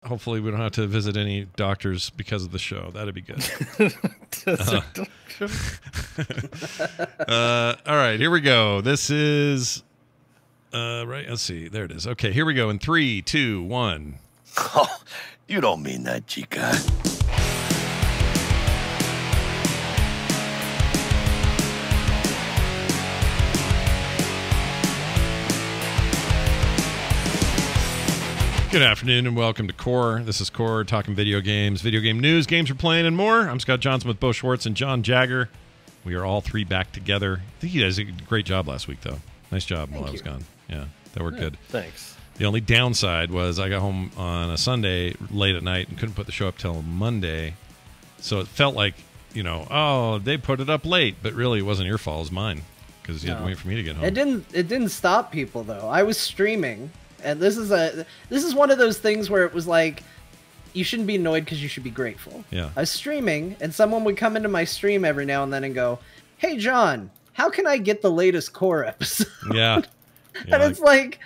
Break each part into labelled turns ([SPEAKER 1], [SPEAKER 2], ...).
[SPEAKER 1] Hopefully we don't have to visit any doctors because of the show. That'd be good. All right, here we go. This is right. Let's see. There it is. Okay, here we go. In 3, 2, 1.
[SPEAKER 2] Oh, you don't mean that, chica.
[SPEAKER 1] Good afternoon and welcome to Core. This is Core, talking video games, video game news, games we're playing, and more. I'm Scott Johnson with Beau Schwartz and John Jagger. We are all three back together. I think you guys did a great job last week, though. Nice job while I was gone. Yeah, that worked good.
[SPEAKER 3] Thanks.
[SPEAKER 1] The only downside was I got home on a Sunday late at night and couldn't put the show up till Monday. So it felt like, you know, oh, they put it up late, but really it wasn't your fault, it was mine, because you had to wait for me to get home.
[SPEAKER 4] It didn't stop people, though. I was streaming. And this is one of those things where it was like, you shouldn't be annoyed because you should be grateful.
[SPEAKER 1] Yeah.
[SPEAKER 4] I was streaming, and someone would come into my stream every now and then and go, "Hey, John, how can I get the latest Core episode?"
[SPEAKER 1] Yeah.
[SPEAKER 4] And it's like,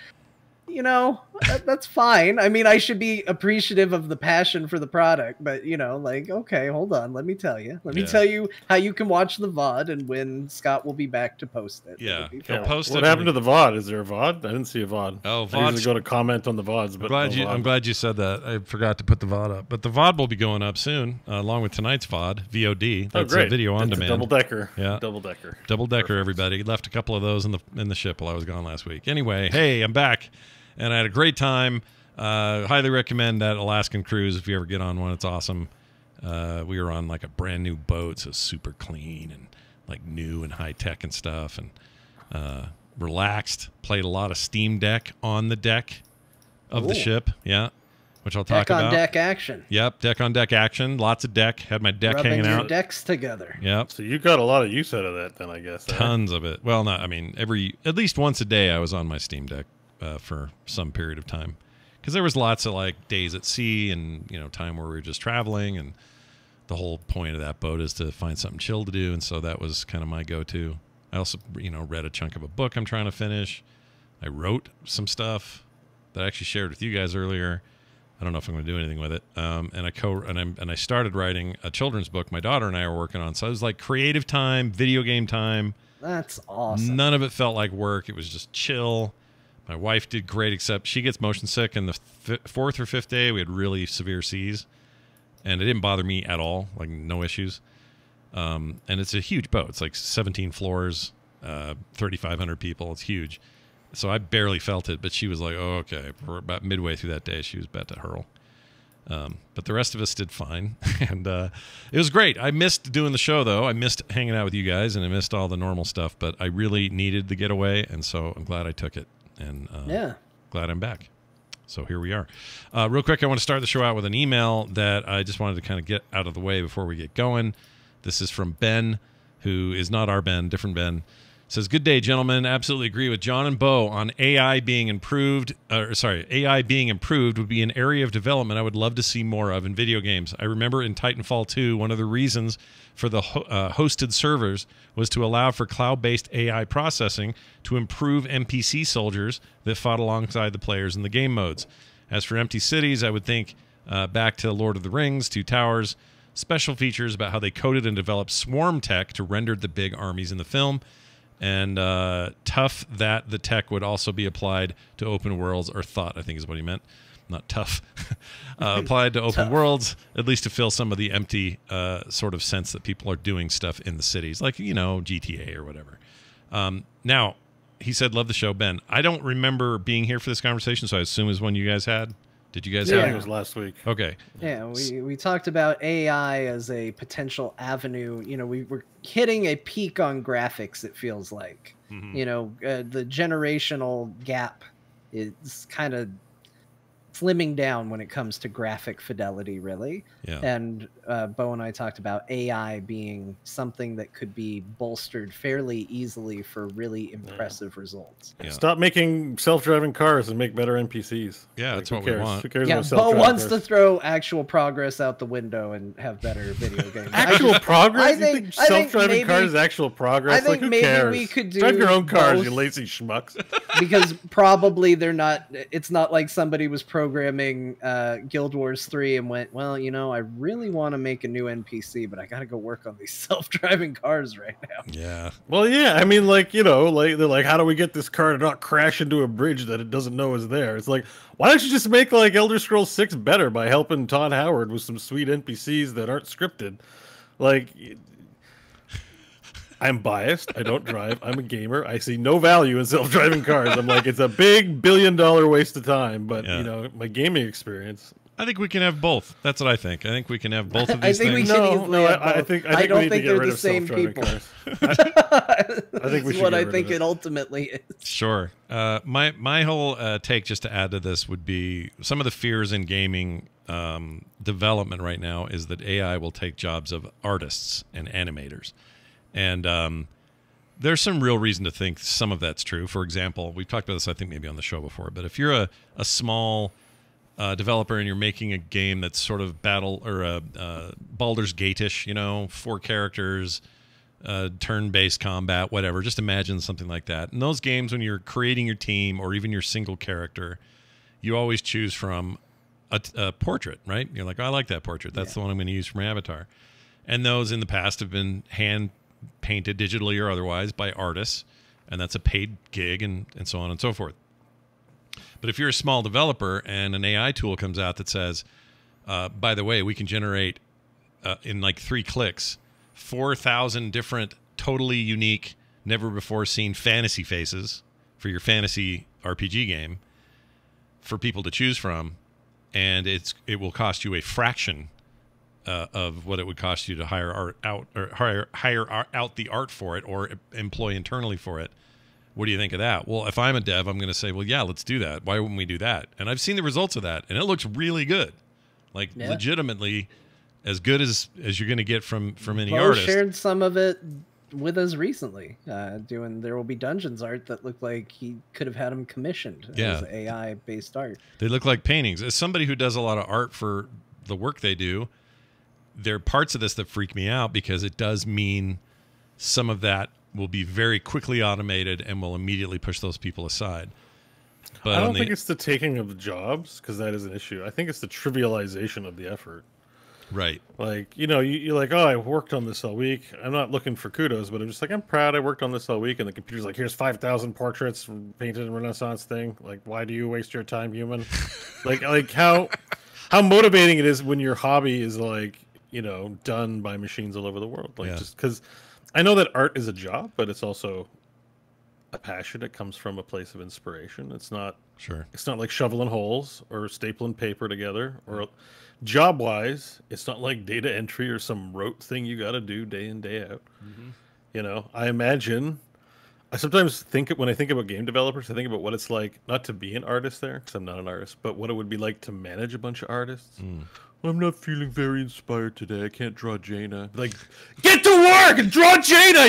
[SPEAKER 4] you know, that's fine. I mean, I should be appreciative of the passion for the product, but, you know, like, okay, hold on. Let me tell you. Let me tell you how you can watch the VOD and when Scott will be back to post it.
[SPEAKER 1] Yeah. He'll post
[SPEAKER 3] What happened to the VOD? Is there a VOD? I didn't see a VOD.
[SPEAKER 1] Oh, VOD.
[SPEAKER 3] I usually go to comment on the VODs, but
[SPEAKER 1] I'm glad you said that. I forgot to put the VOD up. But the VOD will be going up soon, along with tonight's VOD, VOD. That's
[SPEAKER 3] great.
[SPEAKER 1] Video on Demand.
[SPEAKER 3] Double-decker.
[SPEAKER 1] Yeah.
[SPEAKER 3] Double-decker.
[SPEAKER 1] Double-decker, everybody. Left a couple of those in the ship while I was gone last week. Anyway, hey, I'm back. And I had a great time. Highly recommend that Alaskan cruise if you ever get on one. It's awesome. We were on like a brand new boat, so super clean and like new and high tech and stuff, and relaxed. Played a lot of Steam Deck on the deck of the ship. Yeah, which I'll talk about.
[SPEAKER 4] Deck on deck action.
[SPEAKER 1] Yep, deck on deck action. Lots of deck. Had my deck hanging out.
[SPEAKER 4] Rubbing your decks together.
[SPEAKER 1] Yep.
[SPEAKER 3] So you got a lot of use out of that, then, I guess.
[SPEAKER 1] Tons of it. Well, not. I mean, at least once a day, I was on my Steam Deck. For some period of time, because there was lots of like days at sea and, you know, time where we were just traveling, and the whole point of that boat is to find something chill to do, and so that was kind of my go-to. I also, you know, read a chunk of a book I'm trying to finish. I wrote some stuff that I actually shared with you guys earlier. I don't know if I'm going to do anything with it. And I started writing a children's book my daughter and I were working on. So it was like creative time, video game time.
[SPEAKER 4] That's awesome.
[SPEAKER 1] None of it felt like work. It was just chill. My wife did great, except she gets motion sick, and the fourth or fifth day we had really severe seas, and it didn't bother me at all, like no issues. And it's a huge boat. It's like 17 floors, 3,500 people. It's huge. So I barely felt it, but she was like, oh, okay. For about midway through that day, she was about to hurl. But the rest of us did fine, and it was great. I missed doing the show, though. I missed hanging out with you guys, and I missed all the normal stuff, but I really needed the getaway, and so I'm glad I took it. And glad I'm back. So here we are. Real quick, I want to start the show out with an email that I just wanted to kind of get out of the way before we get going. This is from Ben, who is not our Ben, different Ben. Says, good day, gentlemen. Absolutely agree with John and Beau on AI being improved. AI being improved would be an area of development I would love to see more of in video games. I remember in Titanfall 2, one of the reasons for the hosted servers was to allow for cloud-based AI processing to improve NPC soldiers that fought alongside the players in the game modes. As for empty cities, I would think back to Lord of the Rings, Two Towers, special features about how they coded and developed swarm tech to render the big armies in the film. And tough that the tech would also be applied to open worlds, or thought, I think is what he meant. Not tough. Applied to open worlds, at least to fill some of the empty sort of sense that people are doing stuff in the cities, like, you know, GTA or whatever. Now, he said, love the show, Ben. I don't remember being here for this conversation, so I assume is one you guys had. Did you guys have it?
[SPEAKER 3] It was last week.
[SPEAKER 1] Okay.
[SPEAKER 4] Yeah, we talked about AI as a potential avenue. You know, we were hitting a peak on graphics, it feels like. Mm-hmm. You know, the generational gap is kind of slimming down when it comes to graphic fidelity, really.
[SPEAKER 1] Yeah.
[SPEAKER 4] And Beau and I talked about AI being something that could be bolstered fairly easily for really impressive results.
[SPEAKER 1] Yeah.
[SPEAKER 3] Stop making self-driving cars and make better NPCs.
[SPEAKER 1] Yeah,
[SPEAKER 3] like,
[SPEAKER 1] that's what we want.
[SPEAKER 3] Who cares
[SPEAKER 4] Yeah,
[SPEAKER 3] about
[SPEAKER 4] Beau
[SPEAKER 3] self-driving
[SPEAKER 4] wants
[SPEAKER 3] cars?
[SPEAKER 4] to throw actual progress out the window and have better video games.
[SPEAKER 3] Actual progress?
[SPEAKER 4] I
[SPEAKER 3] You
[SPEAKER 4] think
[SPEAKER 3] think self-driving cars is actual progress?
[SPEAKER 4] I think
[SPEAKER 3] like, who
[SPEAKER 4] maybe
[SPEAKER 3] cares?
[SPEAKER 4] we could do
[SPEAKER 3] Drive your own cars,
[SPEAKER 4] both.
[SPEAKER 3] you lazy schmucks.
[SPEAKER 4] Because probably they're not. It's not like somebody was programmed programming Guild Wars 3 and went, well, you know, I really want to make a new NPC, but I got to go work on these self-driving cars right now.
[SPEAKER 1] Yeah.
[SPEAKER 3] Well, yeah, I mean, like, you know, like they're like, how do we get this car to not crash into a bridge that it doesn't know is there? It's like, why don't you just make like Elder Scrolls 6 better by helping Todd Howard with some sweet NPCs that aren't scripted? Like, I'm biased. I don't drive. I'm a gamer. I see no value in self-driving cars. I'm like, it's a big billion-dollar waste of time. But you know, my gaming experience.
[SPEAKER 1] I think we can have both. That's what I think. I think we can have both of these things.
[SPEAKER 3] I think
[SPEAKER 4] I don't
[SPEAKER 3] we need
[SPEAKER 4] think
[SPEAKER 3] to get
[SPEAKER 4] they're
[SPEAKER 3] rid
[SPEAKER 4] the
[SPEAKER 3] of
[SPEAKER 4] same
[SPEAKER 3] self-driving
[SPEAKER 4] people.
[SPEAKER 3] cars. I think we should
[SPEAKER 4] what
[SPEAKER 3] get
[SPEAKER 4] I
[SPEAKER 3] rid
[SPEAKER 4] think
[SPEAKER 3] of
[SPEAKER 4] it ultimately is.
[SPEAKER 1] Sure. My whole take, just to add to this, would be some of the fears in gaming development right now is that AI will take jobs of artists and animators. And there's some real reason to think some of that's true. For example, we've talked about this, I think, maybe on the show before, but if you're a small developer and you're making a game that's sort of Baldur's Gate-ish, you know, 4 characters, turn-based combat, whatever, just imagine something like that. In those games, when you're creating your team or even your single character, you always choose from a portrait, right? You're like, oh, I like that portrait. That's the one I'm going to use for my avatar. And those in the past have been hand painted digitally or otherwise by artists, and that's a paid gig, and so on and so forth. But if you're a small developer and an AI tool comes out that says, by the way, we can generate in like 3 clicks 4,000 different totally unique, never before seen fantasy faces for your fantasy RPG game for people to choose from, and it will cost you a fraction of what it would cost you to hire out the art for it or employ internally for it. What do you think of that? Well, if I'm a dev, I'm going to say, well, yeah, let's do that. Why wouldn't we do that? And I've seen the results of that, and it looks really good. Like, legitimately as good as you're going to get from any
[SPEAKER 4] Beau
[SPEAKER 1] artist.
[SPEAKER 4] Shared some of it with us recently, doing There Will Be Dungeons art that looked like he could have had him commissioned as AI-based art.
[SPEAKER 1] They look like paintings. As somebody who does a lot of art for the work they do, there are parts of this that freak me out because it does mean some of that will be very quickly automated and will immediately push those people aside. But
[SPEAKER 3] I don't think it's the taking of the jobs, because that is an issue. I think it's the trivialization of the effort.
[SPEAKER 1] Right.
[SPEAKER 3] Like, you know, you're like, oh, I worked on this all week. I'm not looking for kudos, but I'm just like, I'm proud I worked on this all week. And the computer's like, here's 5,000 portraits painted in Renaissance thing. Like, why do you waste your time, human? like how motivating it is when your hobby is like, you know, done by machines all over the world. Like, just because I know that art is a job, but it's also a passion. It comes from a place of inspiration. It's not It's not like shoveling holes or stapling paper together, or job wise, it's not like data entry or some rote thing you got to do day in, day out. You know, I imagine, I sometimes think when I think about game developers, I think about what it's like not to be an artist there, because I'm not an artist, but what it would be like to manage a bunch of artists. I'm not feeling very inspired today. I can't draw Jaina. Like, get to work and draw Jaina.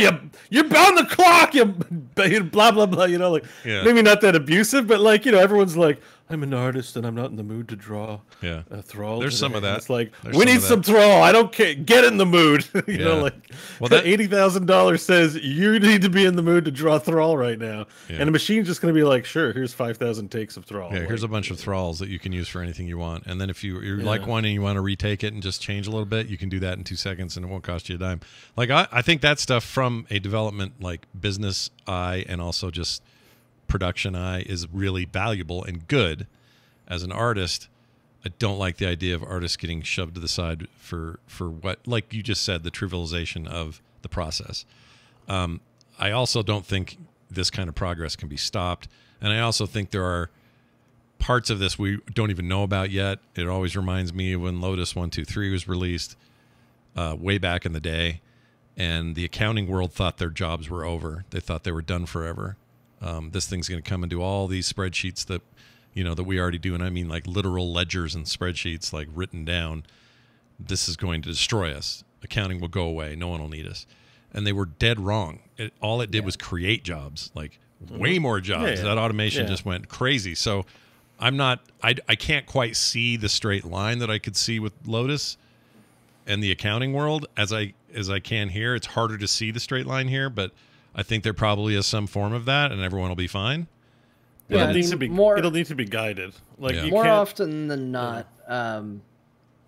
[SPEAKER 3] You're on the clock. You blah blah blah. You know, like maybe not that abusive, but like, you know, everyone's like, I'm an artist and I'm not in the mood to draw. A Thrall.
[SPEAKER 1] There's
[SPEAKER 3] today.
[SPEAKER 1] some of that.
[SPEAKER 3] It's like, we need some Thrall. I don't care. Get in the mood. you know, like, well, that $80,000 says you need to be in the mood to draw Thrall right now, and the machine's just going to be like, sure, here's 5,000 takes of Thrall.
[SPEAKER 1] Yeah, here's a bunch of Thralls that you can use for anything you want, and then if you like one and you want to retake it and just change a little bit, you can do that in 2 seconds and it won't cost you a dime. Like, I think that stuff from a development like business eye and also just production eye is really valuable and good. As an artist, I don't like the idea of artists getting shoved to the side for what, like you just said, the trivialization of the process. I also don't think this kind of progress can be stopped, and I also think there are parts of this we don't even know about yet. It always reminds me of when Lotus 1-2-3 was released way back in the day, and the accounting world thought their jobs were over. They thought they were done forever. This thing's going to come and do all these spreadsheets that, you know, that we already do, and I mean like literal ledgers and spreadsheets, like written down. This is going to destroy us. Accounting will go away. No one will need us. And they were dead wrong. All it did was create jobs, like way more jobs. That automation just went crazy. So I can't quite see the straight line that I could see with Lotus and the accounting world as I can here. It's harder to see the straight line here, but I think there probably is some form of that, and everyone will be fine.
[SPEAKER 4] Yeah,
[SPEAKER 3] It'll need to be
[SPEAKER 4] more.
[SPEAKER 3] It'll need to be guided. Like
[SPEAKER 1] Yeah.
[SPEAKER 3] you
[SPEAKER 4] More
[SPEAKER 3] can't,
[SPEAKER 4] often than not,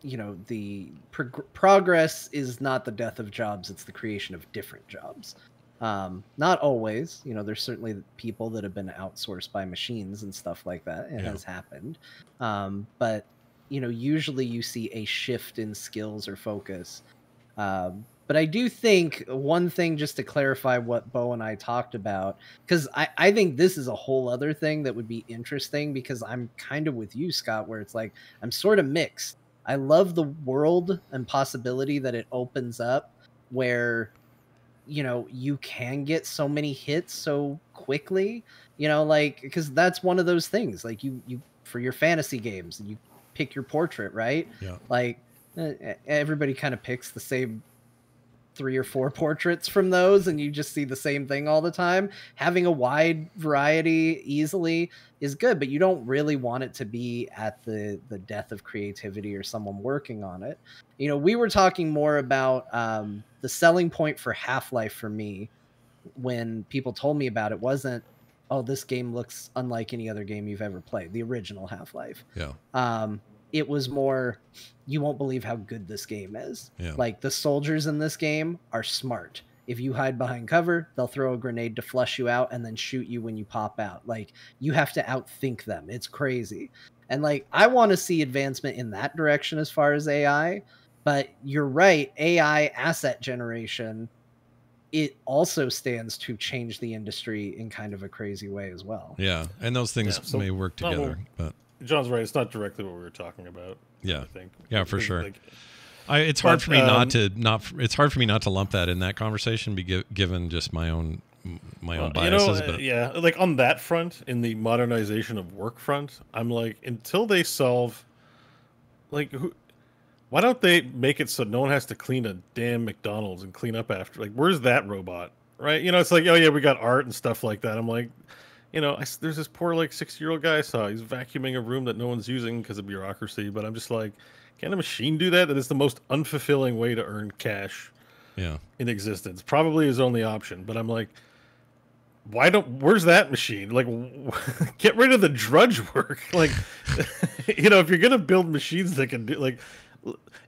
[SPEAKER 4] you know, the progress is not the death of jobs; it's the creation of different jobs. Not always. You know, there's certainly people that have been outsourced by machines and stuff like that. It has happened, but you know, usually you see a shift in skills or focus. But I do think one thing, just to clarify what Beau and I talked about, because I think this is a whole other thing that would be interesting, because I'm kind of with you, Scott, where it's like I'm sort of mixed. I love the world and possibility that it opens up, where you know you can get so many hits so quickly, you know, like, because that's one of those things, like you for your fantasy games, you pick your portrait, right?
[SPEAKER 1] Yeah.
[SPEAKER 4] Like everybody kind of picks the same 3 or 4 portraits from those, and you just see the same thing all the time. Having a wide variety easily is good, but you don't really want it to be at the death of creativity or someone working on it. You know, we were talking more about the selling point for Half-Life for me when people told me about it wasn't, oh, this game looks unlike any other game you've ever played, the original Half-Life.
[SPEAKER 1] Yeah.
[SPEAKER 4] It was more, you won't believe how good this game is.
[SPEAKER 1] Yeah.
[SPEAKER 4] Like, the soldiers in this game are smart. If you hide behind cover, they'll throw a grenade to flush you out and then shoot you when you pop out. Like, you have to outthink them. It's crazy. And like, I want to see advancement in that direction as far as AI, but you're right. AI asset generation, it also stands to change the industry in kind of a crazy way as well.
[SPEAKER 1] Yeah. And those things
[SPEAKER 3] Yeah, so-
[SPEAKER 1] may work
[SPEAKER 3] no,
[SPEAKER 1] together, but
[SPEAKER 3] John's right. It's not directly what we were talking about.
[SPEAKER 1] Yeah.
[SPEAKER 3] I think.
[SPEAKER 1] Yeah, for
[SPEAKER 3] Because,
[SPEAKER 1] sure.
[SPEAKER 3] like,
[SPEAKER 1] it's hard
[SPEAKER 3] But,
[SPEAKER 1] for me it's hard for me not to lump that in that conversation, given just my own biases. But
[SPEAKER 3] yeah, like on that front, in the modernization of work front, I'm like, until they solve, like, why don't they make it so no one has to clean a damn McDonald's and clean up after? Like, where's that robot? Right? You know, it's like, oh yeah, we got art and stuff like that. I'm like, you know, there's this poor like 6-year-old guy I saw. He's vacuuming a room that no one's using because of bureaucracy. But I'm just like, can a machine do that? That is the most unfulfilling way to earn cash
[SPEAKER 1] yeah.
[SPEAKER 3] in existence. Probably his only option. But I'm like, where's that machine? Like, get rid of the drudge work. Like, you know, if you're gonna build machines that can do, like,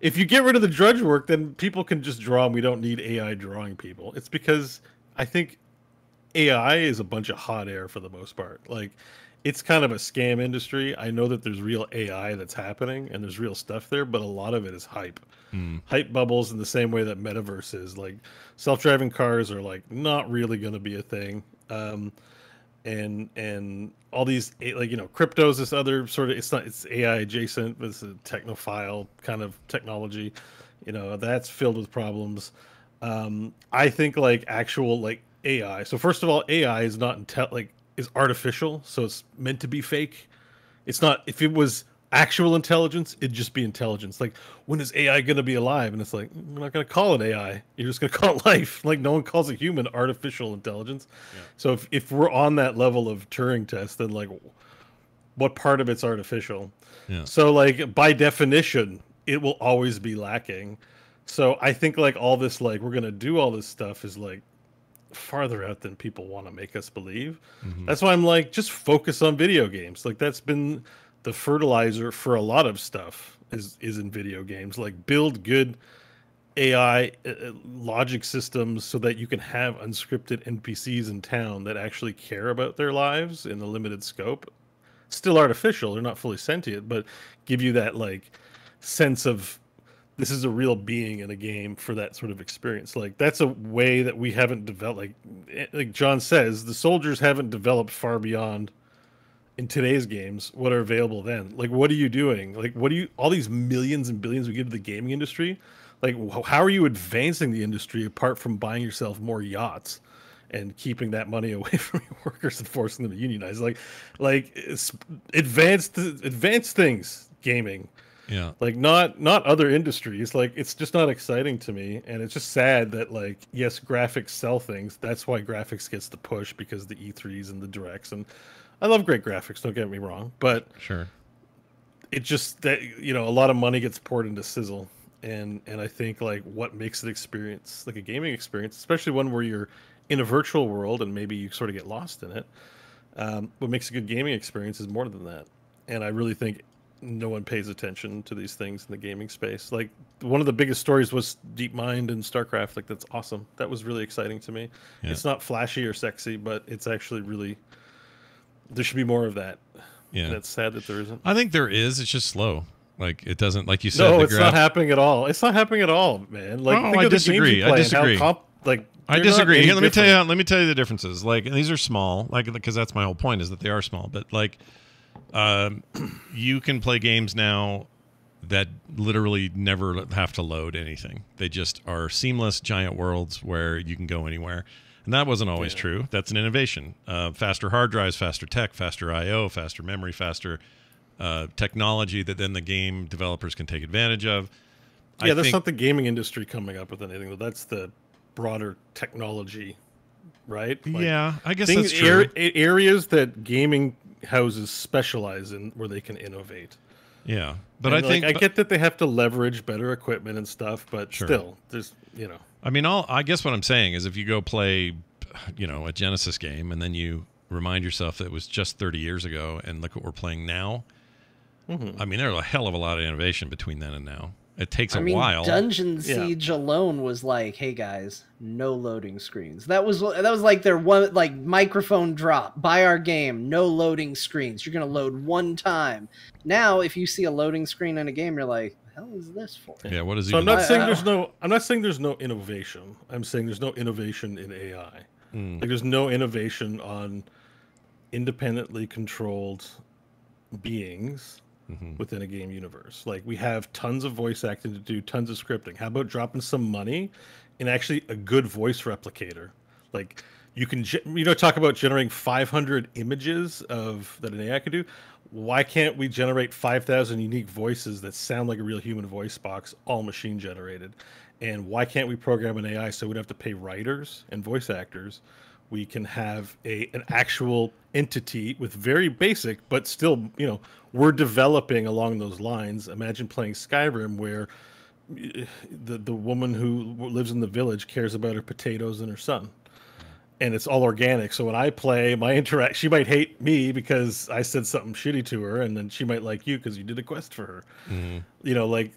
[SPEAKER 3] if you get rid of the drudge work, then people can just draw, and we don't need AI drawing people. It's because I think AI is a bunch of hot air for the most part. Like, it's kind of a scam industry. I know that there's real AI that's happening and there's real stuff there, but a lot of it is hype. Hype bubbles, in the same way that metaverse is. Like, self-driving cars are like not really going to be a thing. And all these, like, you know, crypto's this other sort of, it's AI adjacent, but it's a technophile kind of technology. You know, that's filled with problems. I think like actual like AI. So first of all, AI is not is artificial, so it's meant to be fake. It's not. If it was actual intelligence, it'd just be intelligence. Like, when is AI going to be alive? And it's like, we're not going to call it AI. You're just going to call it life. Like, no one calls a human artificial intelligence. Yeah. So if we're on that level of Turing test, then like, what part of it's artificial?
[SPEAKER 1] Yeah.
[SPEAKER 3] So like, by definition, it will always be lacking. So I think like all this, like, we're going to do all this stuff is like farther out than people want to make us believe. That's why I'm like, just focus on video games. Like, that's been the fertilizer for a lot of stuff is in video games. Like, build good AI logic systems so that you can have unscripted NPCs in town that actually care about their lives in a limited scope. Still artificial, they're not fully sentient, but give you that like sense of this is a real being in a game for that sort of experience. Like, that's a way that we haven't developed. Like John says, the soldiers haven't developed far beyond in today's games what are available then. Like, what are you doing? Like, all these millions and billions we give to the gaming industry? Like, how are you advancing the industry apart from buying yourself more yachts and keeping that money away from your workers and forcing them to unionize? Like it's advanced things, gaming.
[SPEAKER 1] Yeah.
[SPEAKER 3] Like, not other industries. Like, it's just not exciting to me, and it's just sad that, like, yes, graphics sell things. That's why graphics gets the push, because the E3s and the directs, and I love great graphics, don't get me wrong, but
[SPEAKER 1] Sure.
[SPEAKER 3] it just, that, you know, a lot of money gets poured into sizzle, and I think like what makes an experience, like a gaming experience, especially one where you're in a virtual world and maybe you sort of get lost in it, What makes a good gaming experience is more than that. And I really think no one pays attention to these things in the gaming space. Like one of the biggest stories was DeepMind and StarCraft. Like that's awesome. That was really exciting to me.
[SPEAKER 1] Yeah.
[SPEAKER 3] It's not flashy or sexy, but it's actually really, there should be more of that.
[SPEAKER 1] Yeah.
[SPEAKER 3] And it's sad that there isn't.
[SPEAKER 1] I think there is. It's just slow. Like it doesn't, like you said.
[SPEAKER 3] No, it's not happening at all. It's not happening at all, man. Like,
[SPEAKER 1] oh,
[SPEAKER 3] think
[SPEAKER 1] I
[SPEAKER 3] of the games
[SPEAKER 1] disagree.
[SPEAKER 3] you play
[SPEAKER 1] I
[SPEAKER 3] and
[SPEAKER 1] disagree. I disagree. Here, let me tell you the differences. Like, and these are small, like, because that's my whole point is that they are small. But like, you can play games now that literally never have to load anything. They just are seamless giant worlds where you can go anywhere. And that wasn't always true. That's an innovation. Faster hard drives, faster tech, faster I/O, faster memory, faster technology that then the game developers can take advantage of.
[SPEAKER 3] Yeah, that's not the gaming industry coming up with anything. But that's the broader technology, right? Like,
[SPEAKER 1] yeah, I guess that's true.
[SPEAKER 3] Areas that gaming houses specialize in where they can innovate.
[SPEAKER 1] Yeah, but
[SPEAKER 3] and
[SPEAKER 1] I think
[SPEAKER 3] I get that they have to leverage better equipment and stuff, but still, there's
[SPEAKER 1] I mean, I guess what I'm saying is if you go play, a Genesis game and then you remind yourself that it was just 30 years ago and look what we're playing now. Mm-hmm. I mean, there's a hell of a lot of innovation between then and now. It takes a while.
[SPEAKER 4] Dungeon Siege alone was like, hey guys, no loading screens. That was like their one microphone drop. Buy our game, no loading screens. You're gonna load one time. Now, if you see a loading screen in a game, you're like, the hell is this for?
[SPEAKER 1] Yeah, what is?
[SPEAKER 3] So I'm not saying there's no innovation. I'm saying there's no innovation in AI. Like there's no innovation on independently controlled beings. Mm-hmm. Within a game universe. Like we have tons of voice acting to do, tons of scripting. How about dropping some money in actually a good voice replicator? Like you can talk about generating 500 images that an AI can do. Why can't we generate 5,000 unique voices that sound like a real human voice box, all machine generated? And why can't we program an AI so we don't have to pay writers and voice actors? We can have an actual entity with very basic, but still, we're developing along those lines. Imagine playing Skyrim where the woman who lives in the village cares about her potatoes and her son. And it's all organic. So when I play, she might hate me because I said something shitty to her, and then she might like you because you did a quest for her. Mm-hmm.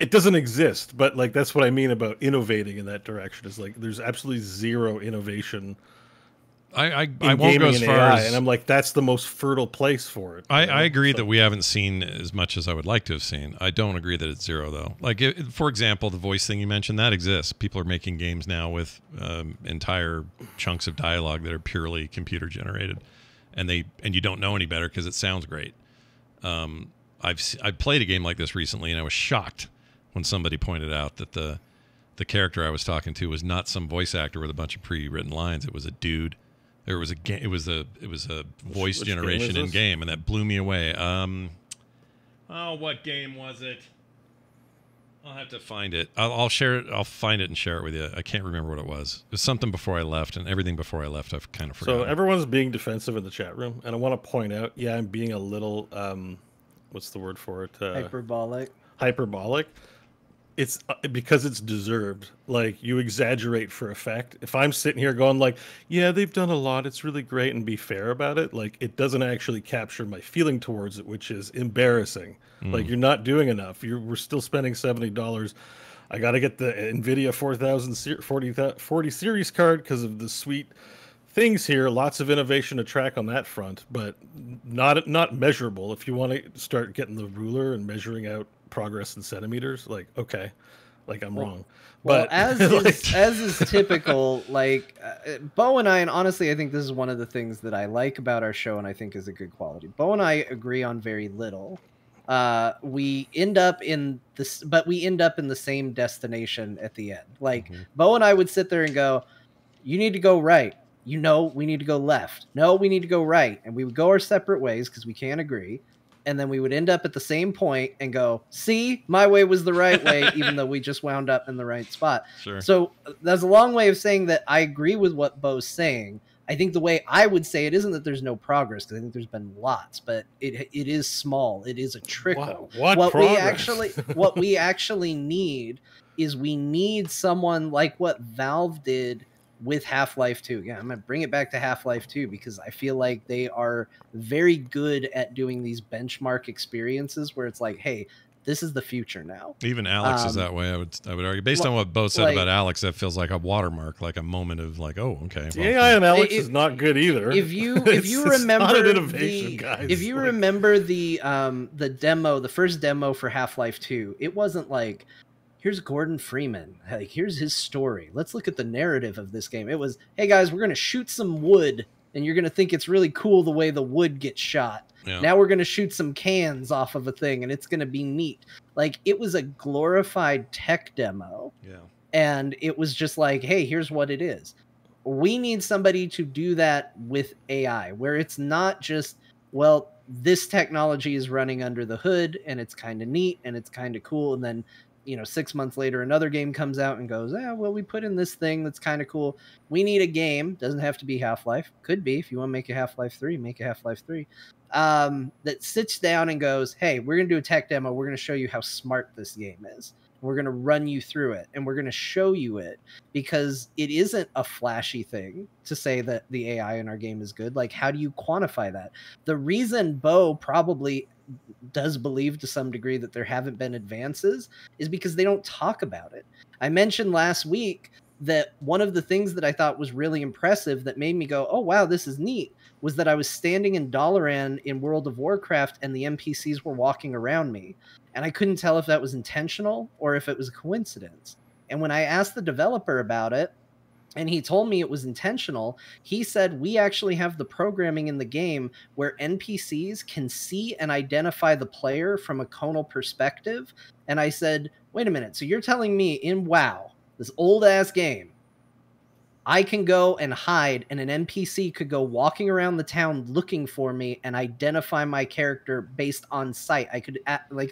[SPEAKER 3] It doesn't exist, but like that's what I mean about innovating in that direction. Is like there's absolutely zero innovation.
[SPEAKER 1] I won't go as far as,
[SPEAKER 3] and I'm like that's the most fertile place for it.
[SPEAKER 1] I agree that we haven't seen as much as I would like to have seen. I don't agree that it's zero though. Like for example, the voice thing you mentioned that exists. People are making games now with entire chunks of dialogue that are purely computer generated, and you don't know any better because it sounds great. I played a game like this recently, and I was shocked when somebody pointed out that the character I was talking to was not some voice actor with a bunch of pre-written lines. It was a dude. It was a voice generation in game, and that blew me away. What game was it? I'll have to find it. I'll share it. I'll find it and share it with you. I can't remember what it was. It was something before I left, and everything before I left I've kind of forgotten.
[SPEAKER 3] So everyone's being defensive in the chat room, and I want to point out, I'm being a little what's the word for it? Hyperbolic. It's because it's deserved. Like you exaggerate for effect. If I'm sitting here going like, yeah, they've done a lot, it's really great, and be fair about it, like it doesn't actually capture my feeling towards it, which is embarrassing. Like you're not doing enough. We're still spending $70. I got to get the NVIDIA 4040 series card because of the sweet things here. Lots of innovation to track on that front, but not measurable. If you want to start getting the ruler and measuring out progress in centimeters, like okay, like I'm wrong.
[SPEAKER 4] Well,
[SPEAKER 3] but
[SPEAKER 4] as is typical, like Beau and I, and honestly, I think this is one of the things that I like about our show, and I think is a good quality. Beau and I agree on very little. We end up in this, but we end up in the same destination at the end. Like Beau and I would sit there and go, "You need to go right." We need to go left. No, we need to go right. And we would go our separate ways because we can't agree. And then we would end up at the same point and go, see, my way was the right way, even though we just wound up in the right spot.
[SPEAKER 1] Sure.
[SPEAKER 4] So that's a long way of saying that I agree with what Beau's saying. I think the way I would say it isn't that there's no progress, because I think there's been lots, but it is small. It is a trickle. What we actually need is we need someone like what Valve did with Half-Life 2. Yeah, I'm going to bring it back to Half-Life 2 because I feel like they are very good at doing these benchmark experiences where it's like, hey, this is the future now.
[SPEAKER 1] Even Alex is that way. I would argue, based on what Beau said about Alex, that feels like a watermark, like a moment of like, oh, okay.
[SPEAKER 3] Well, AI and Alex is not good either.
[SPEAKER 4] If you remember the demo, the first demo for Half-Life 2, it wasn't like, here's Gordon Freeman, like here's his story. Let's look at the narrative of this game. It was, hey guys, we're gonna shoot some wood, and you're gonna think it's really cool the way the wood gets shot. Yeah. Now we're going to shoot some cans off of a thing, and it's going to be neat. Like, it was a glorified tech demo. Yeah. And it was just like, hey, here's what it is. We need somebody to do that with AI, where it's not just, well, this technology is running under the hood, and it's kind of neat, and it's kind of cool, and then, 6 months later, another game comes out and goes, well, we put in this thing that's kind of cool. We need a game. Doesn't have to be Half-Life. Could be. If you want to make a Half-Life 3, make a Half-Life 3. That sits down and goes, hey, we're going to do a tech demo. We're going to show you how smart this game is. We're going to run you through it, and we're going to show you it, because it isn't a flashy thing to say that the AI in our game is good. Like, how do you quantify that? The reason Beau probably does believe to some degree that there haven't been advances is because they don't talk about it. I mentioned last week that one of the things that I thought was really impressive that made me go, oh, wow, this is neat, was that I was standing in Dalaran in World of Warcraft and the NPCs were walking around me. And I couldn't tell if that was intentional or if it was a coincidence. And when I asked the developer about it, and he told me it was intentional, he said, we actually have the programming in the game where NPCs can see and identify the player from a conal perspective. And I said, wait a minute, so you're telling me in WoW, this old-ass game, I can go and hide, and an NPC could go walking around the town looking for me and identify my character based on sight. I could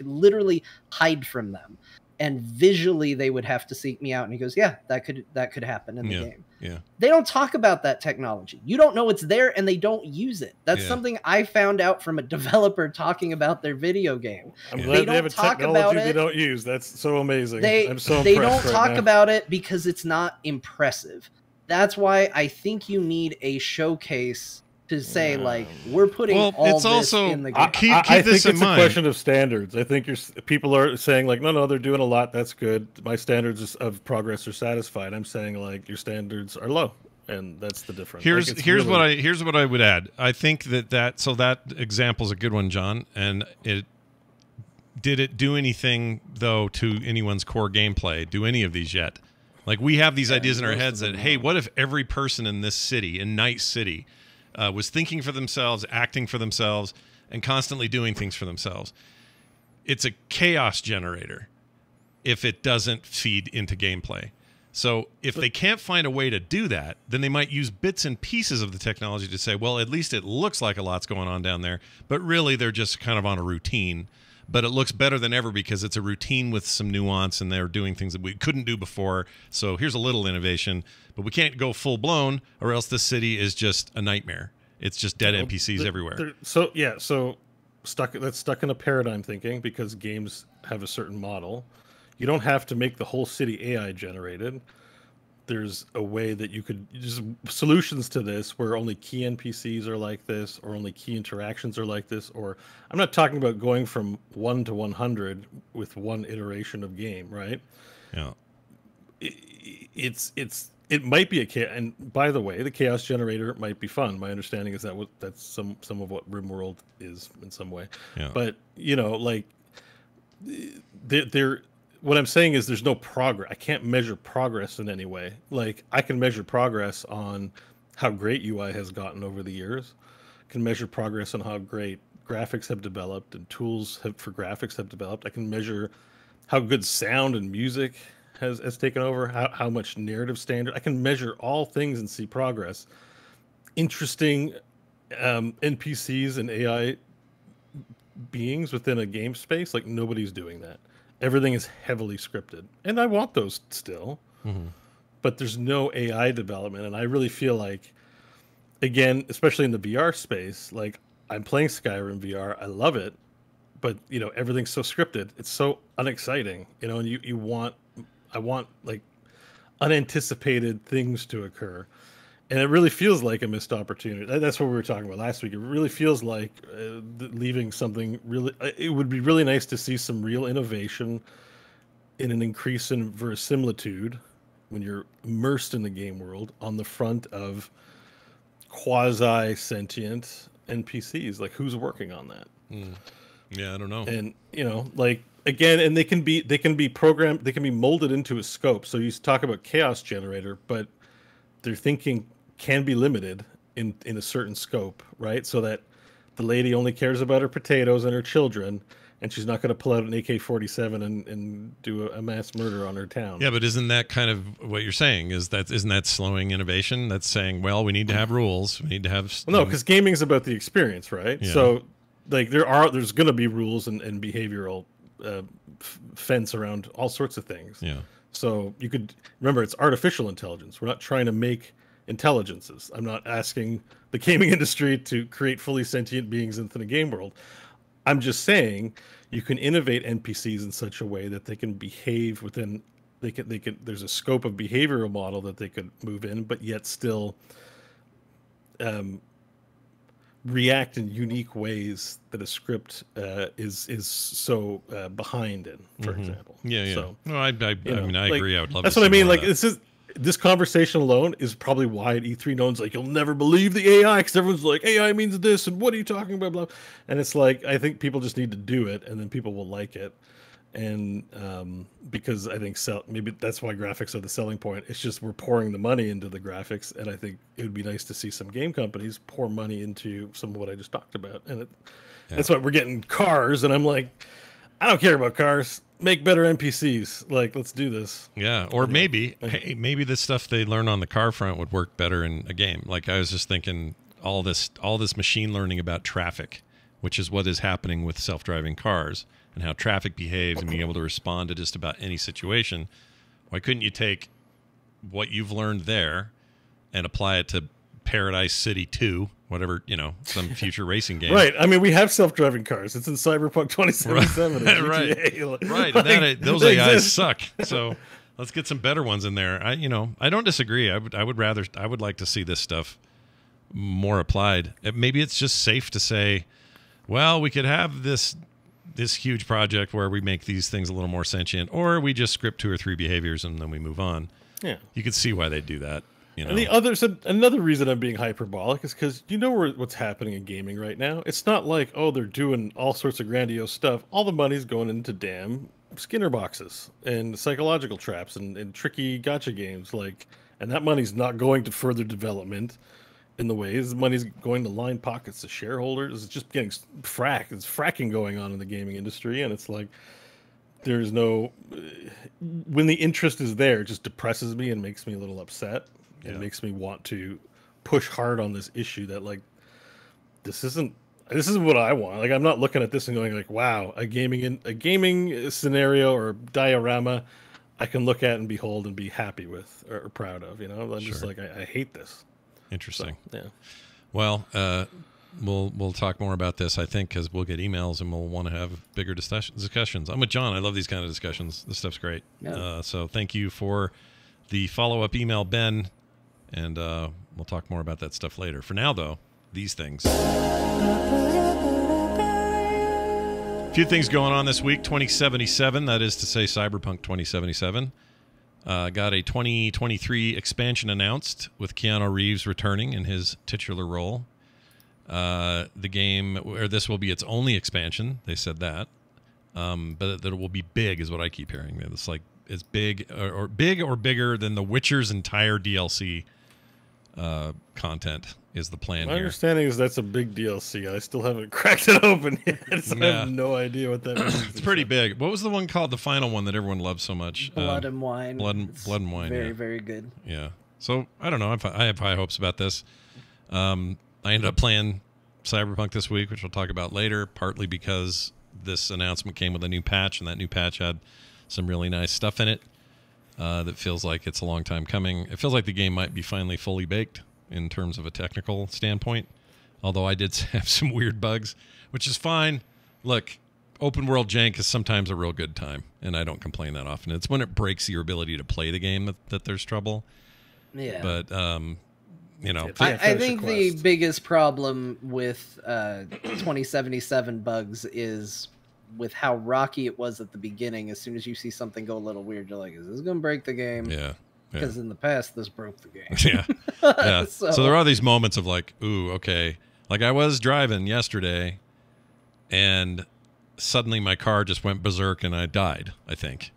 [SPEAKER 4] literally hide from them, and visually they would have to seek me out. And he goes, yeah, that could happen in the game. Yeah. They don't talk about that technology. You don't know it's there, and they don't use it. That's something I found out from a developer talking about their video game.
[SPEAKER 3] I'm glad they have a technology they don't use. That's so amazing. I'm so
[SPEAKER 4] they don't talk about it because it's not impressive. That's why I think you need a showcase to say, like, we're putting all this
[SPEAKER 1] also,
[SPEAKER 4] in the game.
[SPEAKER 1] I think it's
[SPEAKER 3] a question of standards. I think people are saying, like, no, they're doing a lot. That's good. My standards of progress are satisfied. I'm saying, like, your standards are low, and that's the difference.
[SPEAKER 1] Here's what I would add. I think that example is a good one, John. And did it do anything though to anyone's core gameplay? Do any of these yet? Like, we have these ideas in our heads that, hey, what if every person in this city, in Night City, was thinking for themselves, acting for themselves, and constantly doing things for themselves? It's a chaos generator if it doesn't feed into gameplay. So if they can't find a way to do that, then they might use bits and pieces of the technology to say, well, at least it looks like a lot's going on down there, but really they're just kind of on a routine. But it looks better than ever because it's a routine with some nuance, and they're doing things that we couldn't do before. So here's a little innovation, but we can't go full blown, or else this city is just a nightmare. It's just dead NPCs everywhere.
[SPEAKER 3] So that's stuck in a paradigm thinking, because games have a certain model. You don't have to make the whole city AI generated. There's a way that you could just solutions to this where only key NPCs are like this, or only key interactions are like this. Or I'm not talking about going from 1 to 100 with one iteration of game, right?
[SPEAKER 1] Yeah.
[SPEAKER 3] It might be and by the way, the chaos generator might be fun. My understanding is that's some of what RimWorld is in some way. Yeah. But like what I'm saying is there's no progress. I can't measure progress in any way. Like, I can measure progress on how great UI has gotten over the years. I can measure progress on how great graphics have developed and tools for graphics have developed. I can measure how good sound and music has taken over, how much narrative standard. I can measure all things and see progress. Interesting NPCs and AI beings within a game space, like, nobody's doing that. Everything is heavily scripted, and I want those still, but there's no AI development. And I really feel like, again, especially in the VR space, like, I'm playing Skyrim VR, I love it, but everything's so scripted, it's so unexciting, and I want like unanticipated things to occur. And it really feels like a missed opportunity. That's what we were talking about last week. It really feels like leaving something really. It would be really nice to see some real innovation in an increase in verisimilitude when you're immersed in the game world on the front of quasi-sentient NPCs. Like, who's working on that?
[SPEAKER 1] Yeah, I don't know.
[SPEAKER 3] And like, again, and they can be programmed. They can be molded into a scope. So you talk about chaos generator, but their thinking can be limited in a certain scope, right? So that the lady only cares about her potatoes and her children, and she's not going to pull out an AK-47 and do a mass murder on her town.
[SPEAKER 1] Yeah, but isn't that kind of what you're saying? Isn't that slowing innovation? That's saying, well, we need to have rules. We need to have.
[SPEAKER 3] Well, no, because gaming is about the experience, right?
[SPEAKER 1] Yeah.
[SPEAKER 3] So, like, there's going to be rules and behavioral fence around all sorts of things.
[SPEAKER 1] Yeah.
[SPEAKER 3] So you could remember, it's artificial intelligence. We're not trying to make intelligences. I'm not asking the gaming industry to create fully sentient beings into the game world. I'm just saying you can innovate NPCs in such a way that they can behave within. They can. There's a scope of behavioral model that they could move in, but yet still react in unique ways that a script is so behind in, for example.
[SPEAKER 1] Yeah.
[SPEAKER 3] So,
[SPEAKER 1] no, I mean, I agree. I would love.
[SPEAKER 3] That's
[SPEAKER 1] to
[SPEAKER 3] what I
[SPEAKER 1] see
[SPEAKER 3] mean.
[SPEAKER 1] more
[SPEAKER 3] Like,
[SPEAKER 1] of that.
[SPEAKER 3] this conversation alone is probably why at E3 no one's like, you'll never believe the AI, because everyone's like, AI means this, and what are you talking about? Blah. And it's like, I think people just need to do it, and then people will like it. And because I think maybe that's why graphics are the selling point. It's just we're pouring the money into the graphics, and I think it would be nice to see some game companies pour money into some of what I just talked about. And that's why we're getting cars, and I'm like, I don't care about cars. Make better NPCs. Like, let's do this.
[SPEAKER 1] Yeah, or maybe the stuff they learn on the car front would work better in a game. Like, I was just thinking, all this machine learning about traffic, which is what is happening with self-driving cars and how traffic behaves and being able to respond to just about any situation. Why couldn't you take what you've learned there and apply it to Paradise City 2, whatever, some future racing game?
[SPEAKER 3] Right. I mean, we have self-driving cars. It's in Cyberpunk 2077.
[SPEAKER 1] Right.
[SPEAKER 3] GTA.
[SPEAKER 1] Right. Those AIs suck. So let's get some better ones in there. I don't disagree. I would like to see this stuff more applied. Maybe it's just safe to say, well, we could have this huge project where we make these things a little more sentient, or we just script 2 or 3 behaviors and then we move on. Yeah. You could see why they do that.
[SPEAKER 3] And another reason I'm being hyperbolic is because what's happening in gaming right now. It's not like, oh, they're doing all sorts of grandiose stuff. All the money's going into damn Skinner boxes and psychological traps and tricky gotcha games. And that money's not going to further development in the ways. The money's going to line pockets of shareholders. It's just getting fracked. It's fracking going on in the gaming industry, and it's like there's no. When the interest is there, it just depresses me and makes me a little upset. It makes me want to push hard on this issue that, like, this isn't what I want. Like, I'm not looking at this and going like, wow, a gaming scenario or diorama I can look at and behold and be happy with or proud of. I'm just like, I hate this.
[SPEAKER 1] Interesting.
[SPEAKER 3] So, yeah.
[SPEAKER 1] Well, we'll talk more about this, I think, because we'll get emails and we'll want to have bigger discussions. I'm with John. I love these kind of discussions. This stuff's great. Yeah. So thank you for the follow-up email, Ben. And we'll talk more about that stuff later. For now, though, these things. A few things going on this week. 2077, that is to say Cyberpunk 2077. Got a 2023 expansion announced with Keanu Reeves returning in his titular role. The game, or this will be its only expansion. They said that. But that it will be big is what I keep hearing. It's like it's big or bigger than The Witcher's entire DLC content is the plan
[SPEAKER 3] My
[SPEAKER 1] here.
[SPEAKER 3] understanding is that's a big DLC. I still haven't cracked it open yet, so I have no idea what that means.
[SPEAKER 1] It's pretty big. What was the one called, the final one that everyone loves so much?
[SPEAKER 4] Blood and Wine.
[SPEAKER 1] Blood and Wine.
[SPEAKER 4] Very, very good.
[SPEAKER 1] Yeah. So, I don't know. I have high hopes about this. I ended up playing Cyberpunk this week, which we'll talk about later, partly because this announcement came with a new patch, and that new patch had some really nice stuff in it. That feels like it's a long time coming. It feels like the game might be finally fully baked in terms of a technical standpoint, although I did have some weird bugs, which is fine. Look, open world jank is sometimes a real good time, and I don't complain that often. It's when it breaks your ability to play the game that there's trouble.
[SPEAKER 4] Yeah.
[SPEAKER 1] But you know,
[SPEAKER 4] I think the biggest problem with 2077 bugs is with how rocky it was at the beginning. As soon as you see something go a little weird, you're like, is this going to break the game?
[SPEAKER 1] Yeah.
[SPEAKER 4] Because in the past, this broke the game.
[SPEAKER 1] Yeah. Yeah. So there are these moments of like, ooh, okay. Like I was driving yesterday and suddenly my car just went berserk and I died, I think.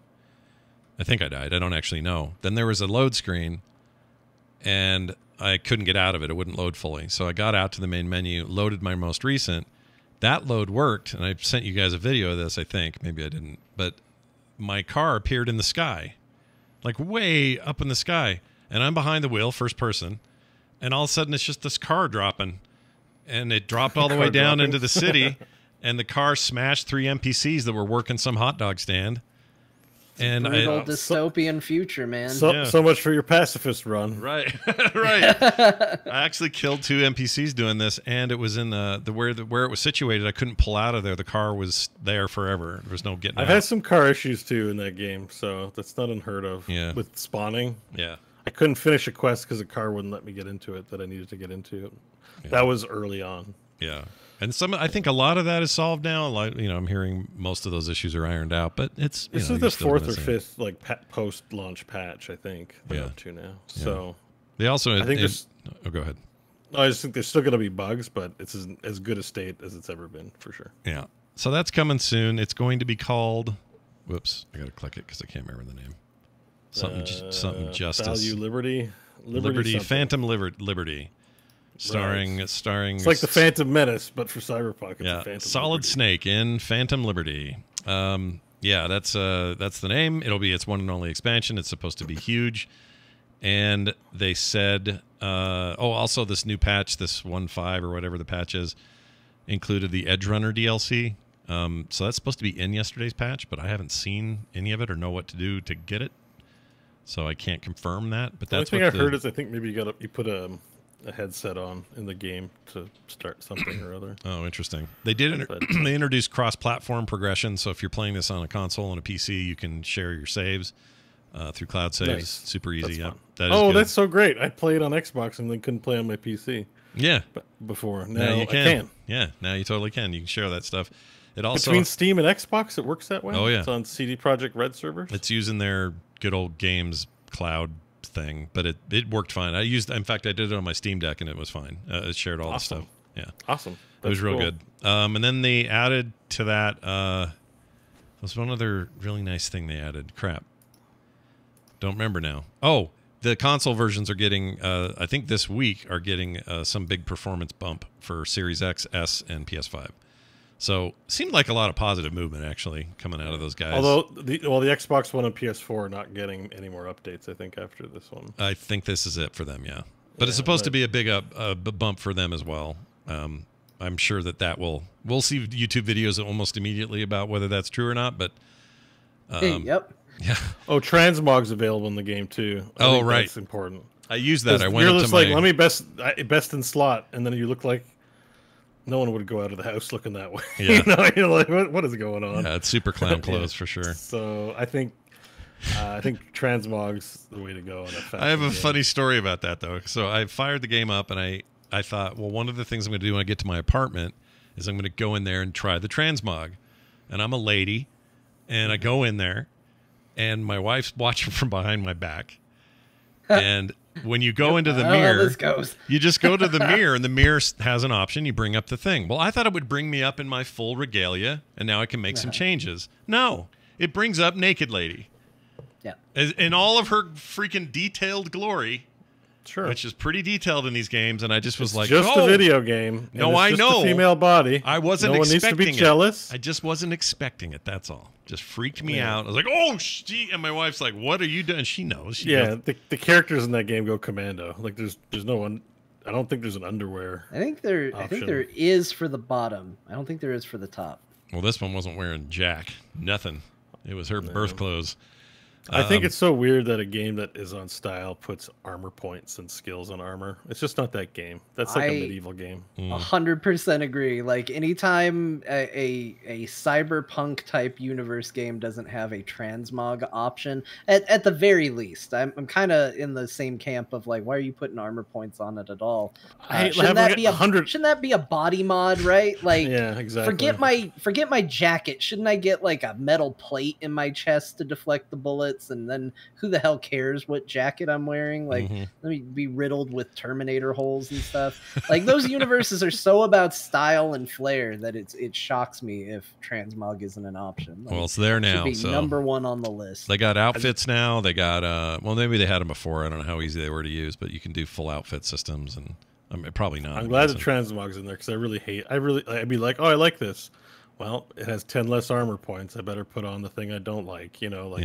[SPEAKER 1] I died. I don't actually know. Then there was a load screen and I couldn't get out of it. It wouldn't load fully. So I got out to the main menu, loaded my most recent. That load worked, and I sent you guys a video of this, I think. Maybe I didn't. But my car appeared in the sky, like way up in the sky. And I'm behind the wheel, first person. And all of a sudden, it's just this car dropping. And it dropped all the way down into the city. And the car smashed 3 NPCs that were working some hot dog stand. And
[SPEAKER 4] brutal dystopian future, man.
[SPEAKER 3] So much for your pacifist run.
[SPEAKER 1] Right. Right. I actually killed 2 NPCs doing this, and it was in where it was situated. I couldn't pull out of there. The car was there forever. There was no getting out.
[SPEAKER 3] I've had some car issues too in that game, so that's not unheard of.
[SPEAKER 1] Yeah.
[SPEAKER 3] With spawning.
[SPEAKER 1] Yeah.
[SPEAKER 3] I couldn't finish a quest because the car wouldn't let me get into it that I needed to get into. Yeah. That was early on.
[SPEAKER 1] Yeah. And I think a lot of that is solved now. Like, you know, I'm hearing most of those issues are ironed out, but this
[SPEAKER 3] is the 4th or 5th like post-launch patch. I think they're up to now. So
[SPEAKER 1] they also,
[SPEAKER 3] I think
[SPEAKER 1] go ahead.
[SPEAKER 3] I just think there's still going to be bugs, but it's as good a state as it's ever been for sure.
[SPEAKER 1] Yeah. So that's coming soon. It's going to be called. Whoops, I got to click it because I can't remember the name. Something justice.
[SPEAKER 3] Value Liberty.
[SPEAKER 1] Phantom Liberty. Starring.
[SPEAKER 3] It's like the Phantom Menace, but for Cyberpunk. It's a Phantom
[SPEAKER 1] Solid
[SPEAKER 3] Liberty.
[SPEAKER 1] Snake in Phantom Liberty. Yeah, that's the name. It's one and only expansion. It's supposed to be huge, and they said, also this new patch, this 1.5 or whatever the patch is, included the Edge Runner DLC. So that's supposed to be in yesterday's patch, but I haven't seen any of it or know what to do to get it, so I can't confirm that. But that's
[SPEAKER 3] the only thing I heard is I think maybe you put a headset on in the game to start something or other.
[SPEAKER 1] Oh, interesting. They did. They introduced cross-platform progression, so if you're playing this on a console and a PC, you can share your saves through cloud saves.
[SPEAKER 3] Nice.
[SPEAKER 1] Super easy.
[SPEAKER 3] That's
[SPEAKER 1] Good.
[SPEAKER 3] That's so great. I played on Xbox and then couldn't play on my PC.
[SPEAKER 1] Yeah,
[SPEAKER 3] before
[SPEAKER 1] now you can.
[SPEAKER 3] I can.
[SPEAKER 1] Yeah, now you totally can. You can share that stuff. It also
[SPEAKER 3] between Steam and Xbox, it works that way.
[SPEAKER 1] Oh yeah,
[SPEAKER 3] it's on CD Projekt Red servers.
[SPEAKER 1] It's using their good old games cloud thing, but it worked fine. In fact, I did it on my Steam Deck and it was fine. It shared all the stuff. Yeah,
[SPEAKER 3] awesome.
[SPEAKER 1] It was real good. And then they added to that. There's one other really nice thing they added. Crap, don't remember now. Oh, the console versions are getting. I think this week are getting some big performance bump for Series X, S, and PS5. So seemed like a lot of positive movement actually coming out of those guys.
[SPEAKER 3] Although the Xbox One and PS4 are not getting any more updates, I think, after this one.
[SPEAKER 1] I think this is it for them, yeah. But it's supposed to be a big bump for them as well. I'm sure we'll see YouTube videos almost immediately about whether that's true or not. But
[SPEAKER 4] yep.
[SPEAKER 1] Yeah.
[SPEAKER 3] Oh, Transmog's available in the game too. I think
[SPEAKER 1] right.
[SPEAKER 3] That's important.
[SPEAKER 1] I used that. I went
[SPEAKER 3] you're
[SPEAKER 1] up
[SPEAKER 3] just
[SPEAKER 1] to
[SPEAKER 3] like, let me best in slot, and then you look like no one would go out of the house looking that way.
[SPEAKER 1] Yeah.
[SPEAKER 3] You're like, what is going on?
[SPEAKER 1] Yeah, it's super clown clothes for sure.
[SPEAKER 3] So I think Transmog's the way to go.
[SPEAKER 1] I have a funny story about that though. So I fired the game up, and I thought, well, one of the things I'm going to do when I get to my apartment is I'm going to go in there and try the Transmog. And I'm a lady, and I go in there, and my wife's watching from behind my back. And when you go into the mirror, you just go to the mirror, and the mirror has an option. You bring up the thing. Well, I thought it would bring me up in my full regalia, and now I can make some changes. No, it brings up naked lady.
[SPEAKER 4] Yeah.
[SPEAKER 1] In all of her freaking detailed glory.
[SPEAKER 3] Sure.
[SPEAKER 1] Which is pretty detailed in these games, and I just was like,
[SPEAKER 3] just a video game.
[SPEAKER 1] No, I know.
[SPEAKER 3] A female body.
[SPEAKER 1] I wasn't
[SPEAKER 3] no one
[SPEAKER 1] expecting
[SPEAKER 3] needs to be jealous.
[SPEAKER 1] I just wasn't expecting it. That's all. Just freaked me out. I was like, oh, and my wife's like, what are you doing? She knows. She knows.
[SPEAKER 3] The characters in that game go commando. Like there's no one. I don't think there's an underwear.
[SPEAKER 4] I think there is for the bottom. I don't think there is for the top.
[SPEAKER 1] Well, this one wasn't wearing jack. Nothing. It was her birth clothes.
[SPEAKER 3] I think it's so weird that a game that is on style puts armor points and skills on armor. It's just not that game. That's like a medieval game.
[SPEAKER 4] 100% agree. Like anytime a cyberpunk type universe game doesn't have a transmog option, at the very least, I'm kind of in the same camp of like, why are you putting armor points on it at all? Shouldn't that be a body mod, right? Like,
[SPEAKER 3] yeah, exactly.
[SPEAKER 4] Forget my jacket. Shouldn't I get like a metal plate in my chest to deflect the bullets? And then who the hell cares what jacket I'm wearing? Like, let me be riddled with Terminator holes and stuff. Like, those universes are so about style and flair that it shocks me if transmog isn't an option. Like,
[SPEAKER 1] well, it's there now.
[SPEAKER 4] Should be number one on the list.
[SPEAKER 1] They got outfits now. They got well, maybe they had them before. I don't know how easy they were to use, but you can do full outfit systems, and I mean, probably not.
[SPEAKER 3] I'm glad the transmog's in there because I'd be like, oh, I like this. Well, it has 10 less armor points. I better put on the thing I don't like. You know, like.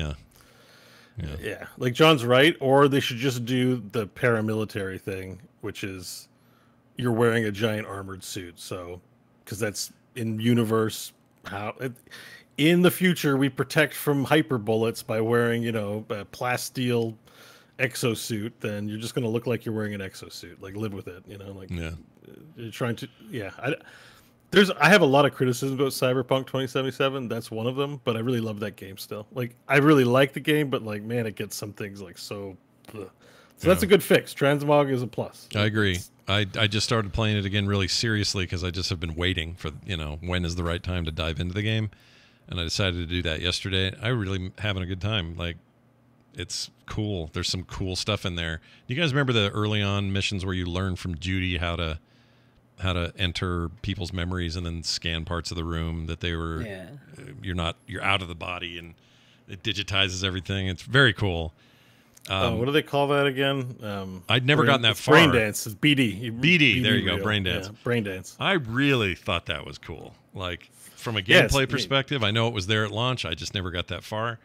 [SPEAKER 3] Yeah, like John's right, or they should just do the paramilitary thing, which is you're wearing a giant armored suit. So, because that's in universe, in the future we protect from hyper bullets by wearing, you know, a plasteel exosuit. Then you're just going to look like you're wearing an exosuit. Like, live with it, you know. Like, you're trying to, I have a lot of criticism about Cyberpunk 2077. That's one of them, but I really love that game still. Like, I really like the game, but like, man, it gets some things like so. Ugh. So that's a good fix. Transmog is a plus.
[SPEAKER 1] I agree. I just started playing it again really seriously because I just have been waiting for, you know, when is the right time to dive into the game, and I decided to do that yesterday. I really having a good time. Like, it's cool. There's some cool stuff in there. Do you guys remember the early on missions where you learn from Judy how to enter people's memories and then scan parts of the room that they were you're out of the body, and it digitizes everything. It's very cool.
[SPEAKER 3] What do they call that again?
[SPEAKER 1] I'd never gotten that far.
[SPEAKER 3] Brain dance. It's BD.
[SPEAKER 1] There you go. Brain dance.
[SPEAKER 3] Yeah, brain dance.
[SPEAKER 1] I really thought that was cool. Like, from a gameplay perspective, I know it was there at launch. I just never got that far.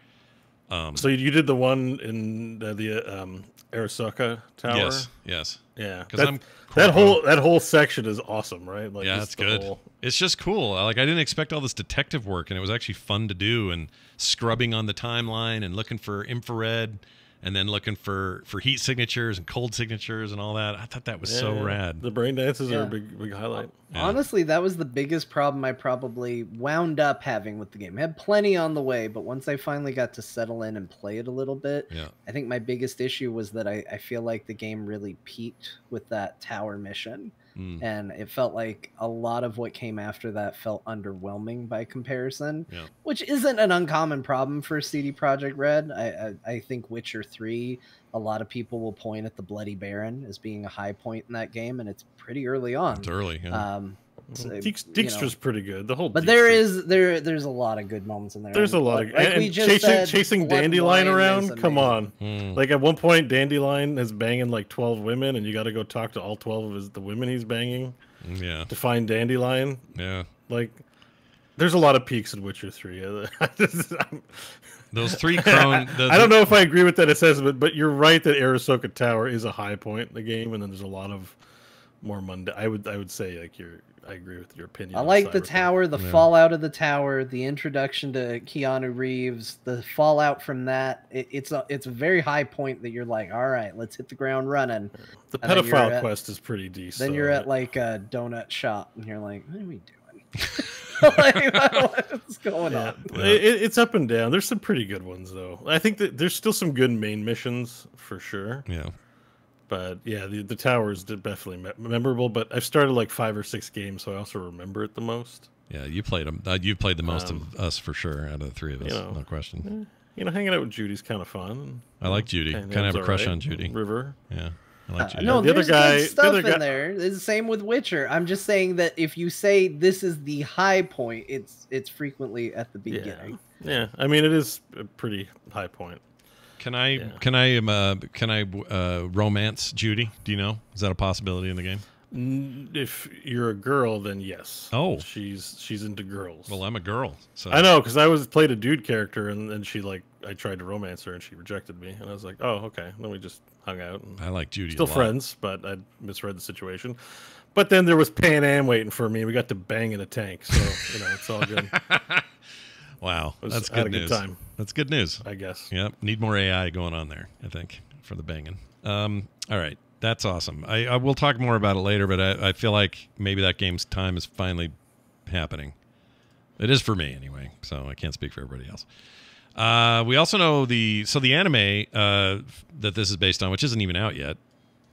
[SPEAKER 3] So you did the one in the Arasaka Tower?
[SPEAKER 1] Yes.
[SPEAKER 3] Yeah.
[SPEAKER 1] Because
[SPEAKER 3] that whole section is awesome, right? Like,
[SPEAKER 1] yeah, it's good. It's just cool. Like, I didn't expect all this detective work, and it was actually fun to do, and scrubbing on the timeline and looking for infrared, and then looking for heat signatures and cold signatures and all that. I thought that was so rad.
[SPEAKER 3] The brain dances are a big highlight.
[SPEAKER 1] Yeah.
[SPEAKER 4] Honestly, that was the biggest problem I probably wound up having with the game. I had plenty on the way, but once I finally got to settle in and play it a little bit, I think my biggest issue was that I feel like the game really peaked with that tower mission. And it felt like a lot of what came after that felt underwhelming by comparison, which isn't an uncommon problem for CD Projekt Red. I think Witcher 3, a lot of people will point at the Bloody Baron as being a high point in that game, and it's pretty early on.
[SPEAKER 1] It's early,
[SPEAKER 3] So, Dijkstra's pretty good. The whole,
[SPEAKER 4] but there's a lot of good moments in there.
[SPEAKER 3] There's a lot of, like we just chasing Dandelion around. Come on, like at one point, Dandelion is banging like 12 women, and you got to go talk to all 12 of the women he's banging.
[SPEAKER 1] Yeah,
[SPEAKER 3] to find Dandelion.
[SPEAKER 1] Yeah,
[SPEAKER 3] like there's a lot of peaks in Witcher 3.
[SPEAKER 1] Those three crone.
[SPEAKER 3] I don't know if I agree with that assessment, but you're right that Arasaka Tower is a high point in the game, and then there's a lot of more mundane. I would say like I agree with your opinion.
[SPEAKER 4] I like the tower, the fallout of the tower, the introduction to Keanu Reeves, the fallout from that. It's a very high point that you're like, all right, let's hit the ground running.
[SPEAKER 3] The pedophile quest is pretty decent.
[SPEAKER 4] Then you're at like a donut shop, and you're like, what are we doing? Like, what's going on?
[SPEAKER 3] It's up and down. There's some pretty good ones though. I think that there's still some good main missions for sure.
[SPEAKER 1] Yeah.
[SPEAKER 3] But yeah, the tower is definitely memorable. But I've started like 5 or 6 games, so I also remember it the most.
[SPEAKER 1] Yeah, you played them. You played the most of us for sure, out of the three of us, no question.
[SPEAKER 3] Hanging out with Judy's kind of fun.
[SPEAKER 1] I like Judy. Kind of have a crush on Judy.
[SPEAKER 3] River.
[SPEAKER 1] Yeah, I like Judy.
[SPEAKER 4] No, there's good stuff in there. It's the same with Witcher. I'm just saying that if you say this is the high point, it's frequently at the beginning.
[SPEAKER 3] Yeah. I mean, it is a pretty high point.
[SPEAKER 1] Can I romance Judy? Do you know? Is that a possibility in the game?
[SPEAKER 3] If you're a girl, then yes.
[SPEAKER 1] Oh,
[SPEAKER 3] she's into girls.
[SPEAKER 1] Well, I'm a girl, so
[SPEAKER 3] I know because played a dude character, and then she I tried to romance her, and she rejected me, and I was like, oh, okay. Then we just hung out. And
[SPEAKER 1] I like Judy.
[SPEAKER 3] Still friends, but I misread the situation. But then there was Pan Am waiting for me. We got to bang in a tank, so it's all good.
[SPEAKER 1] Wow,
[SPEAKER 3] Was
[SPEAKER 1] that's
[SPEAKER 3] had a
[SPEAKER 1] good
[SPEAKER 3] good
[SPEAKER 1] news.
[SPEAKER 3] time,
[SPEAKER 1] That's good news.
[SPEAKER 3] I guess.
[SPEAKER 1] Yep, need more AI going on there, I think, for the banging. All right, that's awesome. I will talk more about it later, but I feel like maybe that game's time is finally happening. It is for me, anyway, so I can't speak for everybody else. We also know the anime that this is based on, which isn't even out yet,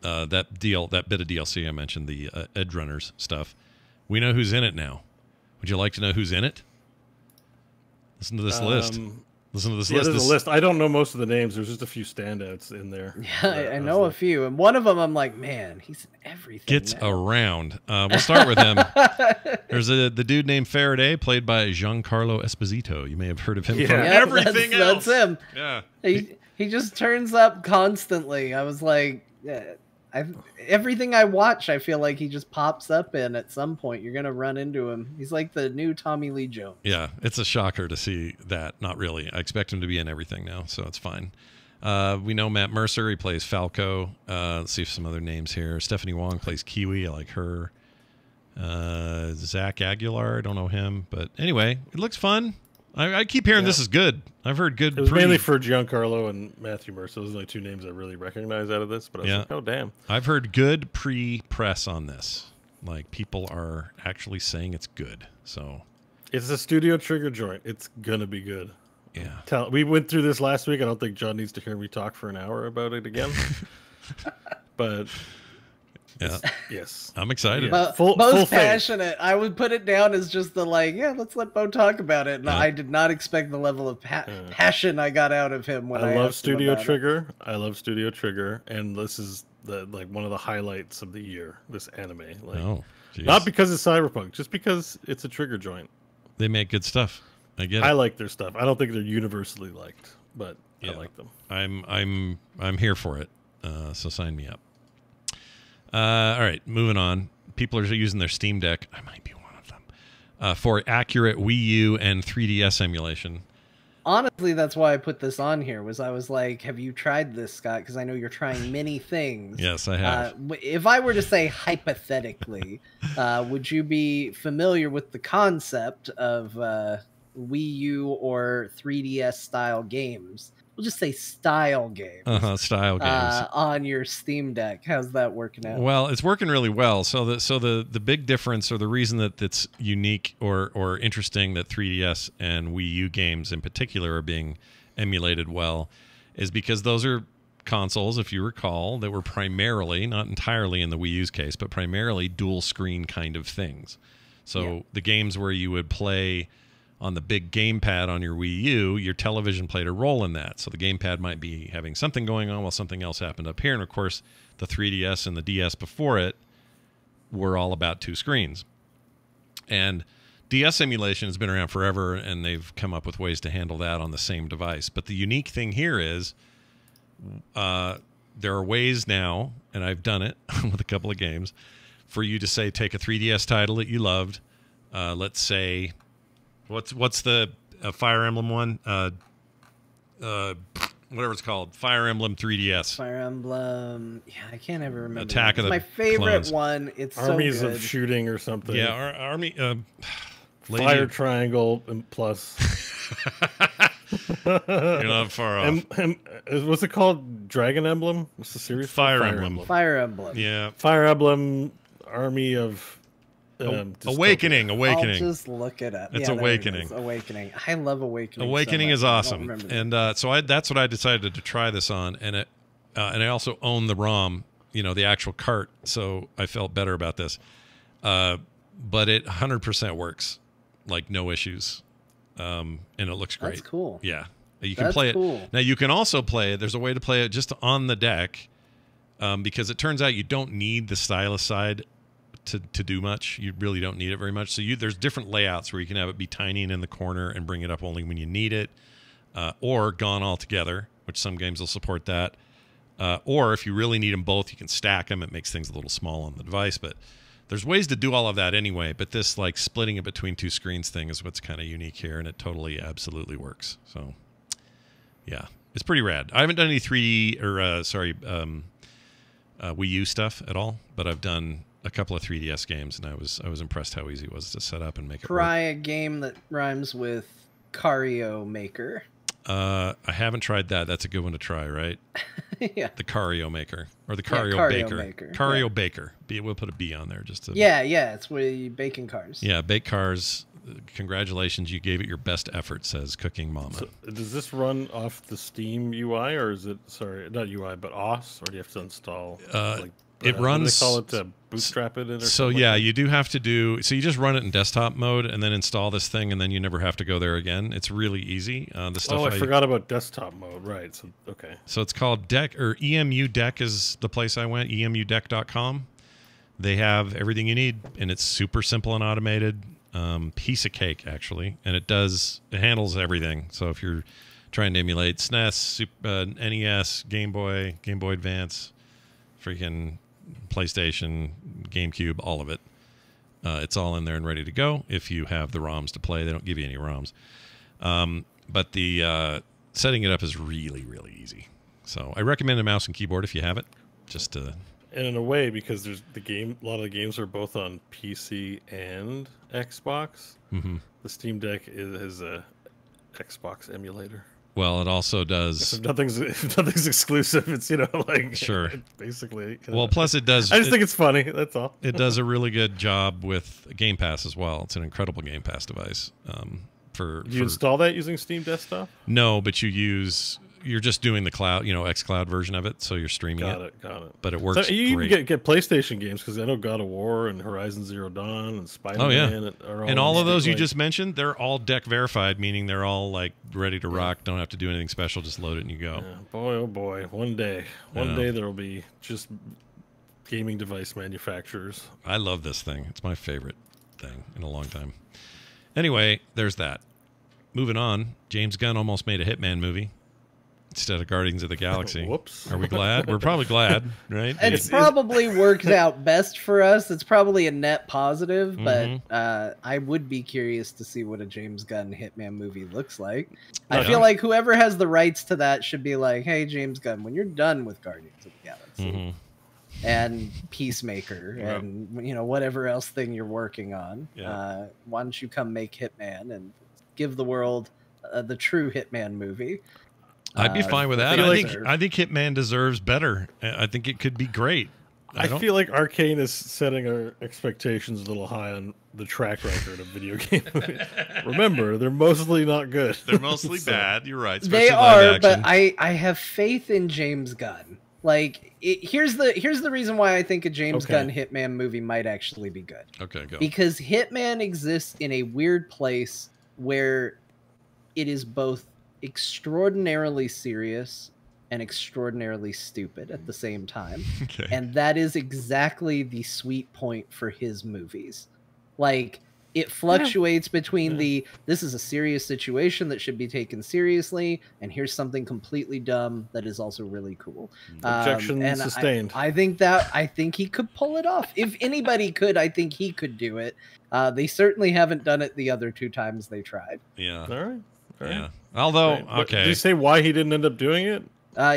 [SPEAKER 1] that bit of DLC I mentioned, the Edge Runners stuff. We know who's in it now. Would you like to know who's in it? Listen to this list. Listen to this list.
[SPEAKER 3] There's a list. I don't know most of the names. There's just a few standouts in there.
[SPEAKER 4] Yeah, I know a few, and one of them I'm like, man, he's in everything.
[SPEAKER 1] Gets
[SPEAKER 4] now.
[SPEAKER 1] around. We'll start with him. There's the dude named Faraday, played by Giancarlo Esposito. You may have heard of him from everything else.
[SPEAKER 4] That's him.
[SPEAKER 1] Yeah.
[SPEAKER 4] He just turns up constantly. I was like, everything I watch, I feel like he just pops up in at some point. You're gonna run into him. He's like the new Tommy Lee Jones.
[SPEAKER 1] Yeah, it's a shocker to see that. Not really. I expect him to be in everything now, so it's fine. We know Matt Mercer. He plays Falco. Let's see if some other names here. Stephanie Wong plays Kiwi. I like her. Zach Aguilar. I don't know him, but anyway, it looks fun. I keep hearing this is good. I've heard good.
[SPEAKER 3] It was mainly for Giancarlo and Matthew Mercer. Those are the only two names I really recognize out of this. But I was like, oh damn!
[SPEAKER 1] I've heard good pre-press on this. Like people are actually saying it's good. So
[SPEAKER 3] it's a Studio Trigger joint. It's gonna be good.
[SPEAKER 1] Yeah.
[SPEAKER 3] We went through this last week. I don't think John needs to hear me talk for an hour about it again. But
[SPEAKER 1] yeah,
[SPEAKER 3] yes,
[SPEAKER 1] I'm excited.
[SPEAKER 4] Yeah.
[SPEAKER 3] Full
[SPEAKER 4] passionate. I would put it down as just the let's let Beau talk about it. And I did not expect the level of passion I got out of him when I
[SPEAKER 3] love Studio Trigger. I love Studio Trigger, and this is one of the highlights of the year. This anime, not because it's Cyberpunk, just because it's a Trigger joint.
[SPEAKER 1] They make good stuff. I get it.
[SPEAKER 3] I like their stuff. I don't think they're universally liked, but I like them.
[SPEAKER 1] I'm here for it. So sign me up. All right, moving on. People are using their Steam Deck. I might be one of them for accurate Wii U and 3DS emulation.
[SPEAKER 4] Honestly, that's why I put this on here. I was like, "Have you tried this, Scott?" Because I know you're trying many things.
[SPEAKER 1] Yes, I have.
[SPEAKER 4] If I were to say hypothetically, would you be familiar with the concept of Wii U or 3DS style games? We'll just say style games.
[SPEAKER 1] Style games
[SPEAKER 4] on your Steam Deck. How's that working out?
[SPEAKER 1] Well, it's working really well. So the big difference, or the reason that it's unique or interesting that 3DS and Wii U games in particular are being emulated well, is because those are consoles, if you recall, that were primarily, not entirely in the Wii U's case, but primarily dual screen kind of things. So the games where you would play on the big gamepad on your Wii U, your television played a role in that. So the gamepad might be having something going on while something else happened up here. And of course, the 3DS and the DS before it were all about two screens. And DS emulation has been around forever, and they've come up with ways to handle that on the same device. But the unique thing here is there are ways now, and I've done it with a couple of games, for you to say, take a 3DS title that you loved. Let's say, what's the Fire Emblem one? Whatever it's called, Fire Emblem 3DS.
[SPEAKER 4] Fire Emblem, I can't ever remember.
[SPEAKER 1] Attack of the
[SPEAKER 4] my favorite
[SPEAKER 1] Clones.
[SPEAKER 4] One. It's
[SPEAKER 3] Armies
[SPEAKER 4] so good.
[SPEAKER 3] of Shooting or something.
[SPEAKER 1] Yeah, Army.
[SPEAKER 3] Fire Triangle and plus.
[SPEAKER 1] You're not far off.
[SPEAKER 3] What's it called? Dragon Emblem? What's the series?
[SPEAKER 1] Fire Emblem.
[SPEAKER 4] Fire Emblem.
[SPEAKER 1] Yeah.
[SPEAKER 3] Fire Emblem, Army of
[SPEAKER 1] Awakening.
[SPEAKER 4] I'll just look it up.
[SPEAKER 1] It's Awakening.
[SPEAKER 4] Awakening. I love Awakening.
[SPEAKER 1] Awakening
[SPEAKER 4] so
[SPEAKER 1] is awesome. And so that's what I decided to try this on, and I also own the ROM, the actual cart, so I felt better about this. But it 100% works, like no issues, and it looks great.
[SPEAKER 4] That's cool.
[SPEAKER 1] Yeah, you can play it. Now you can also play it. There's a way to play it just on the deck, because it turns out you don't need the stylus side to do much. You really don't need it very much. So there's different layouts where you can have it be tiny and in the corner and bring it up only when you need it, or gone altogether, which some games will support that. Or if you really need them both, you can stack them. It makes things a little small on the device, but there's ways to do all of that anyway. But this splitting it between two screens thing is what's kind of unique here, and it totally, absolutely works. So yeah, it's pretty rad. I haven't done any Wii U stuff at all, but I've done a couple of 3DS games, and I was impressed how easy it was to set up and make it work.
[SPEAKER 4] Try a game that rhymes with Cario Maker.
[SPEAKER 1] I haven't tried that. That's a good one to try, right?
[SPEAKER 4] Yeah.
[SPEAKER 1] The Cario Maker or the Cario
[SPEAKER 4] Cario
[SPEAKER 1] Baker.
[SPEAKER 4] Maker.
[SPEAKER 1] Cario
[SPEAKER 4] Yeah.
[SPEAKER 1] Baker. We'll put a B on there just to.
[SPEAKER 4] Yeah, it's where you baking cars.
[SPEAKER 1] Yeah, bake cars. Congratulations, you gave it your best effort, says Cooking Mama.
[SPEAKER 3] So does this run off the Steam UI, or is it, sorry, not UI, but OS, or do you have to install?
[SPEAKER 1] It
[SPEAKER 3] what
[SPEAKER 1] runs.
[SPEAKER 3] do they call it, to bootstrap it in? Or
[SPEAKER 1] So
[SPEAKER 3] something
[SPEAKER 1] yeah,
[SPEAKER 3] like that?
[SPEAKER 1] you do have to do. So you just run it in desktop mode and then install this thing, and then you never have to go there again. It's really easy. The stuff.
[SPEAKER 3] Oh, I forgot about desktop mode. Right. So okay.
[SPEAKER 1] So it's called Deck, or EmuDeck is the place I went. EmuDeck.com. They have everything you need, and it's super simple and automated. Piece of cake, actually, and it handles everything. So if you're trying to emulate SNES, NES, Game Boy Advance, freaking PlayStation, GameCube, all of it, it's all in there and ready to go. If you have the ROMs to play, they don't give you any ROMs, but the setting it up is really, really easy. So I recommend a mouse and keyboard if you have it, just to.
[SPEAKER 3] And in a way, because there's a lot of the games are both on PC and Xbox.
[SPEAKER 1] Mm-hmm.
[SPEAKER 3] The Steam Deck is a Xbox emulator.
[SPEAKER 1] Well, it also does.
[SPEAKER 3] If nothing's exclusive, it's like
[SPEAKER 1] Sure.
[SPEAKER 3] basically.
[SPEAKER 1] Well, plus it does.
[SPEAKER 3] I just think it's funny. That's all.
[SPEAKER 1] It does a really good job with Game Pass as well. It's an incredible Game Pass device.
[SPEAKER 3] Do you install that using Steam Desktop?
[SPEAKER 1] No, but you're just doing the cloud, xCloud version of it, so you're streaming it.
[SPEAKER 3] Got it.
[SPEAKER 1] But it works
[SPEAKER 3] you
[SPEAKER 1] great.
[SPEAKER 3] can get PlayStation games, because I know God of War and Horizon Zero Dawn and Spider-Man.
[SPEAKER 1] Oh yeah,
[SPEAKER 3] are all
[SPEAKER 1] and all of those you
[SPEAKER 3] like,
[SPEAKER 1] just mentioned, they're all deck verified, meaning they're all like ready to rock. Don't have to do anything special. Just load it and you go.
[SPEAKER 3] Yeah, boy, oh boy, one day there will be just gaming device manufacturers.
[SPEAKER 1] I love this thing. It's my favorite thing in a long time. Anyway, there's that. Moving on, James Gunn almost made a Hitman movie instead of Guardians of the Galaxy.
[SPEAKER 3] Whoops.
[SPEAKER 1] Are we glad? We're probably glad, right?
[SPEAKER 4] It's probably worked out best for us. It's probably a net positive, but I would be curious to see what a James Gunn Hitman movie looks like. I feel like whoever has the rights to that should be like, hey, James Gunn, when you're done with Guardians of the Galaxy and Peacemaker and whatever else thing you're working on, why don't you come make Hitman and give the world the true Hitman movie?
[SPEAKER 1] I'd be fine with that. I think Hitman deserves better. I think it could be great.
[SPEAKER 3] I feel like Arcane is setting our expectations a little high on the track record of video game movies. Remember, they're mostly not good.
[SPEAKER 1] They're mostly bad. You're right.
[SPEAKER 4] They are, but I have faith in James Gunn. Like, here's the reason why I think a James Gunn Hitman movie might actually be good.
[SPEAKER 1] Okay, go.
[SPEAKER 4] Because Hitman exists in a weird place where it is both extraordinarily serious and extraordinarily stupid at the same time.
[SPEAKER 1] Okay.
[SPEAKER 4] And that is exactly the sweet point for his movies. Like, it fluctuates between this is a serious situation that should be taken seriously, and here's something completely dumb that is also really cool.
[SPEAKER 3] Objection sustained.
[SPEAKER 4] I think he could pull it off. If anybody could, I think he could do it. They certainly haven't done it the other two times they tried.
[SPEAKER 1] Yeah.
[SPEAKER 3] All right.
[SPEAKER 1] Yeah. Although,
[SPEAKER 3] Did you say why he didn't end up doing it?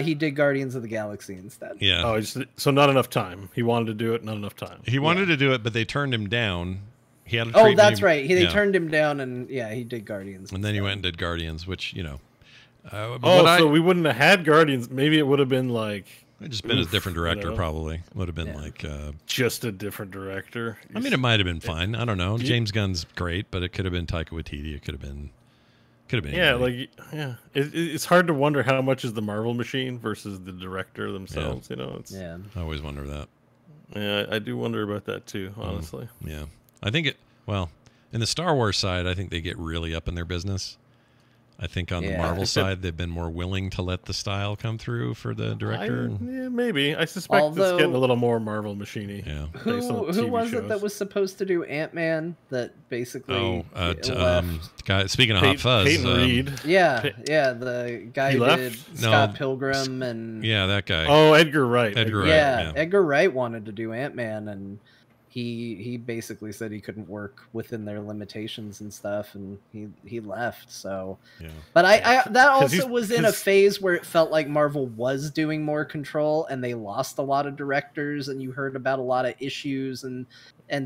[SPEAKER 4] He did Guardians of the Galaxy instead.
[SPEAKER 1] Yeah.
[SPEAKER 3] Oh, so not enough time. He wanted to do it, not enough time.
[SPEAKER 1] He wanted to do it, but they turned him down. He had a
[SPEAKER 4] Oh, that's right. They turned him down, and he did Guardians.
[SPEAKER 1] And then he went and did Guardians, which
[SPEAKER 3] so we wouldn't have had Guardians. Maybe it would have been like
[SPEAKER 1] it'd just been a different director. Probably would have been like
[SPEAKER 3] just a different director.
[SPEAKER 1] I mean, it might have been fine. I don't know. James Gunn's great, but it could have been Taika Waititi. It could have been. Anybody.
[SPEAKER 3] It's hard to wonder how much is the Marvel machine versus the director themselves.
[SPEAKER 1] I always wonder that.
[SPEAKER 3] Yeah, I do wonder about that too. Honestly.
[SPEAKER 1] Yeah, I think in the Star Wars side, I think they get really up in their business. I think on the Marvel side, they've been more willing to let the style come through for the director.
[SPEAKER 3] Maybe. I suspect it's getting a little more Marvel machiney.
[SPEAKER 1] Yeah.
[SPEAKER 4] Who was it that was supposed to do Ant-Man that basically
[SPEAKER 1] guy, speaking of Hot Fuzz.
[SPEAKER 3] Peyton Reed.
[SPEAKER 4] The guy who did Scott Pilgrim and...
[SPEAKER 1] Yeah, that guy.
[SPEAKER 3] Oh, Edgar Wright.
[SPEAKER 1] Edgar Wright.
[SPEAKER 4] Yeah, Edgar Wright wanted to do Ant-Man, and he basically said he couldn't work within their limitations and stuff, and he left. So, but I that also was in a phase where it felt like Marvel was doing more control, and they lost a lot of directors, and you heard about a lot of issues and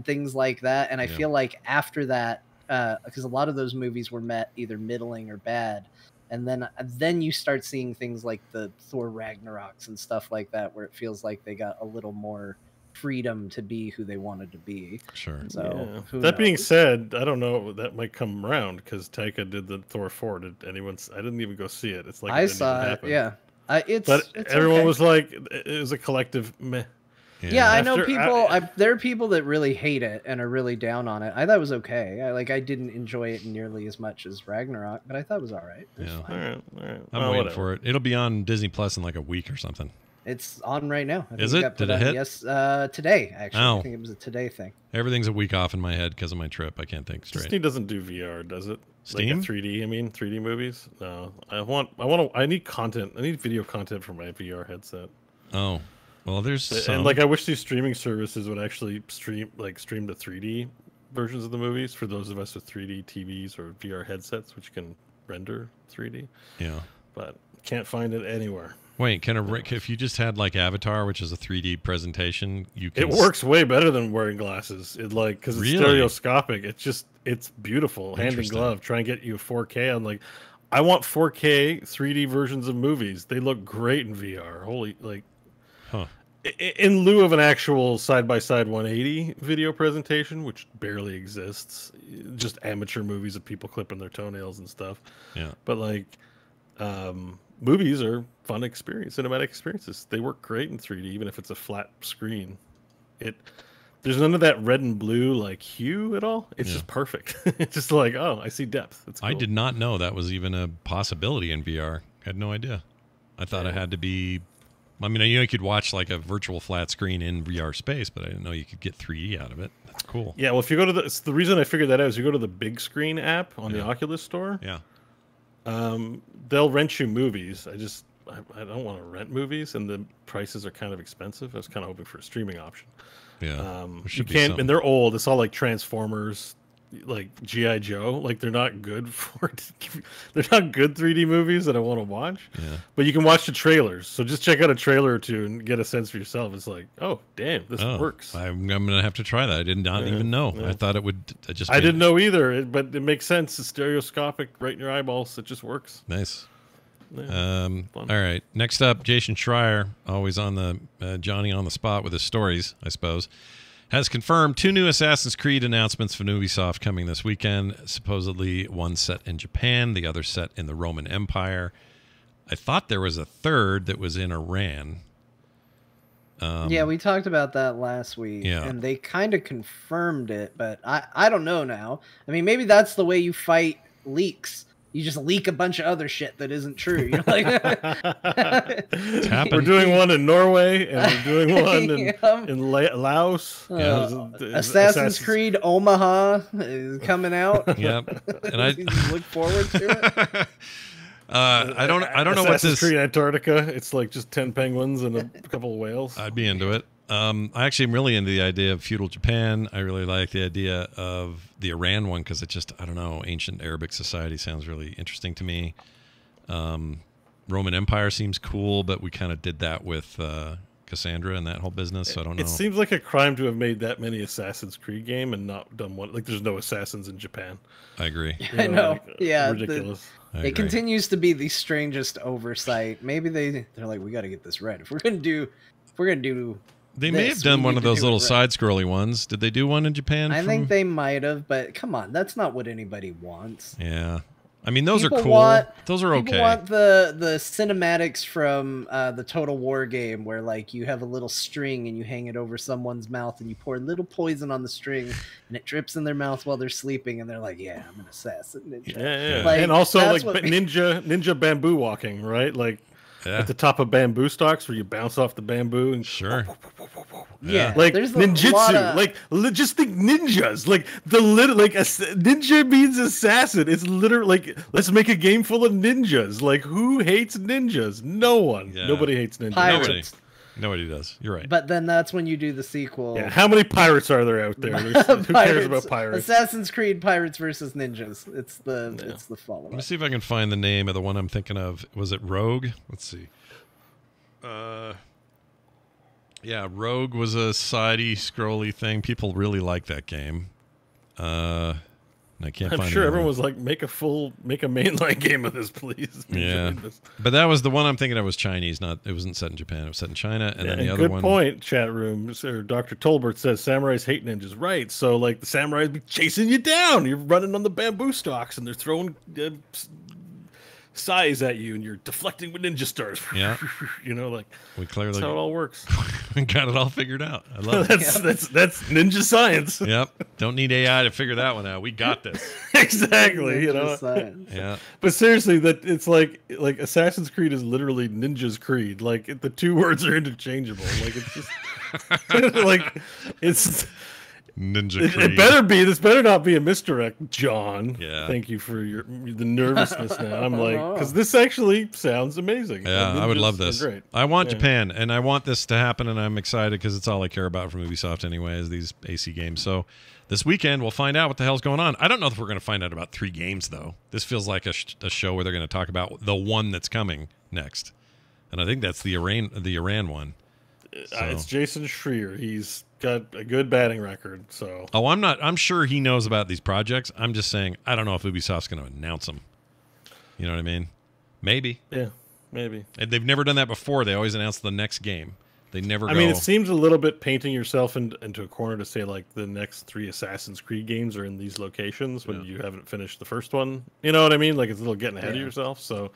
[SPEAKER 4] things like that. And I feel like after that, because a lot of those movies were met either middling or bad. And then you start seeing things like the Thor Ragnaroks and stuff like that, where it feels like they got a little more freedom to be who they wanted to be.
[SPEAKER 1] Sure.
[SPEAKER 4] So
[SPEAKER 3] that being said, I don't know, that might come around because Taika did the Thor 4. Did anyone? I didn't even go see it. It's like
[SPEAKER 4] I saw it.
[SPEAKER 3] happen.
[SPEAKER 4] Yeah. It's
[SPEAKER 3] everyone
[SPEAKER 4] okay.
[SPEAKER 3] was like, it was a collective meh.
[SPEAKER 4] Yeah, I know people. There are people that really hate it and are really down on it. I thought it was okay. I didn't enjoy it nearly as much as Ragnarok, but I thought it was all right.
[SPEAKER 3] All right.
[SPEAKER 1] I'm waiting for it. It'll be on Disney Plus in like a week or something.
[SPEAKER 4] It's on right now.
[SPEAKER 1] Is it? Did it hit?
[SPEAKER 4] Yes, today actually.
[SPEAKER 1] Oh.
[SPEAKER 4] I think it was a today thing.
[SPEAKER 1] Everything's a week off in my head because of my trip. I can't think straight.
[SPEAKER 3] Disney doesn't do VR, does it?
[SPEAKER 1] Steam?
[SPEAKER 3] Like 3D. I mean, 3D movies. No, I need content. I need video content for my VR headset.
[SPEAKER 1] Oh. Well, there's some.
[SPEAKER 3] And like I wish these streaming services would actually stream the 3D versions of the movies for those of us with 3D TVs or VR headsets, which can render 3D.
[SPEAKER 1] Yeah,
[SPEAKER 3] but can't find it anywhere.
[SPEAKER 1] Wait, if you just had like Avatar, which is a 3D presentation, you can.
[SPEAKER 3] It works way better than wearing glasses. It like because it's stereoscopic. It's beautiful, hand in glove. Try and get you 4K. I'm like, I want 4K 3D versions of movies. They look great in VR. Holy like.
[SPEAKER 1] Huh.
[SPEAKER 3] In lieu of an actual side-by-side 180 video presentation, which barely exists, just amateur movies of people clipping their toenails and stuff.
[SPEAKER 1] Yeah.
[SPEAKER 3] But like, movies are fun cinematic experiences. They work great in 3D, even if it's a flat screen. There's none of that red and blue like hue at all. It's just perfect. It's just like, oh, I see depth. It's cool.
[SPEAKER 1] I did not know that was even a possibility in VR. I had no idea. I thought it had to be. I mean, you could watch like a virtual flat screen in VR space, but I didn't know you could get 3D out of it. That's cool.
[SPEAKER 3] Yeah, well, if you go to the reason I figured that out is you go to the big screen app on the Oculus store.
[SPEAKER 1] Yeah.
[SPEAKER 3] They'll rent you movies. I don't want to rent movies, and the prices are kind of expensive. I was kind of hoping for a streaming option.
[SPEAKER 1] Yeah.
[SPEAKER 3] You can't, and they're old. It's all like Transformers, like G.I. Joe. Like they're not good they're not good 3D movies that I want to watch.
[SPEAKER 1] Yeah.
[SPEAKER 3] But you can watch the trailers. So just check out a trailer or two and get a sense for yourself. It's like, oh damn, this works.
[SPEAKER 1] I'm gonna have to try that. I did not even know. Yeah. I thought it would just.
[SPEAKER 3] I didn't know either, but it makes sense. It's stereoscopic, right in your eyeballs. It just works.
[SPEAKER 1] Nice. Yeah, all right. Next up, Jason Schreier, always on the Johnny on the spot with his stories, I suppose, has confirmed 2 new Assassin's Creed announcements from Ubisoft coming this weekend. Supposedly one set in Japan, the other set in the Roman Empire. I thought there was a third that was in Iran.
[SPEAKER 4] Yeah, we talked about that last week, and they kind of confirmed it, but I don't know now. I mean, maybe that's the way you fight leaks. You just leak a bunch of other shit that isn't true. You're like,
[SPEAKER 3] we're doing one in Norway, and we're doing one in Laos.
[SPEAKER 4] Assassin's Creed Omaha is coming out.
[SPEAKER 1] Yep, and I
[SPEAKER 4] look forward to it.
[SPEAKER 1] I don't know what this.
[SPEAKER 3] Assassin's Creed Antarctica. It's like just 10 penguins and a couple of whales.
[SPEAKER 1] I'd be into it. I actually am really into the idea of feudal Japan. I really like the idea of the Iran one because it just, I don't know, ancient Arabic society sounds really interesting to me. Roman Empire seems cool, but we kind of did that with Cassandra and that whole business, so I don't know.
[SPEAKER 3] It seems like a crime to have made that many Assassin's Creed game and not done one. Like, there's no Assassins in Japan.
[SPEAKER 1] I agree.
[SPEAKER 4] I know. Like,
[SPEAKER 3] ridiculous.
[SPEAKER 4] It continues to be the strangest oversight. Maybe they're like, we got to get this right. If we're gonna do.
[SPEAKER 1] They may have done one of those little side-scrolly ones. Did they do one in Japan?
[SPEAKER 4] I think they might have, but come on, that's not what anybody wants.
[SPEAKER 1] Yeah. I mean, those are cool. Those are okay.
[SPEAKER 4] People want the cinematics from the Total War game where, like, you have a little string and you hang it over someone's mouth and you pour little poison on the string and it drips in their mouth while they're sleeping and they're like, yeah, I'm an assassin ninja.
[SPEAKER 3] Yeah. Like, and also, like, ninja bamboo walking, right? Like, at the top of bamboo stalks where you bounce off the bamboo and
[SPEAKER 4] yeah,
[SPEAKER 3] like ninjutsu, like just think ninjas, like ninja means assassin. It's literally like, let's make a game full of ninjas. Like, who hates ninjas? No one. Nobody hates ninjas.
[SPEAKER 1] Nobody does. You're right.
[SPEAKER 4] But then that's when you do the sequel.
[SPEAKER 3] Yeah. How many pirates are there out there? Who cares about pirates?
[SPEAKER 4] Assassin's Creed Pirates versus Ninjas. It's the follow-up.
[SPEAKER 1] Let me see if I can find the name of the one I'm thinking of. Was it Rogue? Let's see. Yeah, Rogue was a sidey, scrolly thing. People really like that game. And I can't
[SPEAKER 3] I'm
[SPEAKER 1] find
[SPEAKER 3] sure
[SPEAKER 1] it.
[SPEAKER 3] everyone was like, make a mainline game of this, please.
[SPEAKER 1] Yeah, but that was the one I'm thinking of was Chinese. It wasn't set in Japan. It was set in China. And then the other
[SPEAKER 3] good
[SPEAKER 1] one.
[SPEAKER 3] Good point, chat room. Sir, Dr. Tolbert says samurais hate ninjas. Right. So like the samurais be chasing you down. You're running on the bamboo stalks and they're throwing size at you and you're deflecting with ninja stars.
[SPEAKER 1] Yeah.
[SPEAKER 3] You know, like
[SPEAKER 1] we clearly
[SPEAKER 3] that's how it all works.
[SPEAKER 1] We got it all figured out. I love it.
[SPEAKER 3] That's ninja science.
[SPEAKER 1] Yep. Don't need AI to figure that one out. We got this.
[SPEAKER 3] Exactly. You know.
[SPEAKER 4] Science.
[SPEAKER 1] Yeah.
[SPEAKER 3] But seriously, that it's like Assassin's Creed is literally Ninja's Creed. Like the two words are interchangeable. Like it's just like it's
[SPEAKER 1] Ninja Creed.
[SPEAKER 3] It better be. This better not be a misdirect, John.
[SPEAKER 1] Yeah.
[SPEAKER 3] Thank you for the nervousness. Now I'm like, because this actually sounds amazing.
[SPEAKER 1] Yeah, I would love this.
[SPEAKER 3] Great.
[SPEAKER 1] I want Japan, and I want this to happen, and I'm excited because it's all I care about from Ubisoft anyway, is these AC games. So this weekend we'll find out what the hell's going on. I don't know if we're going to find out about 3 games though. This feels like a show where they're going to talk about the one that's coming next, and I think that's the Iran one. So.
[SPEAKER 3] It's Jason Schreier. He's got a good batting record. So
[SPEAKER 1] I'm sure he knows about these projects. I'm just saying I don't know if Ubisoft's going to announce them. You know what I mean? Maybe.
[SPEAKER 3] Yeah, maybe.
[SPEAKER 1] And they've never done that before. They always announce the next game. They never.
[SPEAKER 3] I mean, it seems a little bit painting yourself into a corner to say like the next 3 Assassin's Creed games are in these locations when you haven't finished the first one. You know what I mean? Like it's a little getting ahead of yourself. So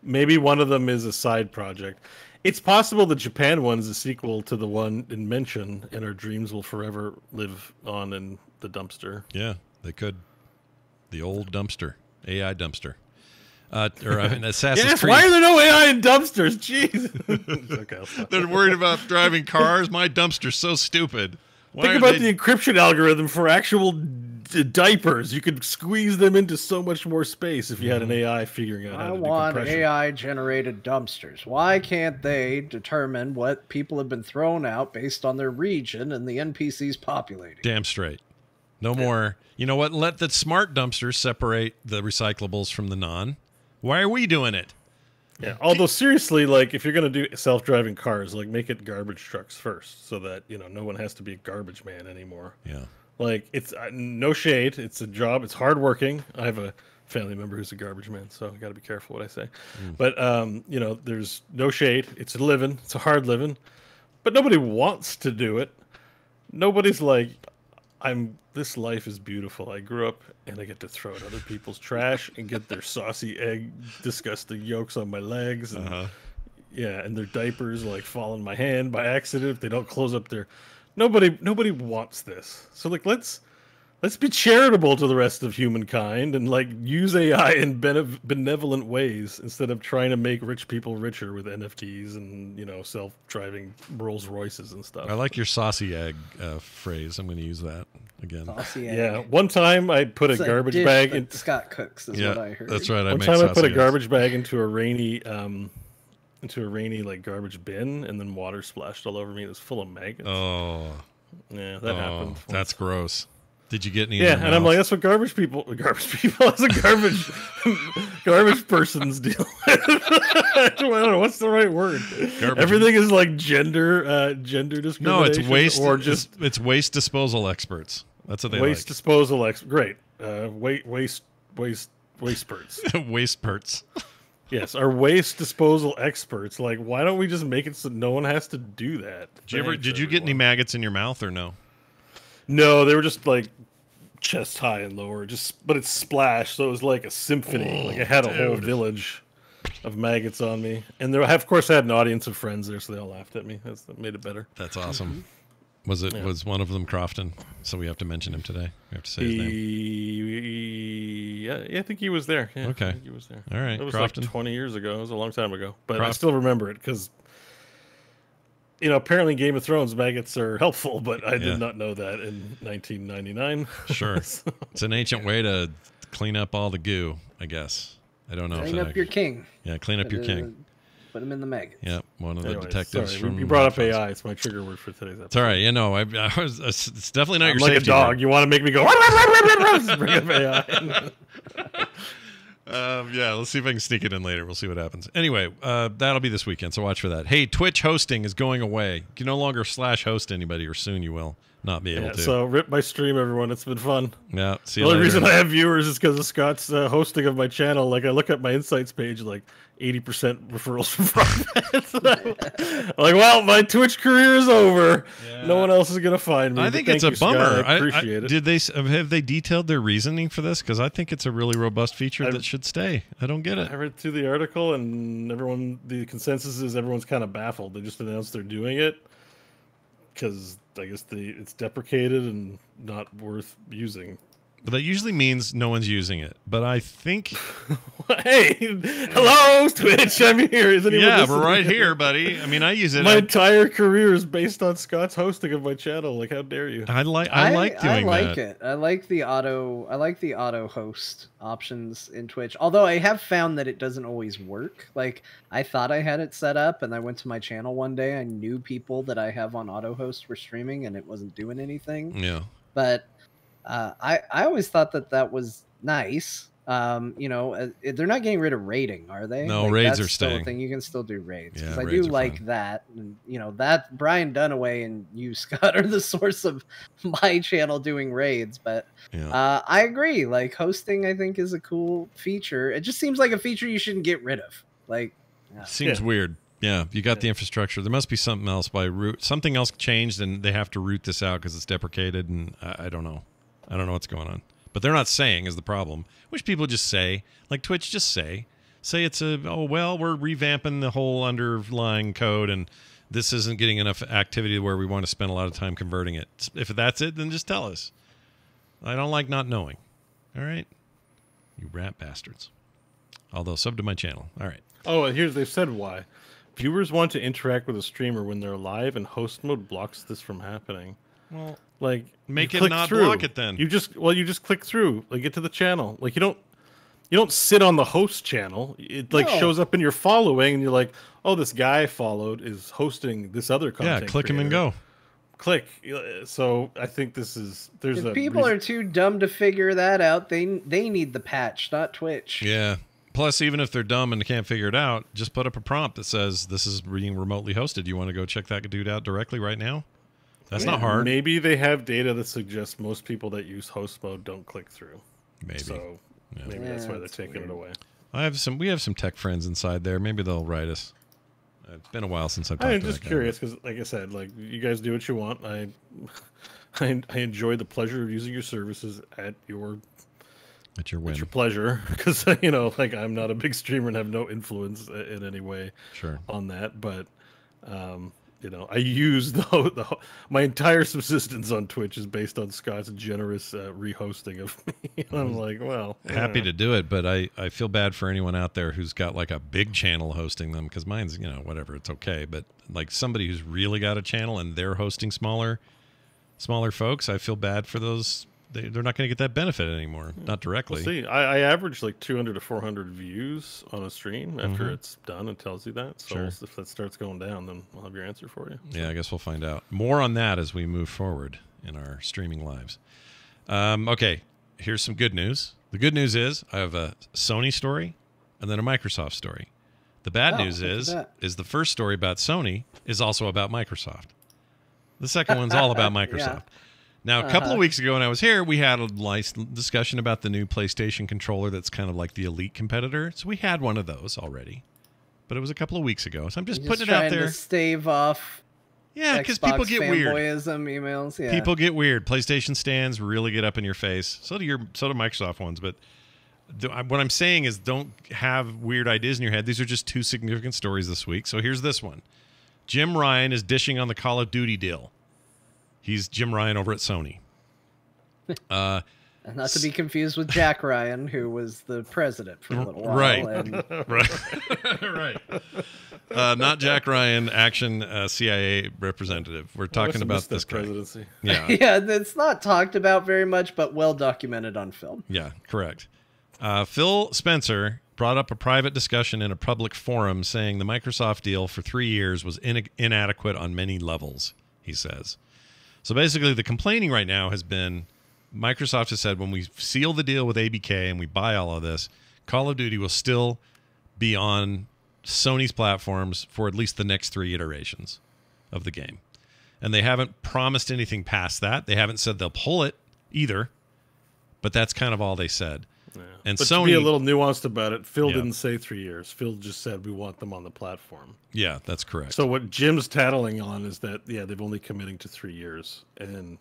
[SPEAKER 3] maybe one of them is a side project. It's possible the Japan one is a sequel to the one in mention, and our dreams will forever live on in the dumpster.
[SPEAKER 1] Yeah, they could. The old dumpster, AI dumpster, or I mean, Assassin's Creed.
[SPEAKER 3] Why are there no AI in dumpsters? Jeez. Okay,
[SPEAKER 1] they're worried about driving cars. My dumpster's so stupid.
[SPEAKER 3] Think about the encryption algorithm for actual diapers. You could squeeze them into so much more space if you had an AI figuring out how to do compression.
[SPEAKER 4] I want AI-generated dumpsters. Why can't they determine what people have been thrown out based on their region and the NPCs populating?
[SPEAKER 1] Damn straight. No more. You know what? Let the smart dumpsters separate the recyclables from the non. Why are we doing it?
[SPEAKER 3] Yeah. Although seriously, like if you're gonna do self-driving cars, like make it garbage trucks first, so that no one has to be a garbage man anymore.
[SPEAKER 1] Yeah.
[SPEAKER 3] Like it's no shade. It's a job. It's hardworking. I have a family member who's a garbage man, so I got to be careful what I say. But there's no shade. It's a living. It's a hard living. But nobody wants to do it. Nobody's like, this life is beautiful. I grew up and I get to throw out other people's trash and get their saucy egg, disgusting yolks on my legs. And, and their diapers like fall in my hand by accident if they don't close up their. Nobody wants this. So like let's be charitable to the rest of humankind and like use AI in benevolent ways instead of trying to make rich people richer with NFTs and self-driving Rolls Royces and stuff.
[SPEAKER 1] I like your saucy egg phrase. I'm going to use that again.
[SPEAKER 4] Saucy egg.
[SPEAKER 3] Yeah, one time I put a garbage bag in
[SPEAKER 4] Scott cooks is what I heard.
[SPEAKER 1] That's right.
[SPEAKER 3] One time I put a garbage bag into a rainy like garbage bin, and then water splashed all over me. It was full of maggots.
[SPEAKER 1] Oh,
[SPEAKER 3] yeah, that happened.
[SPEAKER 1] That's gross. Did you get any?
[SPEAKER 3] Yeah, and I'm like, that's what garbage people. That's a garbage person's deal. I don't know what's the right word. Everything is like gender discrimination.
[SPEAKER 1] No, it's waste
[SPEAKER 3] or just
[SPEAKER 1] it's waste disposal experts. That's what they
[SPEAKER 3] waste disposal great. Waste experts.
[SPEAKER 1] Waste perts.
[SPEAKER 3] Yes, our waste disposal experts. Like, why don't we just make it so no one has to do that?
[SPEAKER 1] Did you get any maggots in your mouth or no?
[SPEAKER 3] No, they were just like chest high and lower. But it's splashed, so it was like a symphony. Like I had a whole village of maggots on me, and of course I had an audience of friends there, so they all laughed at me. That made it better.
[SPEAKER 1] That's awesome. Was one of them Crofton? So we have to mention him today. We have to say his name.
[SPEAKER 3] Yeah, I think he was there. Yeah,
[SPEAKER 1] okay,
[SPEAKER 3] I think he was there.
[SPEAKER 1] All right,
[SPEAKER 3] it was
[SPEAKER 1] Crofton.
[SPEAKER 3] like 20 years ago. It was a long time ago, but I still remember it because apparently in Game of Thrones maggots are helpful, but I did not know that in 1999.
[SPEAKER 1] Sure, it's an ancient way to clean up all the goo, I guess. I don't know.
[SPEAKER 4] Clean up your king.
[SPEAKER 1] Yeah, clean up your king.
[SPEAKER 4] Put him in the maggots.
[SPEAKER 1] Yeah, one of the detectives.
[SPEAKER 3] Sorry,
[SPEAKER 1] from
[SPEAKER 3] you brought up AI. It's my trigger word for today's episode.
[SPEAKER 1] It's all right. I was. It's definitely not your
[SPEAKER 3] like
[SPEAKER 1] safety
[SPEAKER 3] a dog.
[SPEAKER 1] word.
[SPEAKER 3] You want to make me go? Bring up AI.
[SPEAKER 1] Yeah, let's see if I can sneak it in later. We'll see what happens. Anyway, that'll be this weekend, so watch for that. Hey, Twitch hosting is going away. You can no longer /host anybody, or soon you will not be able to.
[SPEAKER 3] So rip my stream, everyone. It's been fun.
[SPEAKER 1] Yeah, see
[SPEAKER 3] The
[SPEAKER 1] you
[SPEAKER 3] only
[SPEAKER 1] later.
[SPEAKER 3] reason I have viewers is because of Scott's hosting of my channel. Like, I look at my insights page, like 80% referrals from profits. Like, well, my Twitch career is over.
[SPEAKER 1] Yeah.
[SPEAKER 3] No one else is gonna find me.
[SPEAKER 1] I
[SPEAKER 3] But
[SPEAKER 1] think
[SPEAKER 3] thank
[SPEAKER 1] it's a
[SPEAKER 3] you, Scott.
[SPEAKER 1] bummer.
[SPEAKER 3] I appreciate it.
[SPEAKER 1] Did they have they detailed their reasoning for this? Because I think it's a really robust feature that should stay. I don't get it.
[SPEAKER 3] I read through the article, and the consensus is everyone's kind of baffled. They just announced they're doing it because I guess it's deprecated and not worth using.
[SPEAKER 1] But that usually means no one's using it. But I think,
[SPEAKER 3] Hey, hello, Twitch. I'm here. Is anyone
[SPEAKER 1] yeah,
[SPEAKER 3] listening?
[SPEAKER 1] we're right here, buddy. I mean, I use it.
[SPEAKER 3] My entire career is based on Scott's hosting of my channel. Like, how dare you?
[SPEAKER 1] I like doing that.
[SPEAKER 4] It. I like the auto host options in Twitch. Although I have found that it doesn't always work. Like, I thought I had it set up, and I went to my channel one day. I knew people that I have on auto host were streaming, and it wasn't doing anything.
[SPEAKER 1] Yeah.
[SPEAKER 4] But I always thought that was nice. You know, they're not getting rid of raiding, are they?
[SPEAKER 1] No,
[SPEAKER 4] like,
[SPEAKER 1] raids
[SPEAKER 4] that's
[SPEAKER 1] are
[SPEAKER 4] still a
[SPEAKER 1] staying.
[SPEAKER 4] thing. You can still do raids.
[SPEAKER 1] Yeah,
[SPEAKER 4] Because I do
[SPEAKER 1] raids are
[SPEAKER 4] like
[SPEAKER 1] fun.
[SPEAKER 4] that. And, you know, that Brian Dunaway and you, Scott, are the source of my channel doing raids. But
[SPEAKER 1] Yeah.
[SPEAKER 4] I agree. Like, hosting, I think, is a cool feature. It just seems like a feature you shouldn't get rid of. Like,
[SPEAKER 1] Seems weird. Yeah, you got the infrastructure. There must be something else by root. Something else changed, and they have to root this out because it's deprecated. And I don't know. I don't know what's going on. But they're not saying is the problem. Which people just say, like Twitch, just say it's we're revamping the whole underlying code, and this isn't getting enough activity where we want to spend a lot of time converting it. If that's it, then just tell us. I don't like not knowing. All right, you rat bastards. Although sub to my channel. All right.
[SPEAKER 3] Oh, they've said why. Viewers want to interact with a streamer when they're live, and host mode blocks this from happening.
[SPEAKER 1] Well,
[SPEAKER 3] like,
[SPEAKER 1] make
[SPEAKER 3] you
[SPEAKER 1] it
[SPEAKER 3] click
[SPEAKER 1] not
[SPEAKER 3] through.
[SPEAKER 1] block it then.
[SPEAKER 3] You just click through, like, get to the channel. Like, you don't sit on the host channel. It like
[SPEAKER 4] No.
[SPEAKER 3] shows up in your following, and you're like, oh, this guy I followed is hosting this other content.
[SPEAKER 1] Yeah, click him and
[SPEAKER 3] creator.
[SPEAKER 1] go.
[SPEAKER 3] Click. So I think there's
[SPEAKER 4] if
[SPEAKER 3] a
[SPEAKER 4] people
[SPEAKER 3] reason.
[SPEAKER 4] are too dumb to figure that out, they need the patch, not Twitch.
[SPEAKER 1] Yeah. Plus, even if they're dumb and can't figure it out, just put up a prompt that says this is being remotely hosted. You want to go check that dude out directly right now? That's not hard.
[SPEAKER 3] Maybe they have data that suggests most people that use host mode don't click through.
[SPEAKER 1] Maybe.
[SPEAKER 3] So
[SPEAKER 1] Yeah.
[SPEAKER 3] maybe that's why they're
[SPEAKER 4] that's
[SPEAKER 3] taking it away.
[SPEAKER 1] We have some tech friends inside there. Maybe they'll write us. It's been a while since I've talked
[SPEAKER 3] I'm
[SPEAKER 1] to
[SPEAKER 3] just
[SPEAKER 1] that guy.
[SPEAKER 3] curious because, like I said, like, you guys do what you want. I enjoy the pleasure of using your services at your
[SPEAKER 1] At your win.
[SPEAKER 3] pleasure, because you know, like, I'm not a big streamer and have no influence in any way
[SPEAKER 1] Sure.
[SPEAKER 3] on that. But you know, I use my entire subsistence on Twitch is based on Scott's generous rehosting of me. And I'm like, well,
[SPEAKER 1] Happy to do it, but I feel bad for anyone out there who's got like a big channel hosting them, because mine's, you know, whatever, it's okay. But like somebody who's really got a channel and they're hosting smaller folks, I feel bad for those. They're not going to get that benefit anymore, not directly.
[SPEAKER 3] We'll see. I average like 200 to 400 views on a stream after it's done. It tells you that. So
[SPEAKER 1] Sure.
[SPEAKER 3] if that starts going down, then I'll have your answer for you.
[SPEAKER 1] Yeah, I guess we'll find out. More on that as we move forward in our streaming lives. Okay, here's some good news. The good news is I have a Sony story and then a Microsoft story. The bad news is the first story about Sony is also about Microsoft. The second one's all about Microsoft. Now, a couple of weeks ago when I was here, we had a nice discussion about the new PlayStation controller that's kind of like the Elite competitor. So we had one of those already. But it was a couple of weeks ago. So I'm just putting it out there.
[SPEAKER 4] To stave off
[SPEAKER 1] Yeah, because people get weird.
[SPEAKER 4] fanboyism emails. Yeah.
[SPEAKER 1] People get weird. PlayStation stands really get up in your face. So do Microsoft ones. But what I'm saying is, don't have weird ideas in your head. These are just two significant stories this week. So here's this one. Jim Ryan is dishing on the Call of Duty deal. He's Jim Ryan over at Sony.
[SPEAKER 4] And not to be confused with Jack Ryan, who was the president for a little while.
[SPEAKER 1] Right.
[SPEAKER 4] And
[SPEAKER 1] Right. Not Jack Ryan, action CIA representative. We're talking about this guy.
[SPEAKER 3] presidency.
[SPEAKER 1] Yeah.
[SPEAKER 4] yeah, it's not talked about very much, but well documented on film.
[SPEAKER 1] Yeah, correct. Phil Spencer brought up a private discussion in a public forum saying the Microsoft deal for 3 years was inadequate on many levels, he says. So basically the complaining right now has been Microsoft has said when we seal the deal with ABK and we buy all of this, Call of Duty will still be on Sony's platforms for at least the next 3 iterations of the game. And they haven't promised anything past that. They haven't said they'll pull it either, but that's kind of all they said.
[SPEAKER 3] Yeah.
[SPEAKER 1] And
[SPEAKER 3] but
[SPEAKER 1] Sony,
[SPEAKER 3] to be a little nuanced about it, Phil
[SPEAKER 1] Yeah.
[SPEAKER 3] didn't say 3 years. Phil just said we want them on the platform.
[SPEAKER 1] yeah, that's correct.
[SPEAKER 3] So what Jim's tattling on is that they've only committing to 3 years, and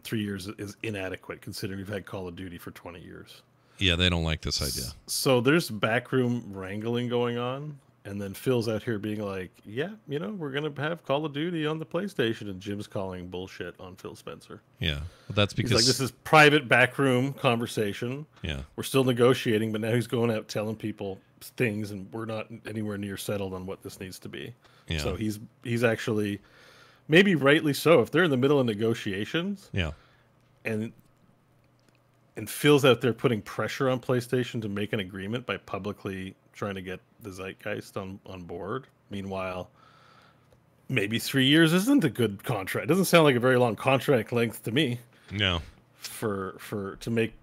[SPEAKER 3] 3 years is inadequate considering we've had Call of Duty for 20 years.
[SPEAKER 1] Yeah, they don't like this idea.
[SPEAKER 3] So there's backroom wrangling going on, and then Phil's out here being like, yeah, we're going to have Call of Duty on the PlayStation, and Jim's calling bullshit on Phil Spencer.
[SPEAKER 1] Yeah, well, that's because
[SPEAKER 3] He's like, this is private backroom conversation.
[SPEAKER 1] Yeah,
[SPEAKER 3] We're still negotiating, but now he's going out telling people things, and we're not anywhere near settled on what this needs to be.
[SPEAKER 1] Yeah.
[SPEAKER 3] So he's actually, maybe rightly so, if they're in the middle of negotiations,
[SPEAKER 1] yeah,
[SPEAKER 3] and Phil's out there putting pressure on PlayStation to make an agreement by publicly trying to get the zeitgeist on board. Meanwhile, maybe 3 years isn't a good contract. It doesn't sound like a very long contract length to me.
[SPEAKER 1] no,
[SPEAKER 3] To make,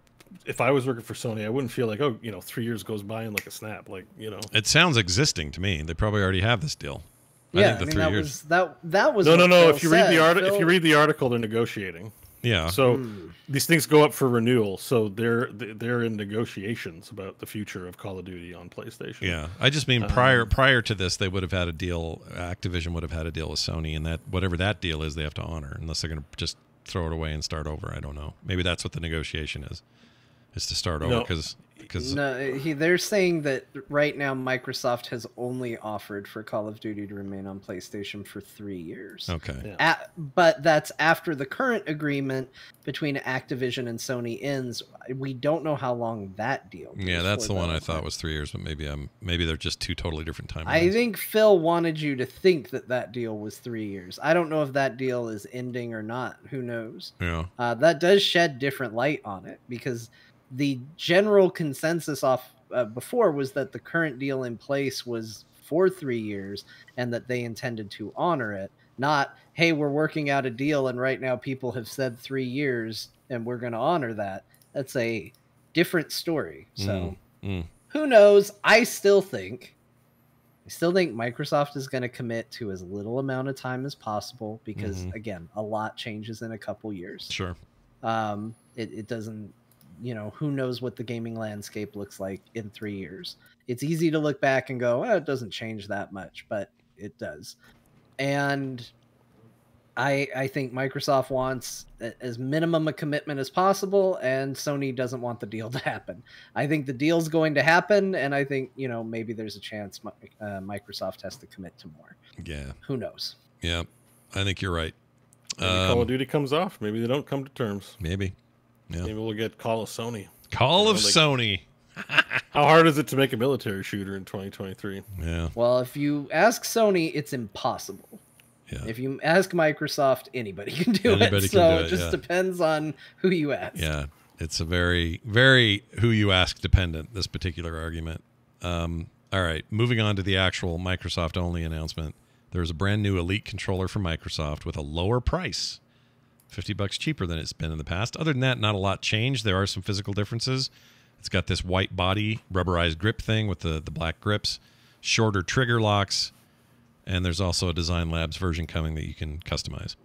[SPEAKER 3] if I was working for Sony, I wouldn't feel like, 3 years goes by in like a snap. Like,
[SPEAKER 1] It sounds existing to me. They probably already have this deal.
[SPEAKER 4] Yeah,
[SPEAKER 1] I think the 3 years.
[SPEAKER 4] that was
[SPEAKER 3] No.
[SPEAKER 4] what Phil
[SPEAKER 3] If you read
[SPEAKER 4] said.
[SPEAKER 3] if you read the article, they're negotiating.
[SPEAKER 1] Yeah.
[SPEAKER 3] So these things go up for renewal. So they're in negotiations about the future of Call of Duty on PlayStation.
[SPEAKER 1] Yeah, I just mean prior to this, they would have had a deal. Activision would have had a deal with Sony, and that whatever that deal is, they have to honor, unless they're going to just throw it away and start over. I don't know. Maybe that's what the negotiation is to start over because
[SPEAKER 4] they're saying that right now Microsoft has only offered for Call of Duty to remain on PlayStation for 3 years.
[SPEAKER 1] Okay.
[SPEAKER 3] Yeah.
[SPEAKER 4] But that's after the current agreement between Activision and Sony ends. We don't know how long that deal goes
[SPEAKER 1] Yeah, that's
[SPEAKER 4] for,
[SPEAKER 1] the one
[SPEAKER 4] though.
[SPEAKER 1] I thought was 3 years, but maybe they're just two totally different timelines.
[SPEAKER 4] I think Phil wanted you to think that deal was 3 years. I don't know if that deal is ending or not. Who knows?
[SPEAKER 1] Yeah.
[SPEAKER 4] That does shed different light on it, because the general consensus before was that the current deal in place was for 3 years and that they intended to honor it. Not, hey, we're working out a deal and right now people have said 3 years and we're going to honor that. That's a different story. So who knows? I still think Microsoft is going to commit to as little amount of time as possible because, again, a lot changes in a couple years.
[SPEAKER 1] Sure.
[SPEAKER 4] It doesn't, who knows what the gaming landscape looks like in 3 years. It's easy to look back and go, it doesn't change that much, but it does. And I think Microsoft wants as minimum a commitment as possible, and Sony doesn't want the deal to happen. I think the deal's going to happen, and I think, maybe there's a chance Microsoft has to commit to more.
[SPEAKER 1] Yeah.
[SPEAKER 4] Who knows?
[SPEAKER 1] Yeah, I think you're right.
[SPEAKER 3] Maybe Call of Duty comes off. Maybe they don't come to terms.
[SPEAKER 1] Maybe. Yeah.
[SPEAKER 3] Maybe we'll get Call of Sony.
[SPEAKER 1] Call of Sony.
[SPEAKER 3] How hard is it to make a military shooter in 2023?
[SPEAKER 1] Yeah.
[SPEAKER 4] Well, if you ask Sony, it's impossible.
[SPEAKER 1] Yeah.
[SPEAKER 4] If you ask Microsoft, anybody can do
[SPEAKER 1] Anybody
[SPEAKER 4] it.
[SPEAKER 1] can
[SPEAKER 4] So
[SPEAKER 1] do it,
[SPEAKER 4] it just
[SPEAKER 1] yeah.
[SPEAKER 4] depends on who you ask.
[SPEAKER 1] Yeah. It's a very, very who you ask dependent, this particular argument. All right. Moving on to the actual Microsoft only announcement. There's a brand new Elite controller from Microsoft with a lower price. $50 cheaper than it's been in the past. Other than that, not a lot changed. There are some physical differences. It's got this white body, rubberized grip thing with the black grips, shorter trigger locks, and there's also a Design Labs version coming that you can customize.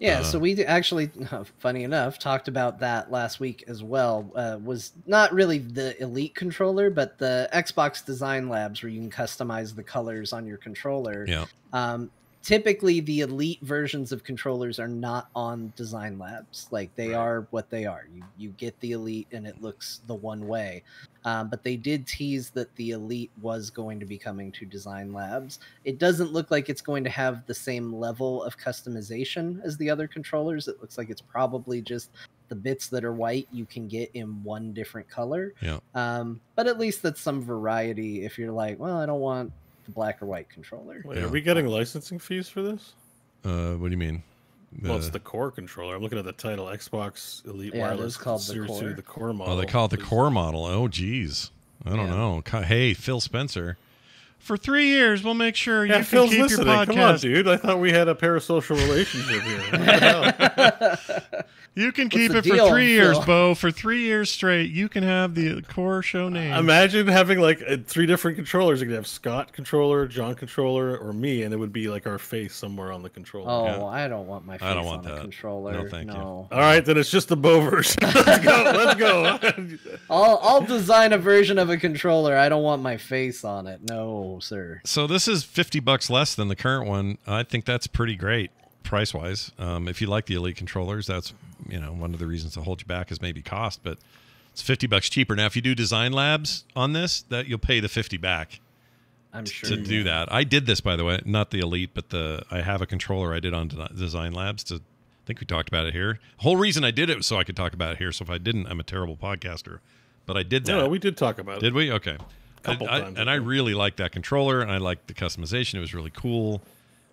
[SPEAKER 4] Yeah, so we actually, funny enough, talked about that last week as well. Was not really the Elite controller, but the Xbox Design Labs where you can customize the colors on your controller.
[SPEAKER 1] Yeah.
[SPEAKER 4] Typically, the Elite versions of controllers are not on Design Labs. Like, they are what they are. You get the Elite and it looks the one way. But they did tease that the Elite was going to be coming to Design Labs. It doesn't look like it's going to have the same level of customization as the other controllers. It looks like it's probably just the bits that are white you can get in one different color.
[SPEAKER 1] Yeah.
[SPEAKER 4] But at least that's some variety if you're like, well, I don't want the black or white controller.
[SPEAKER 3] Wait, are we getting licensing fees for this?
[SPEAKER 1] What do you mean?
[SPEAKER 3] Well, it's the core controller. I'm looking at the title, Xbox Elite
[SPEAKER 4] Yeah, it
[SPEAKER 3] Wireless
[SPEAKER 4] is called the
[SPEAKER 3] Series
[SPEAKER 4] Core.
[SPEAKER 3] 2, the core model.
[SPEAKER 1] Oh, they call it the core model. Oh, geez. I don't know. Hey, Phil Spencer. For 3 years, we'll make sure you can
[SPEAKER 3] Phil's
[SPEAKER 1] keep your
[SPEAKER 3] listening.
[SPEAKER 1] podcast.
[SPEAKER 3] Come on, dude. I thought we had a parasocial relationship here. What the hell?
[SPEAKER 1] You can keep
[SPEAKER 4] the
[SPEAKER 1] it for
[SPEAKER 4] deal,
[SPEAKER 1] 3 years,
[SPEAKER 4] Phil?
[SPEAKER 1] Beau. For 3 years straight, you can have the core show name.
[SPEAKER 3] Imagine having like 3 different controllers. You could have Scott controller, John controller, or me, and it would be like our face somewhere on the controller.
[SPEAKER 4] Oh,
[SPEAKER 1] Yeah.
[SPEAKER 4] I don't want my face
[SPEAKER 1] don't want
[SPEAKER 4] on
[SPEAKER 1] that.
[SPEAKER 4] a controller.
[SPEAKER 1] No, thank you.
[SPEAKER 3] All right, then it's just the Beau version. Let's go. Let's go.
[SPEAKER 4] I'll design a version of a controller. I don't want my face on it. No, sir.
[SPEAKER 1] So this is $50 less than the current one. I think that's pretty great price-wise. If you like the Elite controllers, that's one of the reasons to hold you back is maybe cost, but it's $50 cheaper. Now, if you do design labs on this, that you'll pay the 50 back.
[SPEAKER 4] I'm sure
[SPEAKER 1] to do that. I did this, by the way, not the Elite, but I have a controller I did on Design Labs. I think we talked about it here. The whole reason I did it was so I could talk about it here. So if I didn't, I'm a terrible podcaster. But I did that.
[SPEAKER 3] No, we did talk about it.
[SPEAKER 1] Did we? Okay.
[SPEAKER 3] Couple times,
[SPEAKER 1] I really liked that controller, and I liked the customization. It was really cool.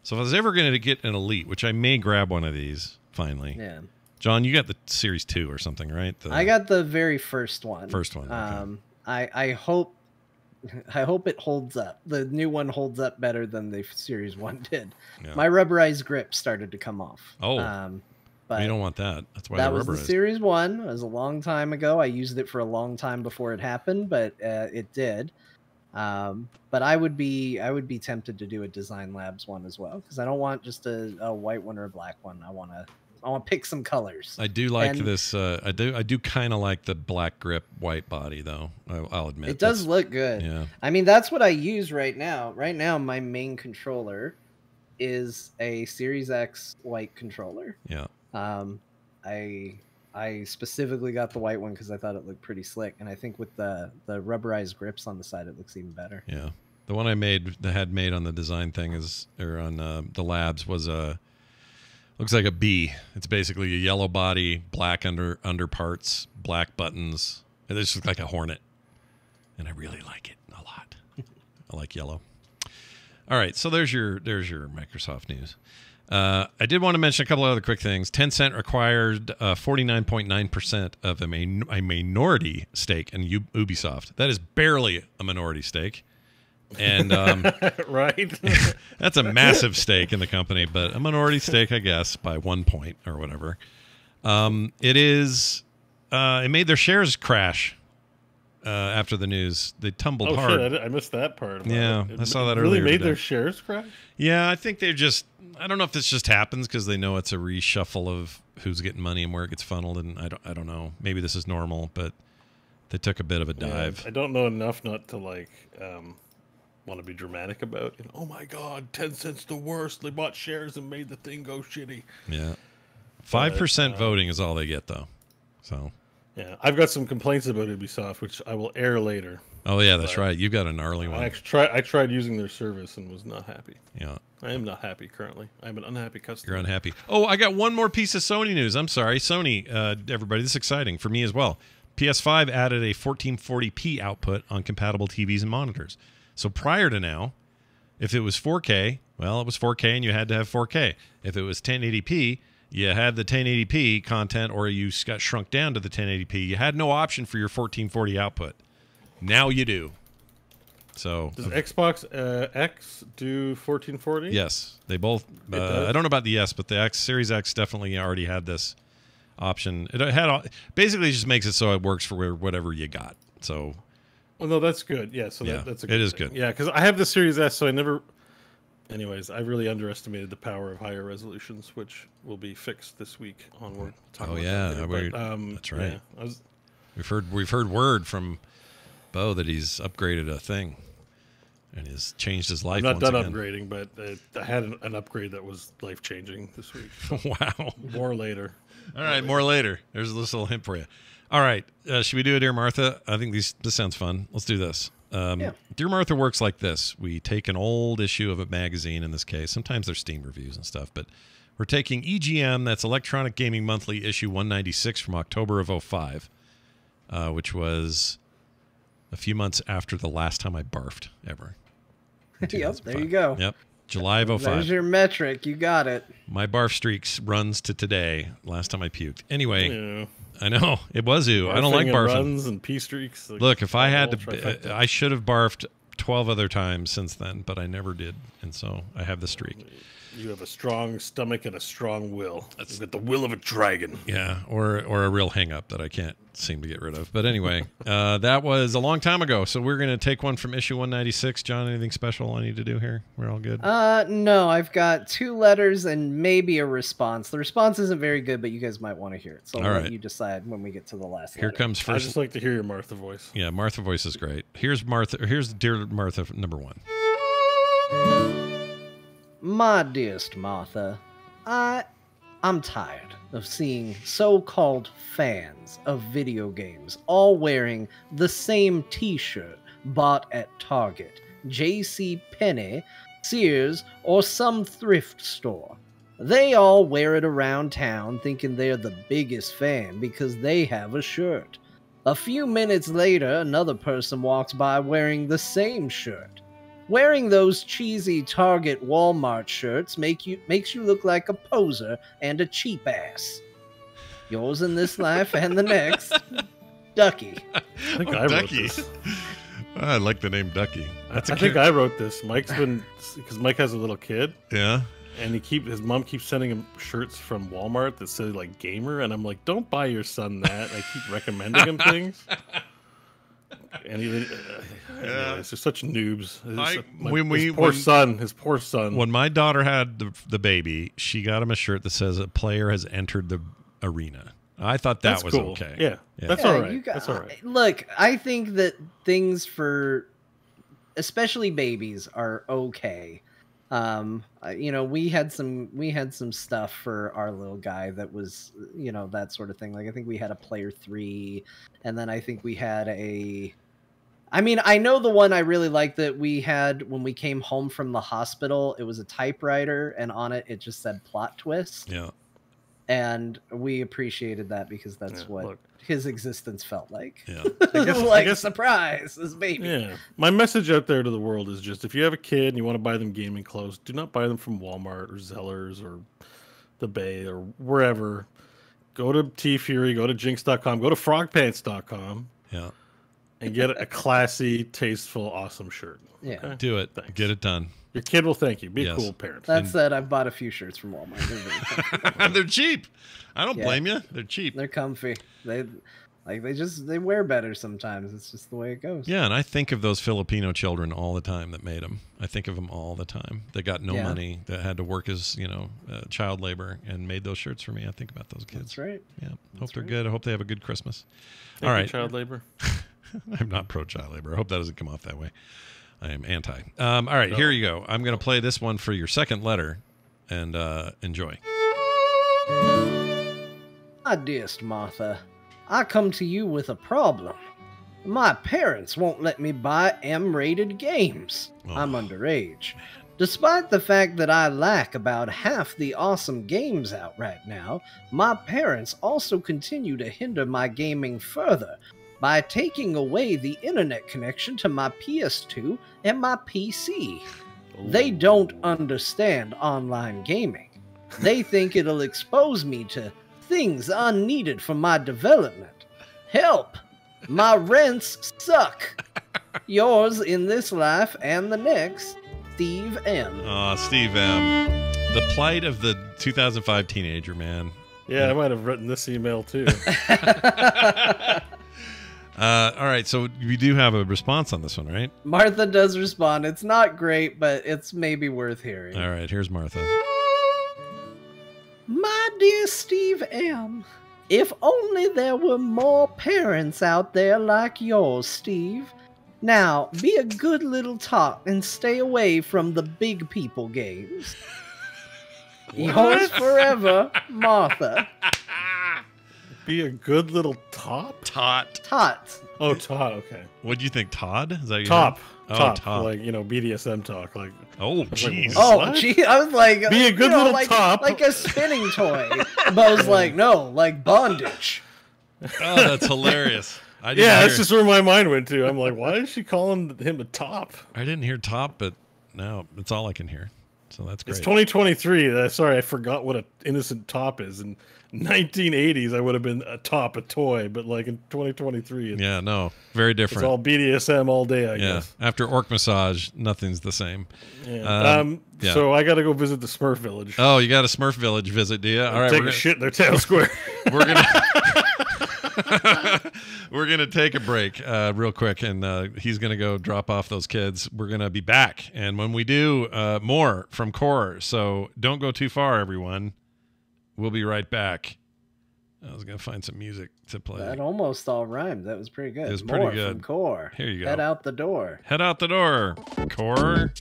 [SPEAKER 1] So if I was ever going to get an Elite, which I may grab one of these finally.
[SPEAKER 4] Yeah.
[SPEAKER 1] John, you got the Series 2 or something, right?
[SPEAKER 4] I got the very first one.
[SPEAKER 1] First one. Okay.
[SPEAKER 4] I hope it holds up. The new one holds up better than the Series 1 did.
[SPEAKER 1] Yeah.
[SPEAKER 4] My rubberized grip started to come off.
[SPEAKER 1] Oh.
[SPEAKER 4] But
[SPEAKER 1] you don't want that. That's why
[SPEAKER 4] that
[SPEAKER 1] they're
[SPEAKER 4] was the
[SPEAKER 1] rubberized.
[SPEAKER 4] Series 1. It was a long time ago. I used it for a long time before it happened, but it did. But I would be tempted to do a Design Labs one as well, because I don't want just a white one or a black one. I want to pick some colors.
[SPEAKER 1] I do like this. I do kind of like the black grip white body, though. I'll admit
[SPEAKER 4] it does look good.
[SPEAKER 1] Yeah.
[SPEAKER 4] I mean, that's what I use right now. Right now, my main controller is a Series X white controller.
[SPEAKER 1] Yeah.
[SPEAKER 4] I specifically got the white one because I thought it looked pretty slick, and I think with the rubberized grips on the side, it looks even better.
[SPEAKER 1] Yeah. The one I had made on the design thing on the labs was looks like a B. It's basically a yellow body, black under parts, black buttons. It just looks like a Hornet, and I really like it a lot. I like yellow. All right, so there's your Microsoft news. I did want to mention a couple of other quick things. Tencent acquired 49.9% of a minority stake in Ubisoft. That is barely a minority stake. And
[SPEAKER 3] right.
[SPEAKER 1] That's a massive stake in the company, but a minority stake, I guess, by 1 point or whatever. It made their shares crash after the news. They tumbled hard.
[SPEAKER 3] Shit, I missed that part.
[SPEAKER 1] I saw that
[SPEAKER 3] really
[SPEAKER 1] earlier.
[SPEAKER 3] Made
[SPEAKER 1] today.
[SPEAKER 3] their shares crash?
[SPEAKER 1] Yeah, I think they're just. I don't know if this just happens because they know it's a reshuffle of who's getting money and where it gets funneled, and I don't know. Maybe this is normal, but they took a bit of a dive.
[SPEAKER 3] Yeah, I don't know enough not to want to be dramatic about. Oh my God, Tencent's the worst. They bought shares and made the thing go shitty.
[SPEAKER 1] Yeah, 5% voting is all they get though. So.
[SPEAKER 3] Yeah, I've got some complaints about Ubisoft, which I will air later.
[SPEAKER 1] Oh yeah, that's right. You got a gnarly one.
[SPEAKER 3] I tried using their service and was not happy.
[SPEAKER 1] Yeah.
[SPEAKER 3] I am not happy currently. I'm an unhappy customer.
[SPEAKER 1] You're unhappy. Oh, I got one more piece of Sony news. I'm sorry. Sony, everybody, this is exciting for me as well. PS5 added a 1440p output on compatible TVs and monitors. So prior to now, if it was 4K, well, it was 4K and you had to have 4K. If it was 1080p, you had the 1080p content, or you got shrunk down to the 1080p. You had no option for your 1440 output. Now you do. So
[SPEAKER 3] does Xbox X do 1440?
[SPEAKER 1] Yes, they both. I don't know about the S, but the Series X definitely already had this option. It had basically just makes it so it works for whatever you got. So,
[SPEAKER 3] well, no, that's good. Yeah, so
[SPEAKER 1] yeah,
[SPEAKER 3] that's a good
[SPEAKER 1] it is
[SPEAKER 3] thing.
[SPEAKER 1] good.
[SPEAKER 3] Yeah, because I have the Series S, so I never. Anyways, I really underestimated the power of higher resolutions, which will be fixed this week onward.
[SPEAKER 1] Oh yeah, that's right.
[SPEAKER 3] Yeah,
[SPEAKER 1] we've heard word from Beau that he's upgraded a thing and has changed his life.
[SPEAKER 3] I'm not done
[SPEAKER 1] again.
[SPEAKER 3] upgrading, but I had an upgrade that was life changing this week.
[SPEAKER 1] Wow.
[SPEAKER 3] More later.
[SPEAKER 1] All right, more later. There's this little hint for you. All right, should we do it, Dear Martha? I think this sounds fun. Let's do this. Dear Martha works like this. We take an old issue of a magazine, in this case. Sometimes there's Steam reviews and stuff, but we're taking EGM, that's Electronic Gaming Monthly, issue 196 from October of 2005, which was a few months after the last time I barfed ever.
[SPEAKER 4] Yep, there you go.
[SPEAKER 1] Yep, July of 2005.
[SPEAKER 4] There's your metric. You got it.
[SPEAKER 1] My barf streaks runs to today, last time I puked. Anyway,
[SPEAKER 3] Yeah.
[SPEAKER 1] I know, it was you. I don't like barfing.
[SPEAKER 3] Runs and pee streaks.
[SPEAKER 1] Look, if I had to, I should have barfed 12 other times since then, but I never did, and so I have the streak.
[SPEAKER 3] You have a strong stomach and a strong will. You've got the will of a dragon.
[SPEAKER 1] Yeah, or a real hang-up that I can't seem to get rid of. But anyway, that was a long time ago, so we're going to take one from issue 196. John, anything special I need to do here? We're all good?
[SPEAKER 4] No, I've got 2 letters and maybe a response. The response isn't very good, but you guys might want to hear it. So I'll let you decide when we get to the last
[SPEAKER 1] Here
[SPEAKER 4] letter.
[SPEAKER 1] comes first.
[SPEAKER 3] I just like to hear your Martha voice.
[SPEAKER 1] Yeah, Martha voice is great. Here's Dear Martha number 1.
[SPEAKER 4] My dearest Martha, I'm tired of seeing so-called fans of video games all wearing the same t-shirt bought at Target, J.C. Penney, Sears, or some thrift store. They all wear it around town thinking they're the biggest fan because they have a shirt. A few minutes later, another person walks by wearing the same shirt. Wearing those cheesy Target Walmart shirts makes you look like a poser and a cheap ass. Yours in this life and the next, Ducky.
[SPEAKER 3] I think I wrote this.
[SPEAKER 1] I like the name Ducky.
[SPEAKER 3] I think I wrote this. Mike's been, because Mike has a little kid.
[SPEAKER 1] Yeah.
[SPEAKER 3] And his mom keeps sending him shirts from Walmart that say like gamer, and I'm like, don't buy your son that. I keep recommending him things. And it's just such noobs. His poor son.
[SPEAKER 1] When my daughter had the baby, she got him a shirt that says a player has entered the arena. I thought that was
[SPEAKER 3] cool.
[SPEAKER 1] okay.
[SPEAKER 3] Yeah. That's all right. That's all right.
[SPEAKER 4] Look, I think that things for, especially babies, are okay. We had some stuff for our little guy that was, that sort of thing. Like I think we had a Player 3, and then I think we had I know the one I really liked that we had when we came home from the hospital. It was a typewriter, and on it just said plot twist.
[SPEAKER 1] Yeah.
[SPEAKER 4] And we appreciated that because that's what his existence felt like.
[SPEAKER 1] Yeah.
[SPEAKER 3] I guess
[SPEAKER 4] surprise, this baby.
[SPEAKER 3] Yeah. My message out there to the world is just, if you have a kid and you want to buy them gaming clothes, do not buy them from Walmart or Zellers or the Bay or wherever. Go to T-Fury, go to Jinx.com, go to frogpants.com.
[SPEAKER 1] Yeah.
[SPEAKER 3] And get a classy, tasteful, awesome shirt.
[SPEAKER 4] Yeah.
[SPEAKER 1] Okay? Do it. Thanks. Get it done.
[SPEAKER 3] Your kid will thank you. Be a cool parent.
[SPEAKER 4] That said, I've bought a few shirts from Walmart.
[SPEAKER 1] They're cheap. I don't blame you. They're cheap.
[SPEAKER 4] They're comfy. They wear better sometimes. It's just the way it goes.
[SPEAKER 1] Yeah, and I think of those Filipino children all the time that made them. I think of them all the time. They got no money, that had to work as child labor, and made those shirts for me. I think about those kids.
[SPEAKER 4] That's right.
[SPEAKER 1] Yeah. Hope they're good. I hope they have a good Christmas.
[SPEAKER 3] Thank
[SPEAKER 1] all right.
[SPEAKER 3] you, child labor.
[SPEAKER 1] I'm not pro child labor. I hope that doesn't come off that way. I am anti. All right, here you go. I'm going to play this one for your second letter, and enjoy.
[SPEAKER 4] My dearest Martha, I come to you with a problem. My parents won't let me buy M-rated games. I'm underage. Despite the fact that I lack about half the awesome games out right now, my parents also continue to hinder my gaming further by taking away the internet connection to my PS2 and my PC. They don't understand online gaming. They think it'll expose me to things unneeded for my development. Help! My rents suck. Yours in this life and the next, Steve M.
[SPEAKER 1] Oh, Steve M. The plight of the 2005 teenager, man.
[SPEAKER 3] Yeah, I might have written this email too.
[SPEAKER 1] All right, so we do have a response on this one, right?
[SPEAKER 4] Martha does respond. It's not great, but it's maybe worth hearing.
[SPEAKER 1] All right, here's Martha.
[SPEAKER 4] My dear Steve M., if only there were more parents out there like yours, Steve. Now, be a good little tot and stay away from the big people games. Yours forever, Martha.
[SPEAKER 3] Be a good little top?
[SPEAKER 1] Tot.
[SPEAKER 3] Oh, tot, okay.
[SPEAKER 1] What do you think, Todd? Is that your
[SPEAKER 3] top?
[SPEAKER 1] name?
[SPEAKER 3] Top.
[SPEAKER 1] Top.
[SPEAKER 3] Like, BDSM talk. Like,
[SPEAKER 1] oh, jeez.
[SPEAKER 4] Oh, gee, I was like,
[SPEAKER 3] be a good little top.
[SPEAKER 4] Like a spinning toy. But I was like, no, like bondage.
[SPEAKER 1] Oh, that's hilarious.
[SPEAKER 3] That's just where my mind went to. I'm like, why is she calling him a top?
[SPEAKER 1] I didn't hear top, but now it's all I can hear. So that's great.
[SPEAKER 3] It's 2023. Sorry, I forgot what an innocent top is. In 1980s, I would have been a top, a toy, but like in 2023,
[SPEAKER 1] Yeah, no, very different.
[SPEAKER 3] it's all BDSM all day, I guess.
[SPEAKER 1] After orc massage, nothing's the same.
[SPEAKER 3] Yeah. So I got to go visit the Smurf Village.
[SPEAKER 1] Oh, you got a Smurf Village visit, do you? All right,
[SPEAKER 3] take a shit in their town square.
[SPEAKER 1] We're gonna we're gonna take a break real quick, and he's gonna go drop off those kids. We're gonna be back, and when we do, more from Core. So don't go too far, everyone. We'll be right back. I was gonna find some music to play.
[SPEAKER 4] That almost all rhymed. That was pretty good.
[SPEAKER 1] It was pretty
[SPEAKER 4] More
[SPEAKER 1] good.
[SPEAKER 4] From Core.
[SPEAKER 1] Here you go.
[SPEAKER 4] Head out the door.
[SPEAKER 1] Head out the door, Core.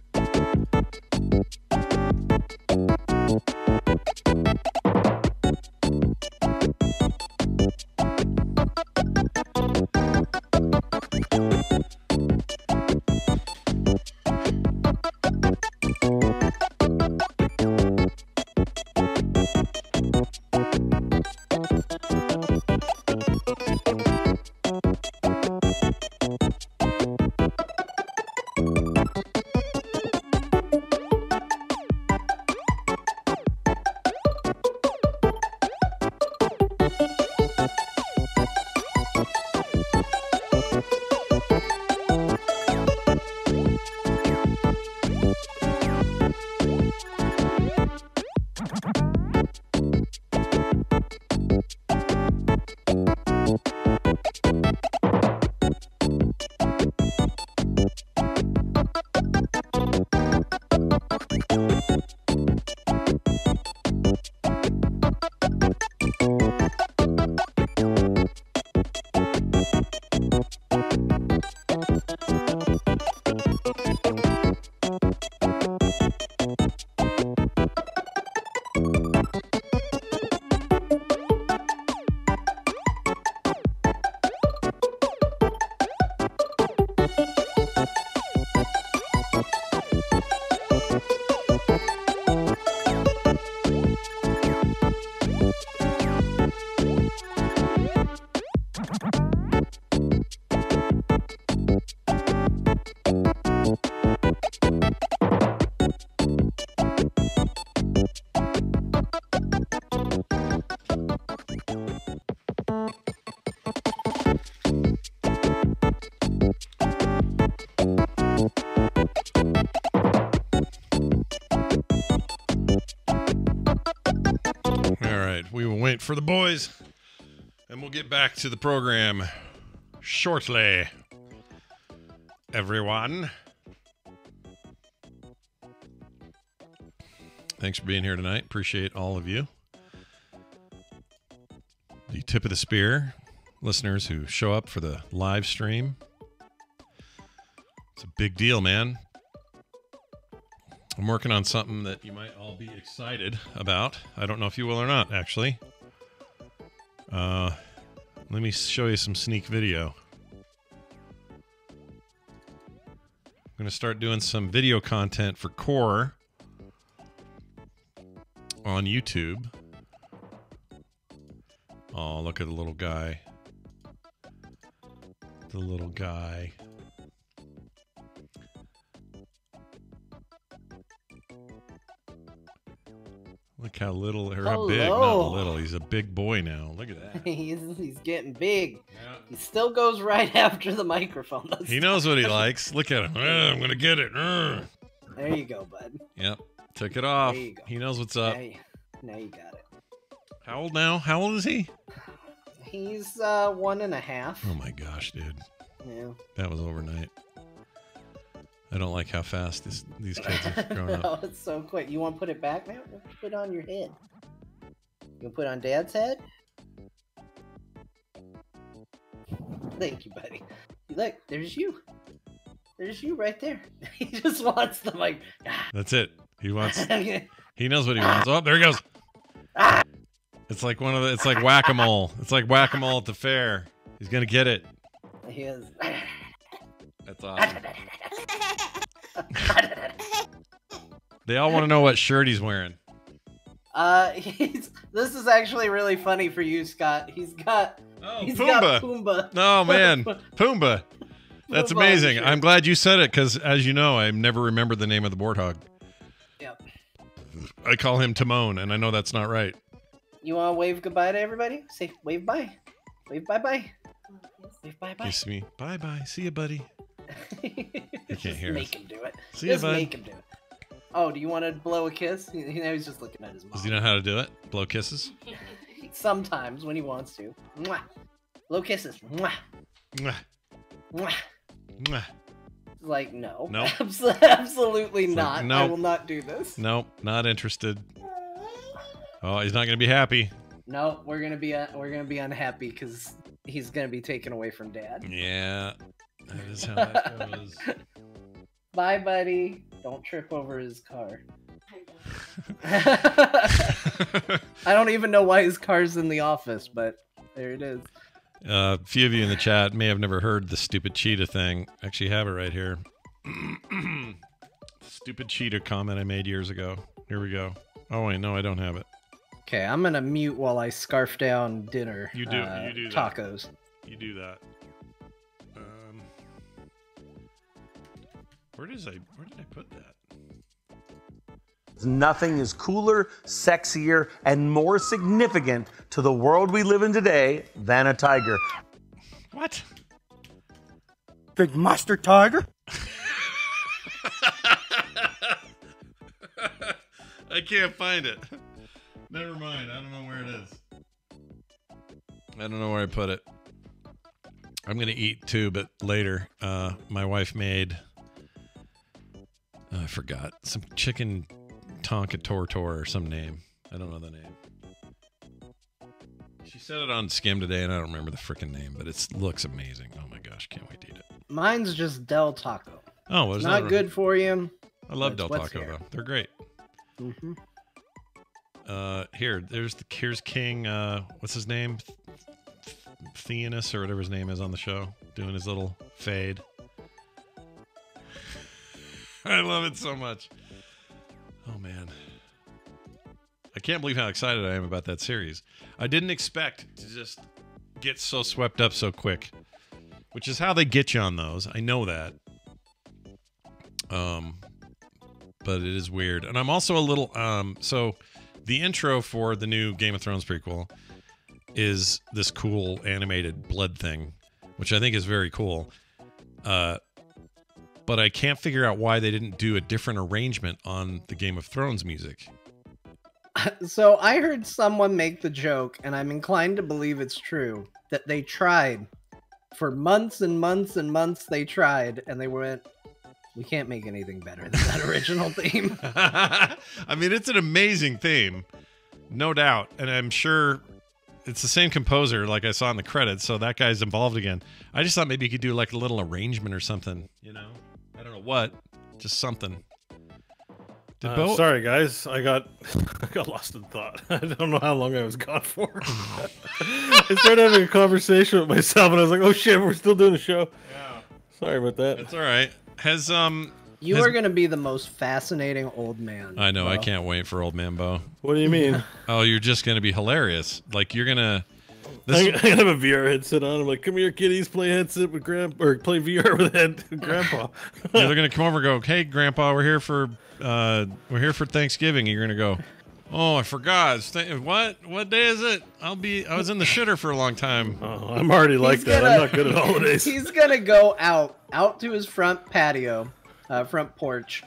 [SPEAKER 1] Wait for the boys, and we'll get back to the program shortly. Everyone, thanks for being here tonight. Appreciate all of you. The tip of the spear, listeners who show up for the live stream. It's a big deal, man. I'm working on something that you might all be excited about. I don't know if you will or not, actually. Let me show you some sneak video. I'm going to start doing some video content for Core on YouTube. Oh, look at the little guy. The little guy. Look how little, or how big, not little. He's a big boy now. Look at that.
[SPEAKER 4] he's getting big.
[SPEAKER 1] Yeah.
[SPEAKER 4] He still goes right after the microphone.
[SPEAKER 1] He knows what he likes. Look at him. I'm going to get it.
[SPEAKER 4] There you go, bud.
[SPEAKER 1] Yep. Took it off.
[SPEAKER 4] There you go.
[SPEAKER 1] He knows what's up.
[SPEAKER 4] Now you got it.
[SPEAKER 1] How old now? How old is he?
[SPEAKER 4] He's 1.5.
[SPEAKER 1] Oh my gosh, dude.
[SPEAKER 4] Yeah.
[SPEAKER 1] That was overnight. I don't like how fast these kids are growing up.
[SPEAKER 4] Oh, it's so quick. You want to put it back now? Put it on your head. You want to put it on Dad's head? Thank you, buddy. Look, there's you. There's you right there. He just wants the mic.
[SPEAKER 1] That's it. He wants. He knows what he wants. Oh, there he goes. It's like one of the. It's like whack-a-mole. It's like whack-a-mole at the fair. He's gonna get it.
[SPEAKER 4] He is.
[SPEAKER 1] That's awesome. They all want to know what shirt he's wearing.
[SPEAKER 4] This is actually really funny for you, Scott. He's got Pumbaa.
[SPEAKER 1] Oh man, Pumbaa. That's amazing. I'm glad you said it because, as you know, I never remembered the name of the warthog.
[SPEAKER 4] Yep.
[SPEAKER 1] I call him Timon, and I know that's not right.
[SPEAKER 4] You want to wave goodbye to everybody? Say wave bye. Wave bye-bye. Wave bye-bye.
[SPEAKER 1] Kiss me. Bye-bye. See you, buddy. You can't hear
[SPEAKER 4] Make
[SPEAKER 1] us.
[SPEAKER 4] him do it.
[SPEAKER 1] See ya,
[SPEAKER 4] Just
[SPEAKER 1] bud.
[SPEAKER 4] make him do it. Oh, do you want to blow a kiss? He's just looking at his mom.
[SPEAKER 1] Does he know how to do it? Blow kisses?
[SPEAKER 4] Sometimes when he wants to. Mwah. Blow kisses. Mwah.
[SPEAKER 1] Mwah.
[SPEAKER 4] Mwah.
[SPEAKER 1] Mwah.
[SPEAKER 4] Like, no.
[SPEAKER 1] Nope.
[SPEAKER 4] Absolutely
[SPEAKER 1] It's
[SPEAKER 4] not.
[SPEAKER 1] like,
[SPEAKER 4] I
[SPEAKER 1] nope.
[SPEAKER 4] will not do this.
[SPEAKER 1] Nope, not interested. Oh, he's not going to be happy.
[SPEAKER 4] No, we're gonna be unhappy because he's gonna be taken away from Dad.
[SPEAKER 1] Yeah, that is how that goes.
[SPEAKER 4] Bye, buddy. Don't trip over his car. I don't even know why his car's in the office, but there it is.
[SPEAKER 1] A few of you in the chat may have never heard the stupid cheetah thing. Actually, have it right here. Stupid cheetah comment I made years ago. Here we go. Oh wait, no, I don't have it.
[SPEAKER 4] Okay, I'm gonna mute while I scarf down dinner.
[SPEAKER 1] You do that.
[SPEAKER 4] Tacos.
[SPEAKER 1] You do that. Where did I put that?
[SPEAKER 5] Nothing is cooler, sexier, and more significant to the world we live in today than a tiger.
[SPEAKER 1] What?
[SPEAKER 6] Big Master Tiger?
[SPEAKER 1] I can't find it. Never mind. I don't know where it is. I don't know where I put it. I'm going to eat too, but later. My wife made... I forgot. Some chicken tonka tortor or some name. I don't know the name. She said it on Skim today, and I don't remember the freaking name, but it looks amazing. Oh my gosh, can't wait to eat it.
[SPEAKER 4] Mine's just Del Taco.
[SPEAKER 1] Oh, well,
[SPEAKER 4] It's not good for you.
[SPEAKER 1] I love
[SPEAKER 4] That's
[SPEAKER 1] Del
[SPEAKER 4] what's
[SPEAKER 1] Taco
[SPEAKER 4] here.
[SPEAKER 1] though. They're great.
[SPEAKER 4] Mm-hmm.
[SPEAKER 1] Here's King. What's his name? Theanus or whatever his name is on the show, doing his little fade. I love it so much. Oh man, I can't believe how excited I am about that series. I didn't expect to just get so swept up so quick, which is how they get you on those. I know that. But it is weird. And I'm also a little, so the intro for the new Game of Thrones prequel is this cool animated blood thing, which I think is very cool. But I can't figure out why they didn't do a different arrangement on the Game of Thrones music.
[SPEAKER 4] So I heard someone make the joke, and I'm inclined to believe it's true, that they tried for months and months and months. They tried, and they went, we can't make anything better than that original theme.
[SPEAKER 1] I mean, it's an amazing theme, no doubt. And I'm sure it's the same composer like I saw in the credits, so that guy's involved again. I just thought maybe you could do like a little arrangement or something, you know? I don't know what, just something. Did Beau...
[SPEAKER 3] Sorry, guys. I got lost in thought. I don't know how long I was gone for. I started having a conversation with myself, and I was like, oh shit, we're still doing the show.
[SPEAKER 1] Yeah.
[SPEAKER 3] Sorry about that.
[SPEAKER 1] It's all right.
[SPEAKER 4] You are going to be the most fascinating old man.
[SPEAKER 1] I know.
[SPEAKER 4] Beau.
[SPEAKER 1] I can't wait for old man Beau.
[SPEAKER 3] What do you mean?
[SPEAKER 1] Oh, you're just going to be hilarious. Like, you're going to...
[SPEAKER 3] I have a VR headset on. I'm like, come here, kiddies, play headset with Grandpa, or play VR with Grandpa.
[SPEAKER 1] Yeah, they're going to come over and go, hey, Grandpa, we're here for Thanksgiving. And you're going to go, oh, I forgot. What day is it? I was in the shitter for a long time.
[SPEAKER 3] Oh, I'm already like that. I'm not good at holidays.
[SPEAKER 4] He's going to go out to his front patio, front porch,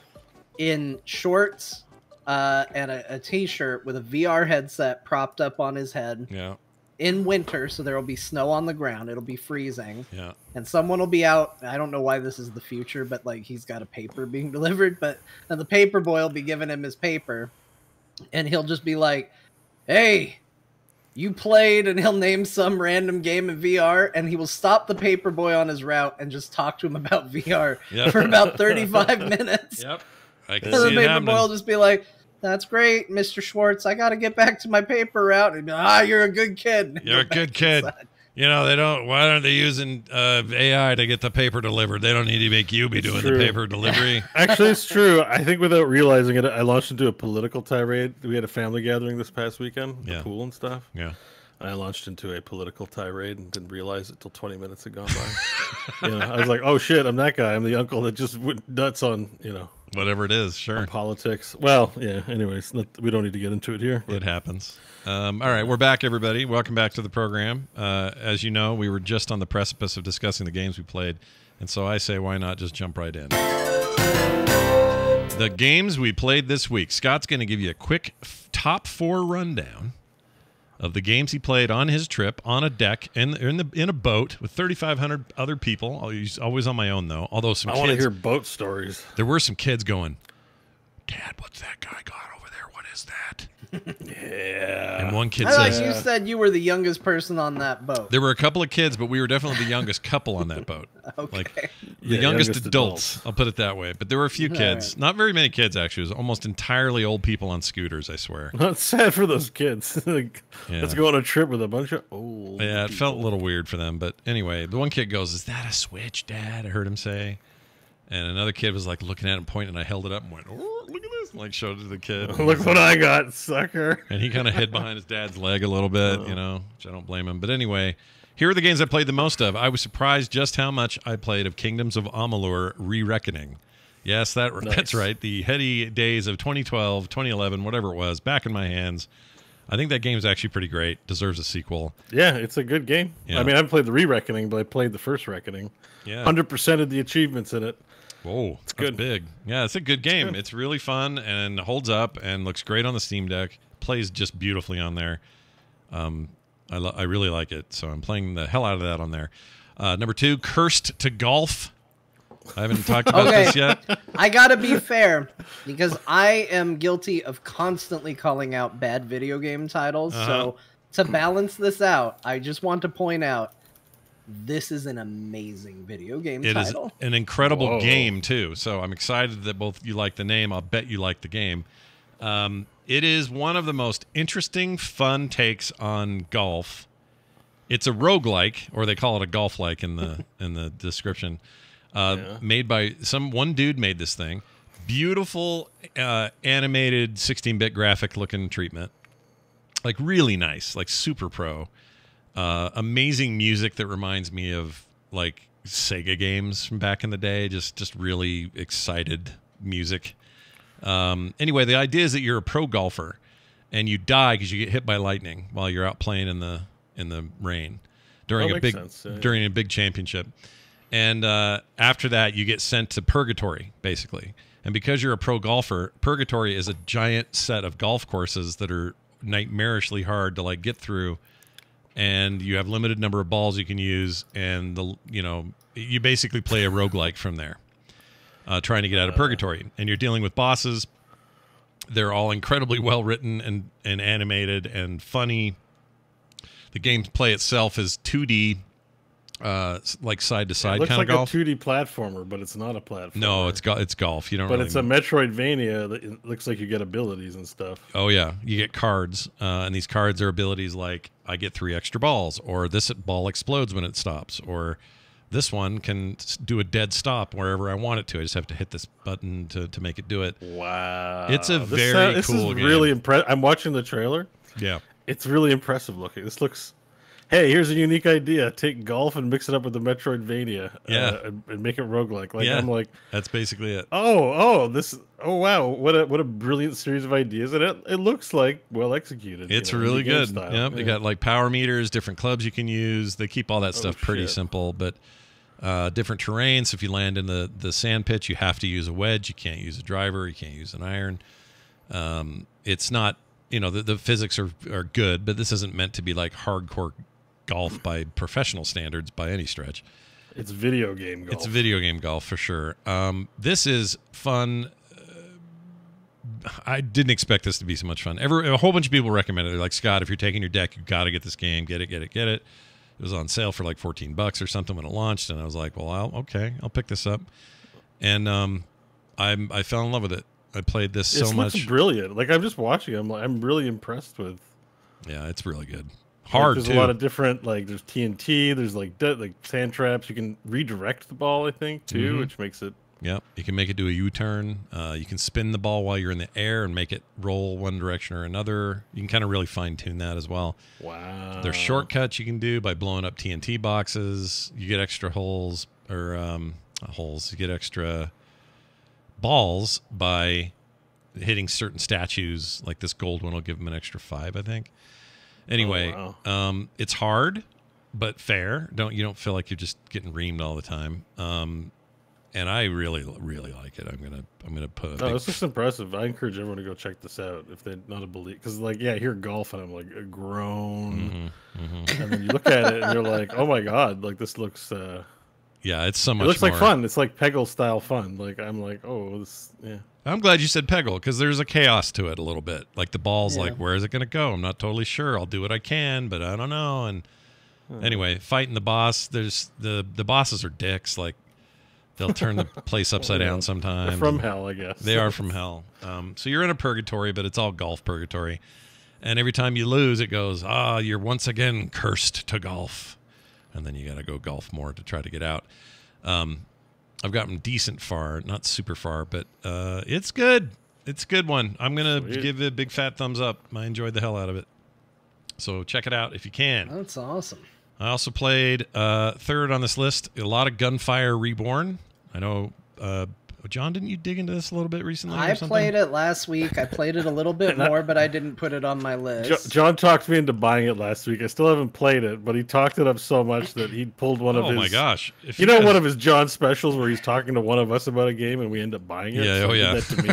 [SPEAKER 4] in shorts and a t-shirt with a VR headset propped up on his head.
[SPEAKER 1] Yeah.
[SPEAKER 4] In winter, so there will be snow on the ground. It'll be freezing.
[SPEAKER 1] Yeah.
[SPEAKER 4] And someone will be out. I don't know why this is the future, but like he's got a paper being delivered, but and the paper boy will be giving him his paper, and he'll just be like, "Hey, you played," and he'll name some random game in VR, and he will stop the paper boy on his route and just talk to him about VR for about 35 minutes.
[SPEAKER 1] Yep. I can
[SPEAKER 4] And the
[SPEAKER 1] see it
[SPEAKER 4] paper
[SPEAKER 1] happening.
[SPEAKER 4] boy will just be like, "That's great, Mr. Schwartz. I got to get back to my paper route." And he'd be like, you're a good kid.
[SPEAKER 1] You're a good kid.
[SPEAKER 4] inside.
[SPEAKER 1] You know, why aren't they using AI to get the paper delivered? They don't need to make you be doing the
[SPEAKER 3] true.
[SPEAKER 1] paper delivery.
[SPEAKER 3] Actually, it's true. I think without realizing it, I launched into a political tirade. We had a family gathering this past weekend,
[SPEAKER 1] Yeah.
[SPEAKER 3] the pool and stuff.
[SPEAKER 1] Yeah.
[SPEAKER 3] I launched into a political tirade and didn't realize it till 20 minutes had gone by. I was like, oh shit, I'm that guy. I'm the uncle that just went nuts on,
[SPEAKER 1] Whatever it is, sure.
[SPEAKER 3] Politics. Well, yeah. Anyways, we don't need to get into it here.
[SPEAKER 1] It happens. All right, we're back, everybody. Welcome back to the program. As you know, we were just on the precipice of discussing the games we played, and so I say, why not just jump right in? The games we played this week. Scott's going to give you a quick top 4 rundown of the games he played on his trip on a deck in a boat with 3,500 other people. Always on my own though. Although some kids,
[SPEAKER 3] I want to hear boat stories.
[SPEAKER 1] There were some kids going, "Dad, what's that guy got over there? What is that?"
[SPEAKER 3] Yeah.
[SPEAKER 1] And one kid
[SPEAKER 4] I thought
[SPEAKER 1] says,
[SPEAKER 4] you said you were the youngest person on that boat.
[SPEAKER 1] there were a couple of kids, but we were definitely the youngest couple on that boat.
[SPEAKER 4] Okay.
[SPEAKER 1] Like the
[SPEAKER 3] Yeah,
[SPEAKER 1] youngest
[SPEAKER 3] youngest
[SPEAKER 1] adults.
[SPEAKER 3] adults.
[SPEAKER 1] I'll put it that way. But there were a few kids.
[SPEAKER 4] right.
[SPEAKER 1] Not very many kids, actually. It was almost entirely old people on scooters, I swear.
[SPEAKER 3] It's sad for those kids. Like,
[SPEAKER 1] Yeah.
[SPEAKER 3] let's go on a trip with a bunch of old
[SPEAKER 1] Yeah, it
[SPEAKER 3] people.
[SPEAKER 1] felt a little weird for them. But anyway, the one kid goes, "Is that a Switch, Dad?" I heard him say. And another kid was like looking at him, pointing, and I held it up and went, "Oh, look at this." And like showed it to the kid.
[SPEAKER 3] Look what I got, sucker.
[SPEAKER 1] And he kind of hid behind his dad's leg a little bit, which I don't blame him. But anyway, here are the games I played the most of. I was surprised just how much I played of Kingdoms of Amalur Re-Reckoning. Yes, that's right. The heady days of 2012, 2011, whatever it was, back in my hands. I think that game's actually pretty great. Deserves a sequel.
[SPEAKER 3] Yeah, it's a good game.
[SPEAKER 1] Yeah.
[SPEAKER 3] I mean, I haven't played the Re-Reckoning, but I played the first Reckoning.
[SPEAKER 1] Yeah.
[SPEAKER 3] 100% of the achievements in it.
[SPEAKER 1] Whoa, it's
[SPEAKER 3] good.
[SPEAKER 1] big. Yeah, it's a good game.
[SPEAKER 3] good.
[SPEAKER 1] It's really fun and holds up and looks great on the Steam Deck. Plays just beautifully on there. I really like it, so I'm playing the hell out of that on there. Number 2, Cursed to Golf. I haven't talked about
[SPEAKER 4] Okay.
[SPEAKER 1] this yet.
[SPEAKER 4] I gotta be fair because I am guilty of constantly calling out bad video game titles. So to balance this out, I just want to point out this is an amazing video game
[SPEAKER 1] It is
[SPEAKER 4] title.
[SPEAKER 1] an incredible
[SPEAKER 3] Whoa.
[SPEAKER 1] game, too. So I'm excited that both you like the name. I'll bet you like the game. It is one of the most interesting, fun takes on golf. It's a roguelike, or they call it a golf-like in the description. Made by one dude made this thing. Beautiful animated 16-bit graphic looking treatment. Like really nice, like super pro. Amazing music that reminds me of like Sega games from back in the day. Just really excited music. Anyway, the idea is that you're a pro golfer and you die because you get hit by lightning while you're out playing in the rain during
[SPEAKER 3] That
[SPEAKER 1] a
[SPEAKER 3] makes
[SPEAKER 1] big
[SPEAKER 3] sense, yeah.
[SPEAKER 1] during a big championship. And after that, you get sent to purgatory, basically. And because you're a pro golfer, purgatory is a giant set of golf courses that are nightmarishly hard to like get through. And you have limited number of balls you can use, and you basically play a roguelike from there, trying to get out of purgatory. And you're dealing with bosses. They're all incredibly well written and animated and funny. The gameplay itself is 2D, like side to
[SPEAKER 3] It
[SPEAKER 1] side
[SPEAKER 3] looks
[SPEAKER 1] kind
[SPEAKER 3] like
[SPEAKER 1] of golf.
[SPEAKER 3] a 2D platformer, but it's not a platformer.
[SPEAKER 1] No, it's golf. You don't.
[SPEAKER 3] But
[SPEAKER 1] really
[SPEAKER 3] it's a Metroidvania. That it looks like you get abilities and stuff.
[SPEAKER 1] Oh yeah, you get cards, and these cards are abilities like I get 3 extra balls, or this ball explodes when it stops, or this one can do a dead stop wherever I want it to. I just have to hit this button to make it do it.
[SPEAKER 3] Wow,
[SPEAKER 1] It's a
[SPEAKER 3] this
[SPEAKER 1] very
[SPEAKER 3] this
[SPEAKER 1] cool
[SPEAKER 3] is
[SPEAKER 1] game.
[SPEAKER 3] really impressive. I'm watching the trailer.
[SPEAKER 1] Yeah,
[SPEAKER 3] It's really impressive looking. This looks. Hey, here's a unique idea. Take golf and mix it up with the Metroidvania.
[SPEAKER 1] Yeah.
[SPEAKER 3] And make it roguelike. Like
[SPEAKER 1] yeah.
[SPEAKER 3] I'm like,
[SPEAKER 1] that's basically it.
[SPEAKER 3] oh wow, what a brilliant series of ideas, and it looks like well executed.
[SPEAKER 1] It's
[SPEAKER 3] you know,
[SPEAKER 1] really
[SPEAKER 3] indie game
[SPEAKER 1] good.
[SPEAKER 3] style.
[SPEAKER 1] Yep, they got like power meters, different clubs you can use. They keep all that stuff pretty
[SPEAKER 3] shit.
[SPEAKER 1] simple, but different terrains. If you land in the sand pit, you have to use a wedge. You can't use a driver. You can't use an iron. It's not, the physics are good, but this isn't meant to be like hardcore golf by professional standards by any stretch.
[SPEAKER 3] It's video game golf.
[SPEAKER 1] It's video game golf for sure. This is fun. I didn't expect this to be so much fun. A whole bunch of people recommended it. They're like, Scott, if you're taking your deck, you got to get this game. Get it. It was on sale for like $14 or something when it launched, and I was like, well, I'll pick this up. And I fell in love with it. I played this so much.
[SPEAKER 3] Looks brilliant. Like I'm just watching. I'm really impressed with.
[SPEAKER 1] Yeah, it's really good. Hard
[SPEAKER 3] there's
[SPEAKER 1] too.
[SPEAKER 3] a lot of different there's TNT. There's like sand traps. You can redirect the ball, I think, too, which makes it.
[SPEAKER 1] Yep, you can make it do a U-turn. You can spin the ball while you're in the air and make it roll one direction or another. You can kind of really fine-tune that as well.
[SPEAKER 3] Wow.
[SPEAKER 1] There's shortcuts you can do by blowing up TNT boxes. You get extra holes or holes. You get extra balls by hitting certain statues. Like this gold one will give them an extra 5, I think. Anyway, it's hard but fair. You don't feel like you're just getting reamed all the time. And I really like it. I'm gonna put.
[SPEAKER 3] Oh, this is impressive. I encourage everyone to go check this out if they're not a believer. Because I hear golf and I'm like a groan, and then you look at it and you're like, oh my god, like this looks.
[SPEAKER 1] Yeah, it's so much.
[SPEAKER 3] It looks
[SPEAKER 1] more.
[SPEAKER 3] like fun. It's like Peggle style fun. Like I'm like, oh, this. Yeah.
[SPEAKER 1] I'm glad you said Peggle because there's a chaos to it a little bit. Like the ball's like, where is it gonna go? I'm not totally sure. I'll do what I can, but I don't know. And anyway, fighting the boss. There's the bosses are dicks. Like. They'll turn the place upside down sometimes.
[SPEAKER 3] They're from hell, I guess.
[SPEAKER 1] They are from hell. So you're in a purgatory, but it's all golf purgatory. And every time you lose, it goes, you're once again cursed to golf. And then you got to go golf more to try to get out. I've gotten decent far, not super far, but it's good. It's a good one. I'm going to give it a big fat thumbs up. I enjoyed the hell out of it. So check it out if you can.
[SPEAKER 4] That's awesome.
[SPEAKER 1] I also played third on this list, a lot of Gunfire Reborn. I know, John, didn't you dig into this a little bit recently?
[SPEAKER 4] I played it last week. I played it a little bit more, but I didn't put it on my list.
[SPEAKER 3] John talked me into buying it last week. I still haven't played it, but he talked it up so much that he pulled one of his...
[SPEAKER 1] Oh my gosh.
[SPEAKER 3] One of his John specials where he's talking to one of us about a game and we end up buying it?
[SPEAKER 1] Yeah,
[SPEAKER 3] so
[SPEAKER 1] He
[SPEAKER 3] did that to me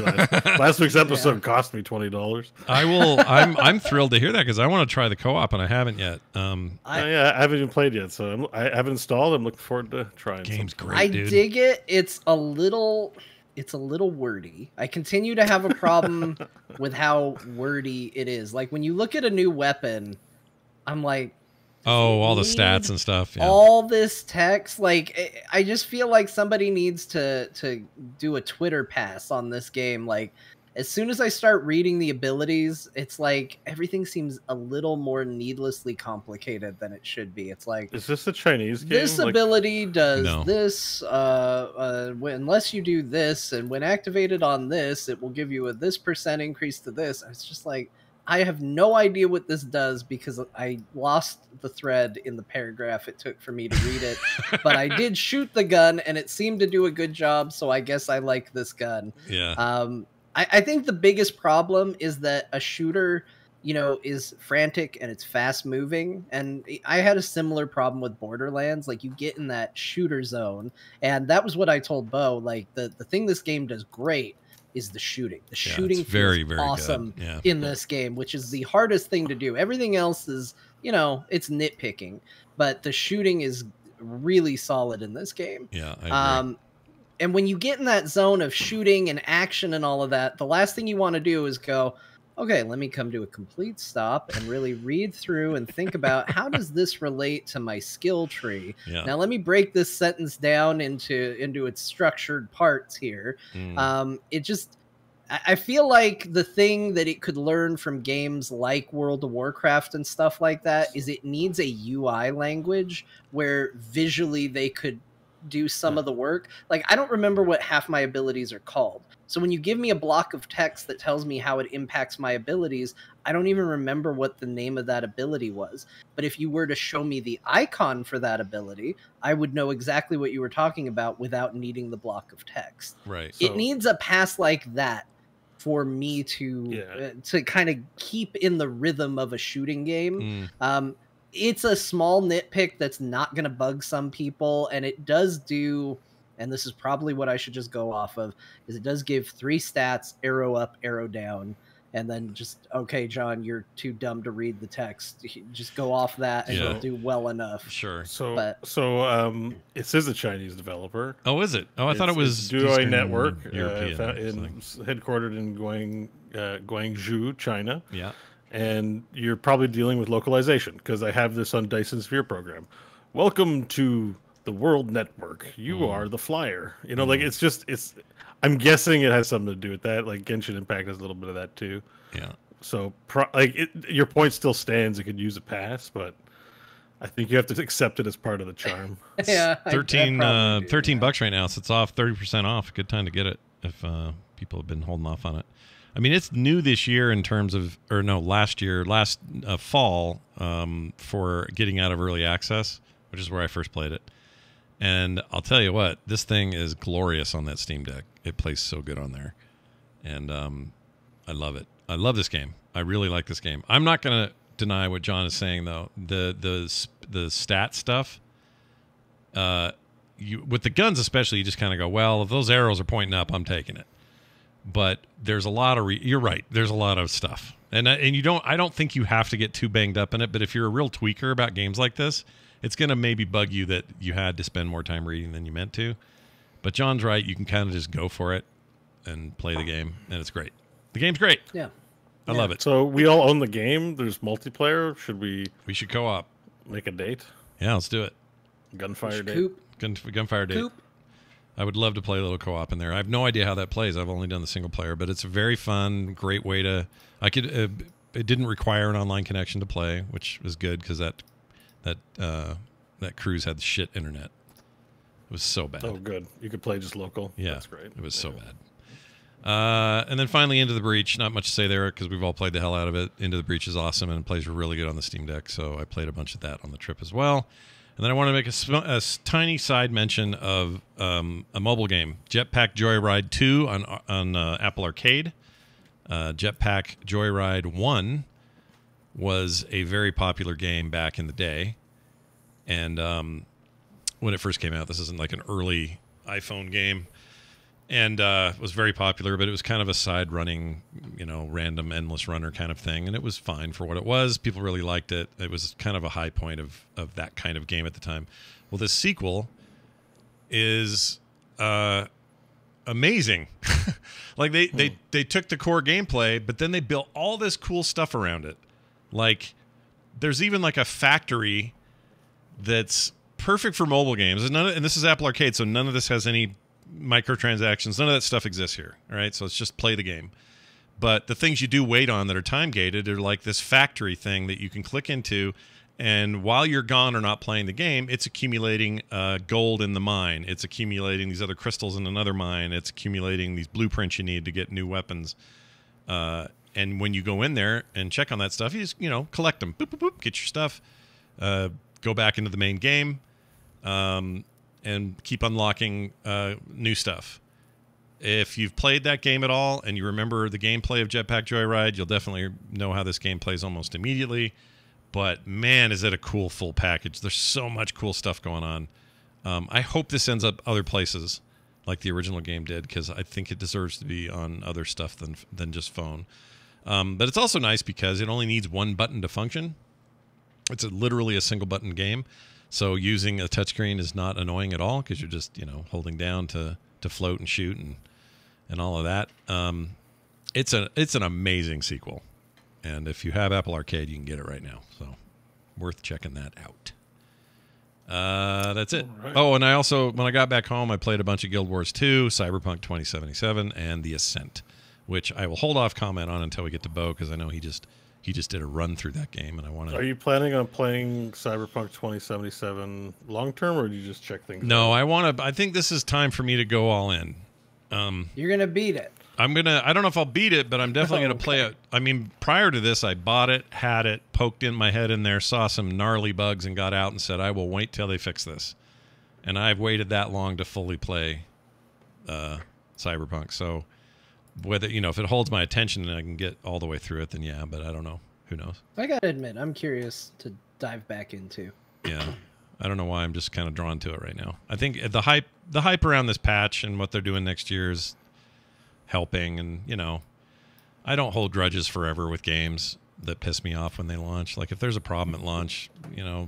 [SPEAKER 3] last week's episode cost me $20.
[SPEAKER 1] I'm thrilled to hear that because I want to try the co-op and I haven't yet.
[SPEAKER 3] I haven't even played yet, so I haven't installed. I'm looking forward to trying.
[SPEAKER 1] Game's great, dude.
[SPEAKER 4] I dig it. It's a little wordy. I continue to have a problem with how wordy it is. Like when you look at a new weapon, I'm like,
[SPEAKER 1] all the stats and stuff. Yeah.
[SPEAKER 4] All this text. Like I just feel like somebody needs to do a Twitter pass on this game. Like as soon as I start reading the abilities, it's like everything seems a little more needlessly complicated than it should be. It's like,
[SPEAKER 3] is this a Chinese game?
[SPEAKER 4] This ability does this unless you do this, and when activated on this, it will give you a this % increase to this. It's just like, I have no idea what this does because I lost the thread in the paragraph it took for me to read it. But I did shoot the gun, and it seemed to do a good job, so I guess I like this gun.
[SPEAKER 1] Yeah.
[SPEAKER 4] I think the biggest problem is that a shooter, is frantic and it's fast moving. And I had a similar problem with Borderlands. Like you get in that shooter zone. And that was what I told Beau. Like the thing this game does great is the shooting. The shooting feels
[SPEAKER 1] very, very
[SPEAKER 4] awesome
[SPEAKER 1] good.
[SPEAKER 4] in this game, which is the hardest thing to do. Everything else is, it's nitpicking. But the shooting is really solid in this game.
[SPEAKER 1] Yeah, I agree.
[SPEAKER 4] And when you get in that zone of shooting and action and all of that, the last thing you want to do is go, okay, let me come to a complete stop and really read through and think about how does this relate to my skill tree?
[SPEAKER 1] Yeah.
[SPEAKER 4] Now let me break this sentence down into its structured parts here. I feel like the thing that it could learn from games like World of Warcraft and stuff like that is it needs a UI language where visually they could do some of the work. Like I don't remember what half my abilities are called. So when you give me a block of text that tells me how it impacts my abilities, I don't even remember what the name of that ability was. But if you were to show me the icon for that ability, I would know exactly what you were talking about without needing the block of text.
[SPEAKER 1] Right.
[SPEAKER 4] It needs a pass like that for me to kind of keep in the rhythm of a shooting game. It's a small nitpick that's not going to bug some people, and it does do, and this is probably what I should just go off of, is it does give 3 stats, arrow up, arrow down, and then just, okay, John, you're too dumb to read the text. Just go off that, and you'll do well enough.
[SPEAKER 1] Sure.
[SPEAKER 3] So it is a Chinese developer.
[SPEAKER 1] Oh, is it? Oh, I thought it was
[SPEAKER 3] Duo Network,
[SPEAKER 1] European.
[SPEAKER 3] Headquartered in Guangzhou, China.
[SPEAKER 1] Yeah.
[SPEAKER 3] And you're probably dealing with localization because I have this on Dyson Sphere program. Welcome to the World Network. You are the flyer. I'm guessing it has something to do with that. Like Genshin Impact has a little bit of that too.
[SPEAKER 1] Yeah.
[SPEAKER 3] So your point still stands. It could use a pass, but I think you have to accept it as part of the charm.
[SPEAKER 4] Yeah.
[SPEAKER 1] $13 right now, so it's off 30% off. Good time to get it if people have been holding off on it. I mean, it's new this year in terms of, last fall for getting out of early access, which is where I first played it. And I'll tell you what, this thing is glorious on that Steam Deck. It plays so good on there, and I love it. I love this game. I really like this game. I'm not gonna deny what John is saying though. The stat stuff. With the guns especially, you just kind of go, well, if those arrows are pointing up, I'm taking it. But there's a lot of you're right. There's a lot of stuff, and you don't. I don't think you have to get too banged up in it. But if you're a real tweaker about games like this, it's gonna maybe bug you that you had to spend more time reading than you meant to. But John's right. You can kind of just go for it and play the game, and it's great. The game's great.
[SPEAKER 4] Yeah,
[SPEAKER 1] I love it.
[SPEAKER 3] So we all own the game. There's multiplayer. Should we?
[SPEAKER 1] We should co-op.
[SPEAKER 3] Make a date.
[SPEAKER 1] Yeah, let's do it.
[SPEAKER 3] Gunfire date.
[SPEAKER 1] Gunfire date. Coop. I would love to play a little co-op in there. I have no idea how that plays. I've only done the single player, but it's a very fun, great way to. I could. It didn't require an online connection to play, which was good because that cruise had shit internet. It was so bad.
[SPEAKER 3] Oh, good. You could play just local.
[SPEAKER 1] Yeah,
[SPEAKER 3] that's great.
[SPEAKER 1] It was so bad. And then finally, Into the Breach. Not much to say there because we've all played the hell out of it. Into the Breach is awesome and it plays really good on the Steam Deck. So I played a bunch of that on the trip as well. And then I want to make a tiny side mention of a mobile game, Jetpack Joyride 2 on Apple Arcade. Jetpack Joyride 1 was a very popular game back in the day. And when it first came out, this isn't like an early iPhone game. And it was very popular, but it was kind of a side-running, random, endless runner kind of thing. And it was fine for what it was. People really liked it. It was kind of a high point of that kind of game at the time. Well, this sequel is amazing. Like, they took the core gameplay, but then they built all this cool stuff around it. Like, there's even, like, a factory that's perfect for mobile games. And this is Apple Arcade, so none of this has any microtransactions. None of that stuff exists here. All right, so it's just play the game. But the things you do wait on that are time gated are like this factory thing that you can click into, and while you're gone or not playing the game, it's accumulating gold in the mine. It's accumulating these other crystals in another mine. It's accumulating these blueprints you need to get new weapons. And when you go in there and check on that stuff, you just collect them. Boop, boop, boop, get your stuff. Go back into the main game. And keep unlocking new stuff. If you've played that game at all and you remember the gameplay of Jetpack Joyride, you'll definitely know how this game plays almost immediately. But man, is it a cool full package. There's so much cool stuff going on. I hope this ends up other places like the original game did, because I think it deserves to be on other stuff than just phone. But it's also nice because it only needs one button to function. It's literally a single button game. So using a touchscreen is not annoying at all because you're just, holding down to float and shoot and all of that. It's an amazing sequel. And if you have Apple Arcade, you can get it right now. So worth checking that out. That's it. Right. Oh, and I also, when I got back home, I played a bunch of Guild Wars 2, Cyberpunk 2077, and the Ascent, which I will hold off comment on until we get to Beau because I know he just did a run through that game, and I want to. Are
[SPEAKER 3] you planning on playing Cyberpunk 2077 long term, or do you just check things?
[SPEAKER 1] No, out? I think this is time for me to go all in.
[SPEAKER 4] You're gonna beat it.
[SPEAKER 1] I don't know if I'll beat it, but I'm definitely gonna play it. I mean, prior to this, I bought it, had it, poked in my head in there, saw some gnarly bugs, and got out and said, "I will wait till they fix this." And I've waited that long to fully play Cyberpunk. So. Whether if it holds my attention and I can get all the way through it, then yeah. But I don't know. Who knows?
[SPEAKER 4] I gotta admit, I'm curious to dive back into.
[SPEAKER 1] Yeah, I don't know why. I'm just kind of drawn to it right now. I think the hype around this patch and what they're doing next year is helping. And I don't hold grudges forever with games that piss me off when they launch. Like if there's a problem at launch,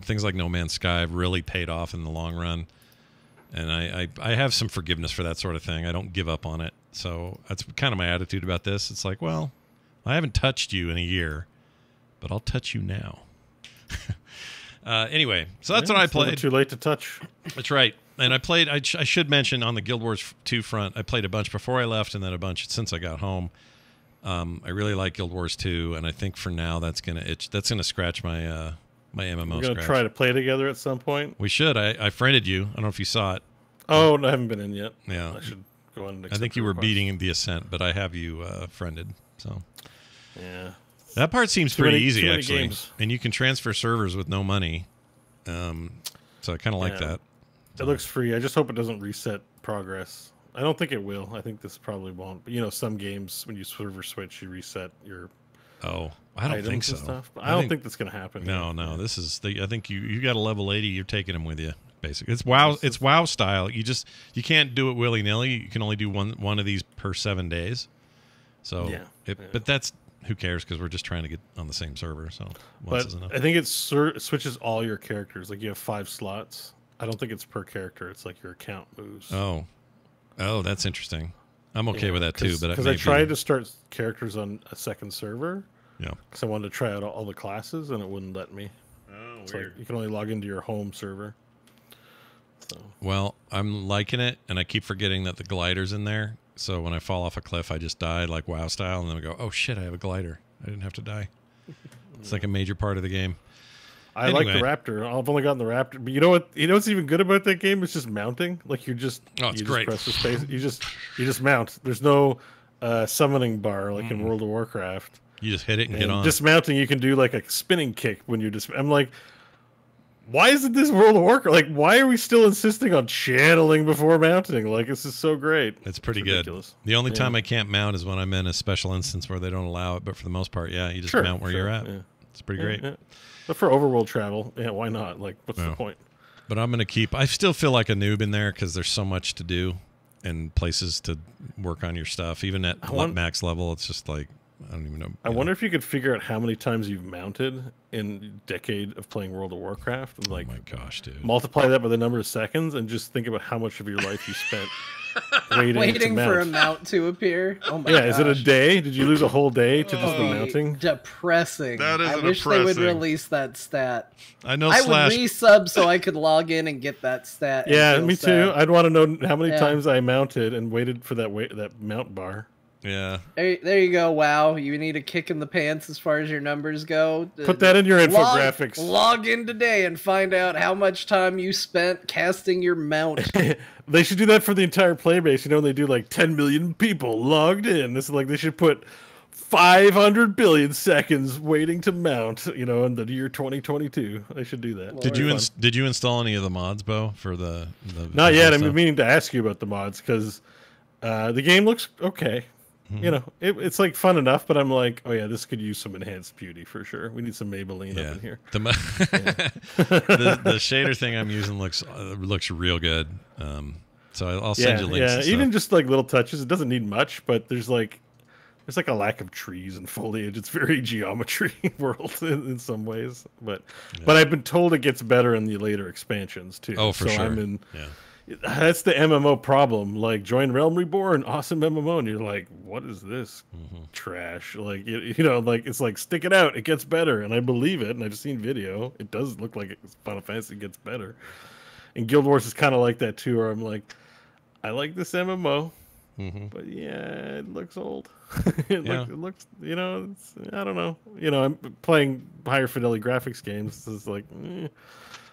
[SPEAKER 1] things like No Man's Sky have really paid off in the long run. And I have some forgiveness for that sort of thing. I don't give up on it. So that's kind of my attitude about this. It's like, well, I haven't touched you in a year, but I'll touch you now. Anyway, so that's what I played.
[SPEAKER 3] Too late to touch.
[SPEAKER 1] That's right. And I played, I should mention on the Guild Wars 2 front, I played a bunch before I left and then a bunch since I got home. I really like Guild Wars 2, and I think for now that's going to scratch my my MMO. We're
[SPEAKER 3] going to try to play together at some point.
[SPEAKER 1] We should. I friended you. I don't know if you saw it.
[SPEAKER 3] Oh, I haven't been in yet.
[SPEAKER 1] Yeah.
[SPEAKER 3] I should go on and
[SPEAKER 1] I think you were beating the Ascent, but I have you friended. So
[SPEAKER 3] yeah.
[SPEAKER 1] That part seems pretty easy, actually.
[SPEAKER 3] Games.
[SPEAKER 1] And you can transfer servers with no money. So I kind of like that.
[SPEAKER 3] It looks free. I just hope it doesn't reset progress. I don't think it will. I think this probably won't. But you know, some games when you server switch, you reset your
[SPEAKER 1] Oh, I don't think so.
[SPEAKER 3] Stuff. But I don't think that's going to happen.
[SPEAKER 1] No,
[SPEAKER 3] yet.
[SPEAKER 1] no. This is I think you got a level 80. You're taking them with you. Basically, it's WoW. It's WoW style. You can't do it willy nilly. You can only do one of these per 7 days. So, but that's who cares because we're just trying to get on the same server. So, once is enough.
[SPEAKER 3] I think it switches all your characters. Like you have 5 slots. I don't think it's per character. It's like your account moves.
[SPEAKER 1] Oh, that's interesting. I'm okay with that too. But
[SPEAKER 3] because I tried to start characters on a second server.
[SPEAKER 1] Yeah.
[SPEAKER 3] Because I wanted to try out all the classes and it wouldn't let me.
[SPEAKER 1] Oh,
[SPEAKER 3] it's weird. Like you can only log into your home server. So.
[SPEAKER 1] Well, I'm liking it, and I keep forgetting that the glider's in there. So when I fall off a cliff, I just die like WoW style, and then I go, "Oh shit, I have a glider. I didn't have to die." It's like a major part of the game.
[SPEAKER 3] I like the Raptor. I've only gotten the Raptor, but you know what? You know what's even good about that game? It's just mounting. Like you just
[SPEAKER 1] it's great.
[SPEAKER 3] Press the space. You just mount. There's no summoning bar like in World of Warcraft.
[SPEAKER 1] You just hit it and get on.
[SPEAKER 3] Dismounting, you can do like a spinning kick when you're I'm like, why isn't this World of Warcraft? Like, why are we still insisting on channeling before mounting? Like, this is so great.
[SPEAKER 1] It's pretty good. The only time I can't mount is when I'm in a special instance where they don't allow it. But for the most part, you just mount where you're at. Yeah. It's pretty great. Yeah.
[SPEAKER 3] But for overworld travel, why not? Like, what's the point?
[SPEAKER 1] But I'm going to I still feel like a noob in there because there's so much to do and places to work on your stuff. Even at max level, it's just like, I don't even know.
[SPEAKER 3] I wonder if you could figure out how many times you've mounted in a decade of playing World of Warcraft. And like,
[SPEAKER 1] oh my gosh, dude.
[SPEAKER 3] Multiply that by the number of seconds and just think about how much of your life you spent waiting
[SPEAKER 4] for a mount to appear. Oh my gosh.
[SPEAKER 3] Is it a day? Did you lose a whole day to just the mounting?
[SPEAKER 4] Depressing.
[SPEAKER 1] That is
[SPEAKER 4] I wish they would release that stat.
[SPEAKER 1] I know.
[SPEAKER 4] I would resub so I could log in and get that stat.
[SPEAKER 3] Yeah, me too. I'd want to know how many times I mounted and waited for that mount bar.
[SPEAKER 1] Yeah.
[SPEAKER 4] There you go. Wow. You need a kick in the pants as far as your numbers go.
[SPEAKER 3] Put that in your infographics.
[SPEAKER 4] Log in today and find out how much time you spent casting your mount.
[SPEAKER 3] They should do that for the entire player base. You know, they do like 10 million people logged in. This is like they should put 500 billion seconds waiting to mount, you know, in the year 2022. They should do that.
[SPEAKER 1] Did you install any of the mods, Beau, for the
[SPEAKER 3] Not yet. I'm meaning to ask you about the mods because the game looks okay. You know, it's like fun enough, but I'm like, oh yeah, this could use some enhanced beauty for sure. We need some Maybelline up in here.
[SPEAKER 1] The shader thing I'm using looks real good. So I'll send you links.
[SPEAKER 3] Yeah, even just like little touches. It doesn't need much, but there's like a lack of trees and foliage. It's very geometry world in some ways, but I've been told it gets better in the later expansions too.
[SPEAKER 1] Oh, for sure.
[SPEAKER 3] That's the MMO problem. Like, join Realm Reborn, awesome MMO, and you're like, what is this trash? Like, you know, like it's like stick it out, it gets better, and I believe it. And I've seen video; it does look like Final Fantasy gets better. And Guild Wars is kind of like that too, where I'm like, I like this MMO, but it looks old. It looks, you know, I don't know. You know, I'm playing higher fidelity graphics games. It's like.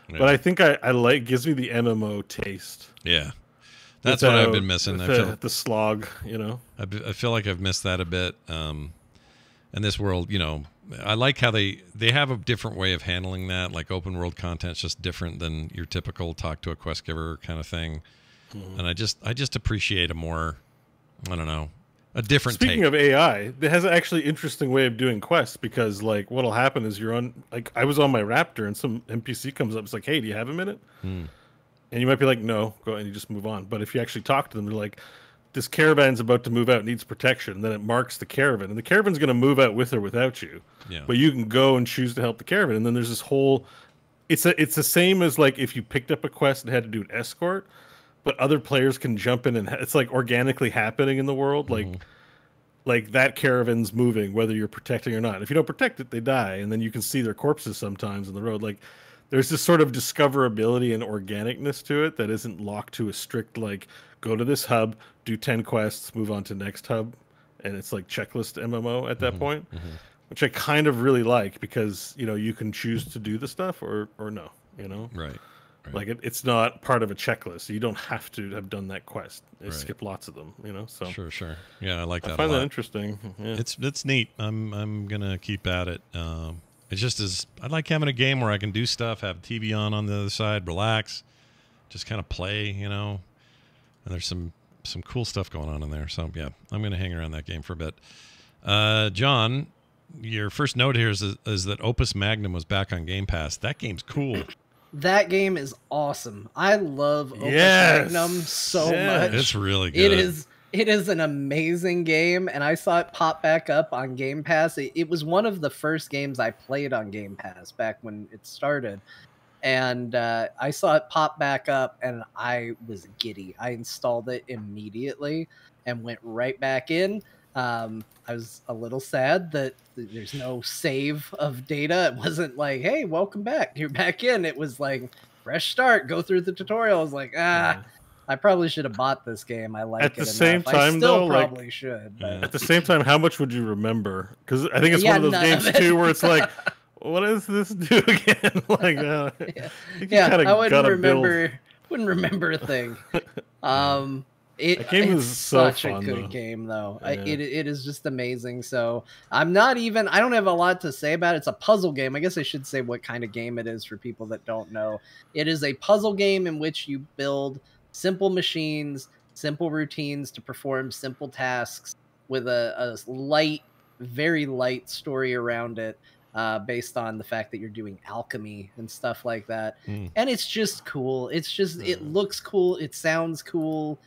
[SPEAKER 3] But I think I like gives me the MMO taste.
[SPEAKER 1] Yeah, that's what I've been missing.
[SPEAKER 3] The slog, you know.
[SPEAKER 1] I feel like I've missed that a bit. In this world, you know, I like how they have a different way of handling that. Like open world content's just different than your typical talk to a quest giver kind of thing. And I just appreciate a more, I don't know, a different
[SPEAKER 3] Speaking of AI, it has an actually interesting way of doing quests because, like, what'll happen is you're on, like, I was on my Raptor and some NPC comes up. It's like, hey, do you have a minute? And you might be like, no, go and you just move on. But if you actually talk to them, they're like, this caravan's about to move out, needs protection. And then it marks the caravan, and the caravan's going to move out with or without you.
[SPEAKER 1] Yeah.
[SPEAKER 3] But you can go and choose to help the caravan. And then there's this whole, it's the same as like if you picked up a quest and had to do an escort. But other players can jump in and it's like organically happening in the world. Like that caravan's moving, whether you're protecting or not. If you don't protect it, they die. And then you can see their corpses sometimes in the road. Like there's this sort of discoverability and organicness to it that isn't locked to a strict, like, go to this hub, do 10 quests, move on to next hub. And it's like checklist MMO at that point, which I kind of really like because, you know, you can choose to do the stuff or no, you know?
[SPEAKER 1] Right.
[SPEAKER 3] Like it's not part of a checklist. You don't have to have done that quest. Skip lots of them, you know. So
[SPEAKER 1] sure. Yeah, I like that.
[SPEAKER 3] I find that interesting. Yeah.
[SPEAKER 1] It's neat. I'm gonna keep at it. It's just I like having a game where I can do stuff, have TV on the other side, relax, just kind of play, you know. And there's some some cool stuff going on in there. So yeah, I'm going to hang around that game for a bit. John, your first note here is that Opus Magnum was back on Game Pass. That game's cool.
[SPEAKER 4] That game is awesome. I love Opus Magnum so much.
[SPEAKER 1] It's really good.
[SPEAKER 4] It is an amazing game, and I saw it pop back up on Game Pass. It was one of the first games I played on Game Pass back when it started. And I saw it pop back up, and I was giddy. I installed it immediately and went right back in. I was a little sad that there's no save of data. It wasn't like, hey, welcome back. You're back in. It was like, fresh start. Go through the tutorial. I was like, I probably should have bought this game. I like it. At the same time, I still probably should. But.
[SPEAKER 3] At the same time, how much would you remember? Because I think it's one of those games too where it's like, what does this do again? Like, I
[SPEAKER 4] wouldn't remember a thing. That game is such a good game, though. Yeah. It is just amazing. So I don't have a lot to say about it. It's a puzzle game. I guess I should say what kind of game it is for people that don't know. It is a puzzle game in which you build simple machines, simple routines to perform simple tasks with a light, very light story around it, based on the fact that you're doing alchemy and stuff like that. And it's just cool. It's just, it looks cool. It sounds cool.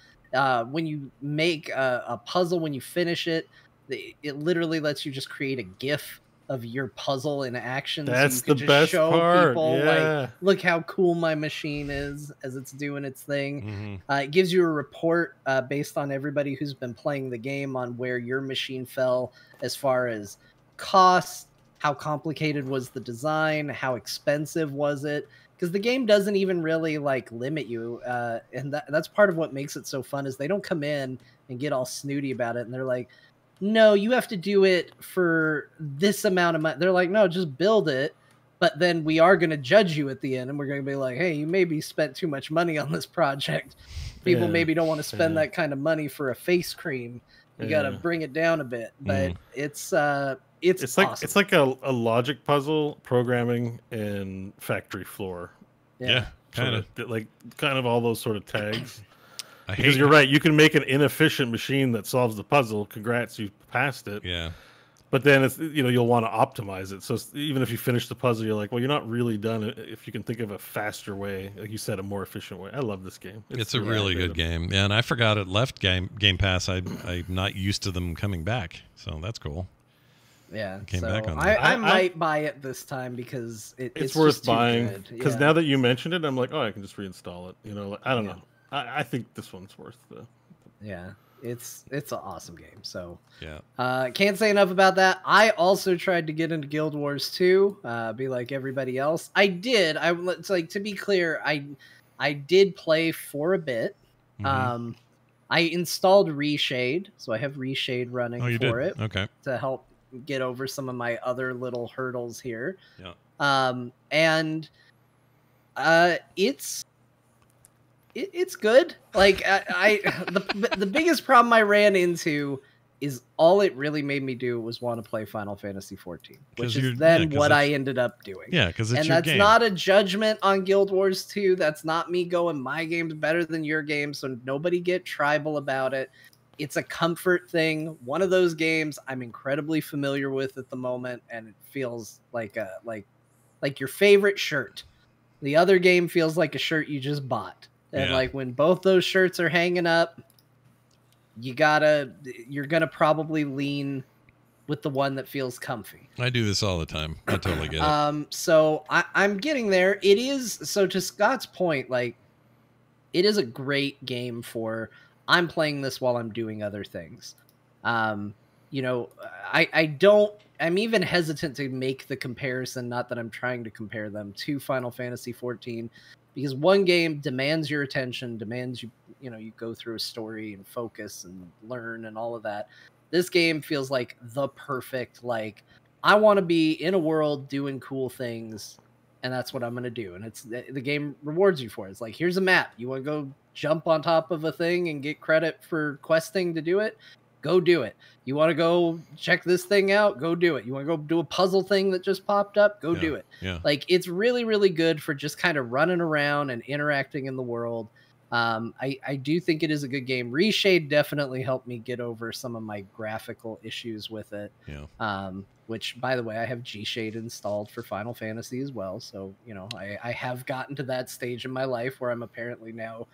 [SPEAKER 4] When you make a puzzle, when you finish it, it literally lets you just create a GIF of your puzzle in action.
[SPEAKER 3] That's
[SPEAKER 4] so you can
[SPEAKER 3] the
[SPEAKER 4] just
[SPEAKER 3] best
[SPEAKER 4] show
[SPEAKER 3] part.
[SPEAKER 4] people,
[SPEAKER 3] yeah.
[SPEAKER 4] like, look how cool my machine is as it's doing its thing. It gives you a report based on everybody who's been playing the game on where your machine fell as far as cost, how complicated was the design, how expensive was it. Because the game doesn't even really like limit you, and that's part of what makes it so fun is they don't come in and get all snooty about it, and they're like, no, you have to do it for this amount of money. They're like, no, just build it, but then we are going to judge you at the end, and we're going to be like, hey, you maybe spent too much money on this project. People maybe don't want to spend that kind of money for a face cream. You got to bring it down a bit, but it's awesome.
[SPEAKER 3] It's like a logic puzzle, programming, and factory floor.
[SPEAKER 1] Yeah, kind
[SPEAKER 3] of all those sort of tags. Because you're right, you can make an inefficient machine that solves the puzzle. Congrats, you passed it.
[SPEAKER 1] Yeah.
[SPEAKER 3] But then it's you'll want to optimize it. So even if you finish the puzzle, you're like, well, you're not really done. If you can think of a faster way, like you said, a more efficient way. I love this game.
[SPEAKER 1] It's a really good game. Yeah, and I forgot it left Game Pass. I'm not used to them coming back, so that's cool.
[SPEAKER 4] Yeah,
[SPEAKER 1] came back on
[SPEAKER 4] I might buy it this time because it's
[SPEAKER 3] worth
[SPEAKER 4] just
[SPEAKER 3] buying. Because now that you mentioned it, I'm like, oh, I can just reinstall it. I don't know. I think this one's worth the.
[SPEAKER 4] Yeah, it's an awesome game. So
[SPEAKER 1] yeah,
[SPEAKER 4] can't say enough about that. I also tried to get into Guild Wars 2, be like everybody else. I did. It's like, to be clear, I did play for a bit. I installed Reshade, so I have Reshade running for it.
[SPEAKER 1] Okay,
[SPEAKER 4] to help get over some of my other little hurdles here.
[SPEAKER 1] Yeah.
[SPEAKER 4] And it's good. Like the biggest problem I ran into is all it really made me do was want to play Final Fantasy 14, which is then what I ended up doing.
[SPEAKER 1] Yeah, because it's
[SPEAKER 4] your game. Not a judgment on Guild Wars 2. That's not me going, my game's better than your game, so nobody get tribal about it. It's a comfort thing. One of those games I'm incredibly familiar with at the moment, and it feels like your favorite shirt. The other game feels like a shirt you just bought. And like when both those shirts are hanging up, you're gonna probably lean with the one that feels comfy.
[SPEAKER 1] I do this all the time. I totally get it.
[SPEAKER 4] So I'm getting there. It is, so to Scott's point, like, it is a great game for, I'm playing this while I'm doing other things. I'm even hesitant to make the comparison, not that I'm trying to compare them to Final Fantasy 14, because one game demands your attention, demands you go through a story and focus and learn and all of that. This game feels like the perfect, like, I want to be in a world doing cool things, and that's what I'm going to do. And the game rewards you for it. It's like, here's a map. You want to go jump on top of a thing and get credit for questing to do it? Go do it. You want to go check this thing out? Go do it. You want to go do a puzzle thing that just popped up? Go do it.
[SPEAKER 1] Yeah.
[SPEAKER 4] Like, it's really, really good for just kind of running around and interacting in the world. I do think it is a good game. Reshade definitely helped me get over some of my graphical issues with it.
[SPEAKER 1] Yeah.
[SPEAKER 4] Which, by the way, I have G-Shade installed for Final Fantasy as well. So, you know, I have gotten to that stage in my life where I'm apparently now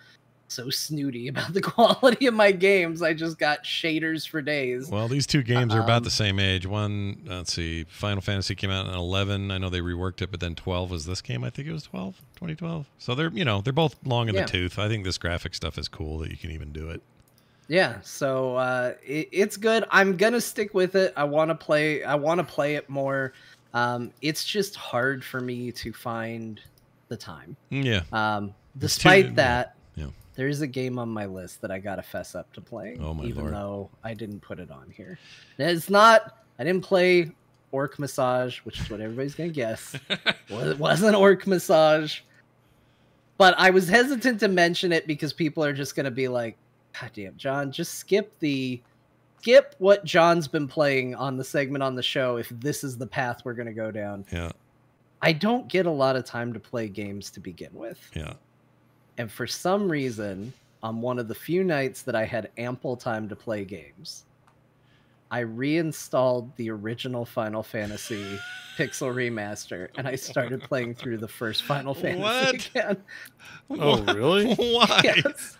[SPEAKER 4] so snooty about the quality of my games. I just got shaders for days.
[SPEAKER 1] Well, these two games are about the same age. One, let's see, Final Fantasy came out in 11. I know they reworked it, but then 12 was this game. I think it was 2012. So they're, you know, they're both long in the tooth. I think this graphic stuff is cool that you can even do it.
[SPEAKER 4] Yeah, so it's good. I'm gonna stick with it. I want to play it more. It's just hard for me to find the time.
[SPEAKER 1] Yeah.
[SPEAKER 4] Despite that,
[SPEAKER 1] yeah.
[SPEAKER 4] There is a game on my list that I gotta fess up to playing, even
[SPEAKER 1] Lord.
[SPEAKER 4] though I didn't put it on here. It's not. I didn't play Orc Massage, which is what everybody's gonna guess. Well, it wasn't Orc Massage, but I was hesitant to mention it because people are just gonna be like, "God damn, John, just skip what John's been playing on the segment on the show if this is the path we're gonna go down."
[SPEAKER 1] Yeah.
[SPEAKER 4] I don't get a lot of time to play games to begin with.
[SPEAKER 1] Yeah.
[SPEAKER 4] And for some reason, on one of the few nights that I had ample time to play games, I reinstalled the original Final Fantasy Pixel Remaster, and I started playing through the first Final Fantasy again.
[SPEAKER 3] Oh, really?
[SPEAKER 1] Why?
[SPEAKER 4] Yes.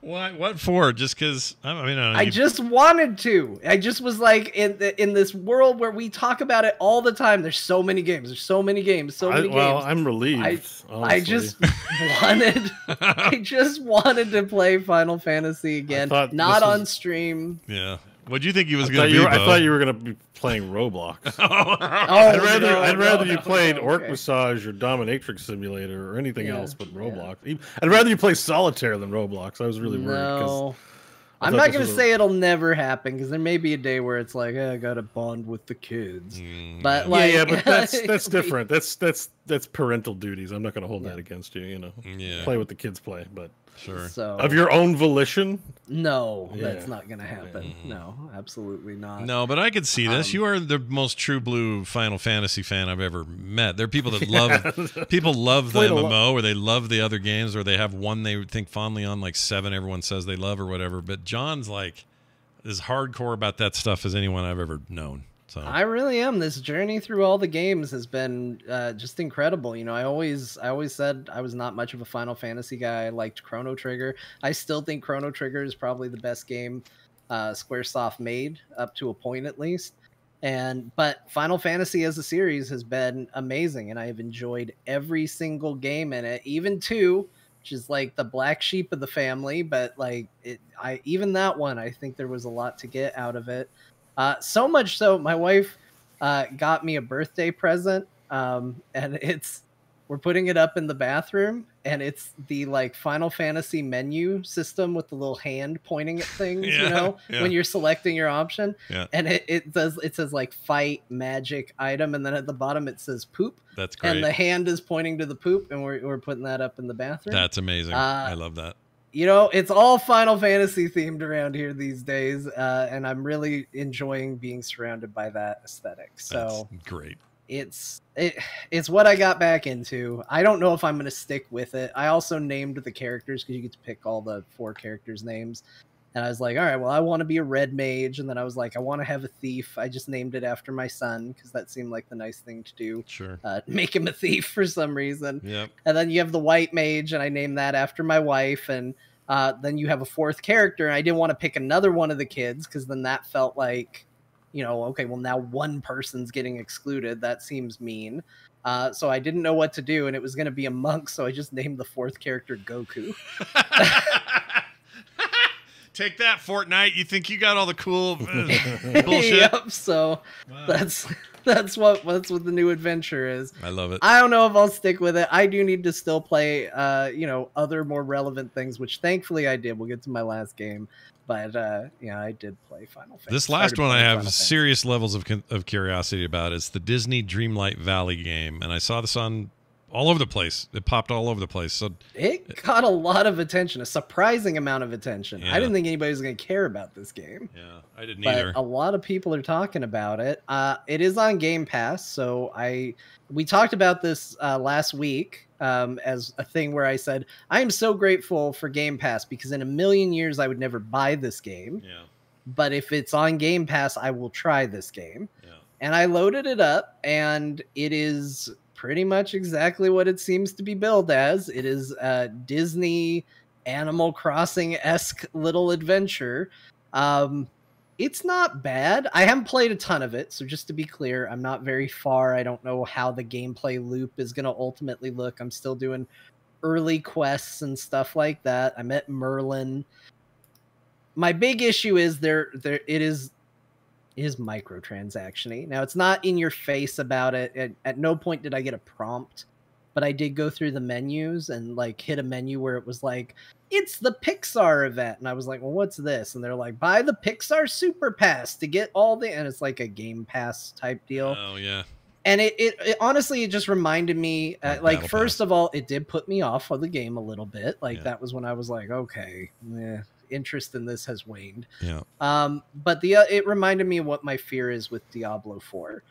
[SPEAKER 1] Why? What for? Just because? I mean,
[SPEAKER 4] I just wanted to. I just was like, in this world where we talk about it all the time. There's so many games. There's so many games. So many games.
[SPEAKER 3] Well, I'm relieved.
[SPEAKER 4] I just wanted. I just wanted to play Final Fantasy again. Not on stream.
[SPEAKER 1] Yeah. What do you think he was going to be?
[SPEAKER 3] I thought you were going to be playing Roblox. I'd rather you played Orc Massage or Dominatrix Simulator or anything else but Roblox. I'd rather you play Solitaire than Roblox. I was really worried.
[SPEAKER 4] No. I'm not going to say it'll never happen because there may be a day where it's like, I got to bond with the kids. But like,
[SPEAKER 3] but that's different. That's parental duties. I'm not going to hold that against you. You know, play what the kids play, but.
[SPEAKER 1] Sure.
[SPEAKER 4] So,
[SPEAKER 3] of your own volition?
[SPEAKER 4] No, that's not going to happen. No, absolutely not.
[SPEAKER 1] No, but I could see this. You are the most true blue Final Fantasy fan I've ever met. There are people that love people love the MMO or they love the other games or they have one they think fondly on, like 7 everyone says they love or whatever. But John's like as hardcore about that stuff as anyone I've ever known. So
[SPEAKER 4] I really am. This journey through all the games has been just incredible. You know, I always said I was not much of a Final Fantasy guy. I liked Chrono Trigger. I still think Chrono Trigger is probably the best game Squaresoft made, up to a point at least. But Final Fantasy as a series has been amazing, and I have enjoyed every single game in it, even 2, which is like the black sheep of the family. But like even that one, I think there was a lot to get out of it. So much so, my wife got me a birthday present, and we're putting it up in the bathroom, and it's the like Final Fantasy menu system with the little hand pointing at things, when you're selecting your option.
[SPEAKER 1] Yeah.
[SPEAKER 4] And it says like fight, magic, item, and then at the bottom it says poop.
[SPEAKER 1] That's great.
[SPEAKER 4] And the hand is pointing to the poop, and we're putting that up in the bathroom.
[SPEAKER 1] That's amazing. I love that.
[SPEAKER 4] You know, it's all Final Fantasy themed around here these days, and I'm really enjoying being surrounded by that aesthetic. So
[SPEAKER 1] that's great.
[SPEAKER 4] It's what I got back into. I don't know if I'm going to stick with it. I also named the characters because you get to pick all the 4 characters' names. And I was like, all right, well, I want to be a red mage. And then I was like, I want to have a thief. I just named it after my son because that seemed like the nice thing to do.
[SPEAKER 1] Sure.
[SPEAKER 4] Make him a thief for some reason.
[SPEAKER 1] Yep.
[SPEAKER 4] And then you have the white mage, and I named that after my wife. And then you have a 4th character. And I didn't want to pick another one of the kids because then that felt like, okay, well, now one person's getting excluded. That seems mean. So I didn't know what to do, and it was going to be a monk. So I just named the 4th character Goku.
[SPEAKER 1] Take that, Fortnite. You think you got all the cool bullshit?
[SPEAKER 4] Yep. So that's what the new adventure is.
[SPEAKER 1] I love it.
[SPEAKER 4] I don't know if I'll stick with it. I do need to still play, other more relevant things, which thankfully I did. We'll get to my last game, but I did play Final Fantasy.
[SPEAKER 1] This last one I have serious levels of curiosity about. It's the Disney Dreamlight Valley game, and I saw this on all over the place. It popped all over the place. So
[SPEAKER 4] it got a lot of attention, a surprising amount of attention. I didn't think anybody was going to care about this game.
[SPEAKER 1] Yeah, I didn't either.
[SPEAKER 4] A lot of people are talking about it. It is on Game Pass, so we talked about this last week as a thing where I said, I am so grateful for Game Pass because in a million years I would never buy this game.
[SPEAKER 1] Yeah.
[SPEAKER 4] But if it's on Game Pass, I will try this game.
[SPEAKER 1] Yeah.
[SPEAKER 4] And I loaded it up, and it is pretty much exactly what it seems to be billed as. It is a Disney Animal Crossing-esque little adventure. It's not bad. I haven't played a ton of it, so just to be clear, I'm not very far. I don't know how the gameplay loop is going to ultimately look. I'm still doing early quests and stuff like that. I met Merlin. My big issue is it is microtransaction-y. Now, it's not in your face about it. At no point did I get a prompt, but I did go through the menus and like hit a menu where it was like, it's the Pixar event. And I was like, well, what's this? And they're like, buy the Pixar Super Pass to get all the, and it's like a Game Pass type deal.
[SPEAKER 1] Oh, yeah.
[SPEAKER 4] And it honestly, it just reminded me, like, first
[SPEAKER 1] Pass.
[SPEAKER 4] of all, it did put me off of the game a little bit. Like,
[SPEAKER 1] Yeah.
[SPEAKER 4] that was when I was like, okay, interest in this has waned.
[SPEAKER 1] Yeah.
[SPEAKER 4] But it reminded me of what my fear is with Diablo 4,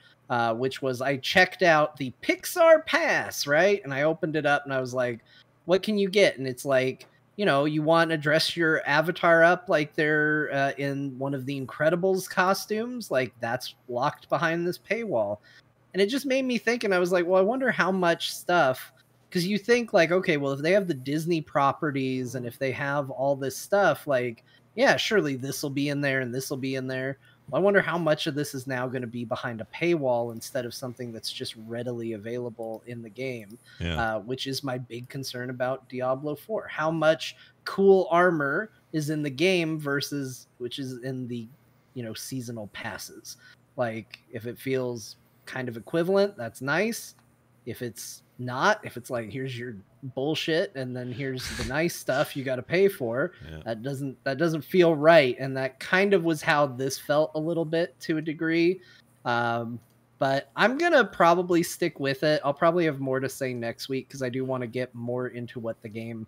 [SPEAKER 4] which was I checked out the Pixar Pass, right? And I opened it up and I was like, what can you get? And it's like, you know, you want to dress your avatar up like they're in one of the Incredibles costumes, like that's locked behind this paywall. And it just made me think, and I was like, well, I wonder how much stuff, because you think like, okay, well, if they have the Disney properties and if they have all this stuff, like, yeah, surely this will be in there and this will be in there. Well, I wonder how much of this is now going to be behind a paywall instead of something that's just readily available in the game, which is my big concern about Diablo 4. How much cool armor is in the game versus which is in the, you know, seasonal passes. Like, if it feels kind of equivalent, that's nice. If it's not, if it's like, here's your bullshit and then here's the nice stuff you got to pay for, that doesn't feel right. And that kind of was how this felt a little bit to a degree. But I'm gonna probably stick with it. I'll probably have more to say next week because I do want to get more into what the game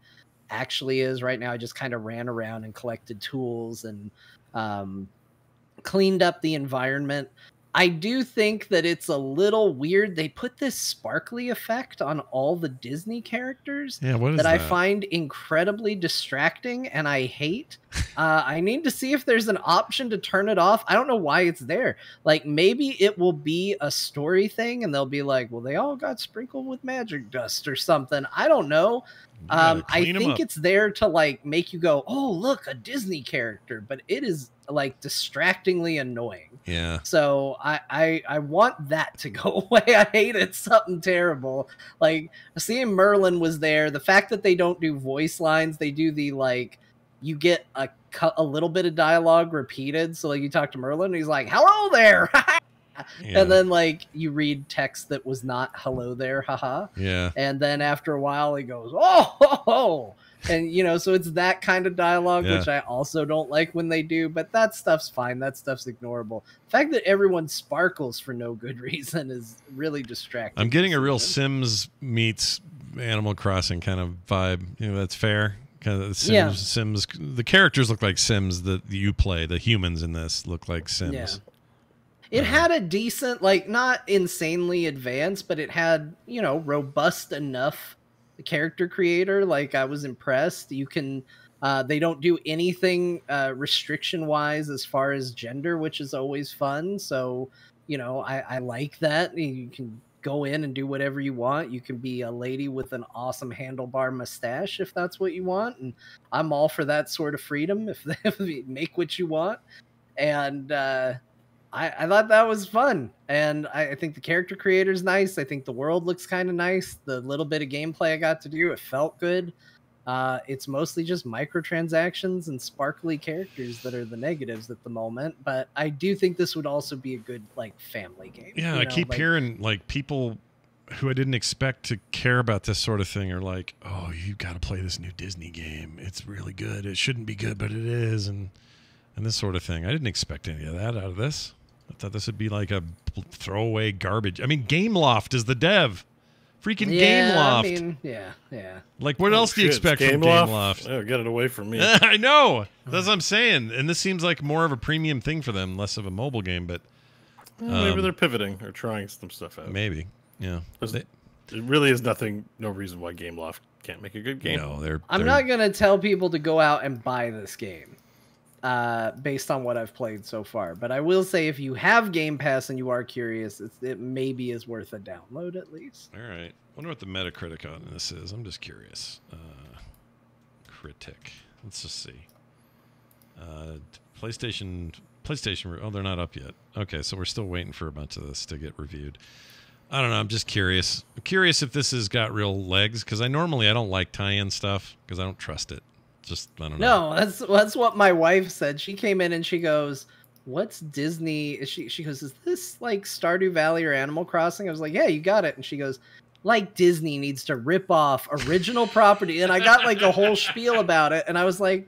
[SPEAKER 4] actually is. Right now I just kind of ran around and collected tools and cleaned up the environment. I do think that it's a little weird. They put this sparkly effect on all the Disney characters
[SPEAKER 1] what is
[SPEAKER 4] that I find incredibly distracting and I hate. I need to see if there's an option to turn it off. I don't know why it's there. Like, maybe it will be a story thing and they'll be like, well, they all got sprinkled with magic dust or something. I don't know. I think it's there to like make you go, oh, look, a Disney character, but it is like distractingly annoying.
[SPEAKER 1] Yeah.
[SPEAKER 4] So I want that to go away. I hate it. Something terrible. Like, seeing Merlin was there. The fact that they don't do voice lines, they do the like, you get a little bit of dialogue repeated. So like you talk to Merlin and he's like, hello there. And then like you read text that was not hello there, haha.
[SPEAKER 1] Yeah.
[SPEAKER 4] And then after a while he goes, oh, ho, ho. And you know, so it's that kind of dialogue, which I also don't like when they do, but that stuff's fine. That stuff's ignorable. The fact that everyone sparkles for no good reason is really distracting.
[SPEAKER 1] I'm getting a real Sims meets Animal Crossing kind of vibe. You know, that's fair. Kind of Sims. The characters look like Sims that you play. The humans in this look like Sims.
[SPEAKER 4] Yeah. It had a decent, like, not insanely advanced, but it had, you know, robust enough character creator. Like, I was impressed. You can, they don't do anything restriction-wise as far as gender, which is always fun. So, you know, I like that. You can go in and do whatever you want. You can be a lady with an awesome handlebar mustache if that's what you want. And I'm all for that sort of freedom if they make what you want. And, I thought that was fun, and I think the character creator's nice. I think the world looks kind of nice. The little bit of gameplay I got to do, it felt good. It's mostly just microtransactions and sparkly characters that are the negatives at the moment, but I do think this would also be a good like family game.
[SPEAKER 1] Yeah, I keep hearing like people who I didn't expect to care about this sort of thing are like, oh, you got to play this new Disney game. It's really good. It shouldn't be good, but it is, and this sort of thing. I didn't expect any of that out of this. I thought this would be like a throwaway garbage. I mean, Gameloft is the dev. Freaking Gameloft.
[SPEAKER 4] I mean, yeah.
[SPEAKER 1] Like, what else do you expect from Gameloft?
[SPEAKER 3] Oh, get it away from me.
[SPEAKER 1] I know. That's what I'm saying. And this seems like more of a premium thing for them, less of a mobile game. But
[SPEAKER 3] maybe they're pivoting or trying some stuff out.
[SPEAKER 1] Maybe, yeah.
[SPEAKER 3] it really is no reason why Gameloft can't make a good game.
[SPEAKER 1] No,
[SPEAKER 4] I'm not gonna tell people to go out and buy this game, based on what I've played so far. But I will say, if you have Game Pass and you are curious, it maybe is worth a download at least.
[SPEAKER 1] All right. Wonder what the Metacritic on this is. I'm just curious. Critic. Let's just see. PlayStation. Oh, they're not up yet. Okay, so we're still waiting for a bunch of this to get reviewed. I don't know. I'm just curious. I'm curious if this has got real legs, because I don't like tie-in stuff because I don't trust it. Just I don't know.
[SPEAKER 4] No, that's what my wife said. She came in and she goes, "What's Disney?" She goes, "Is this like Stardew Valley or Animal Crossing?" I was like, "Yeah, you got it." And she goes, "Like Disney needs to rip off original property," and I got like a whole spiel about it, and I was like,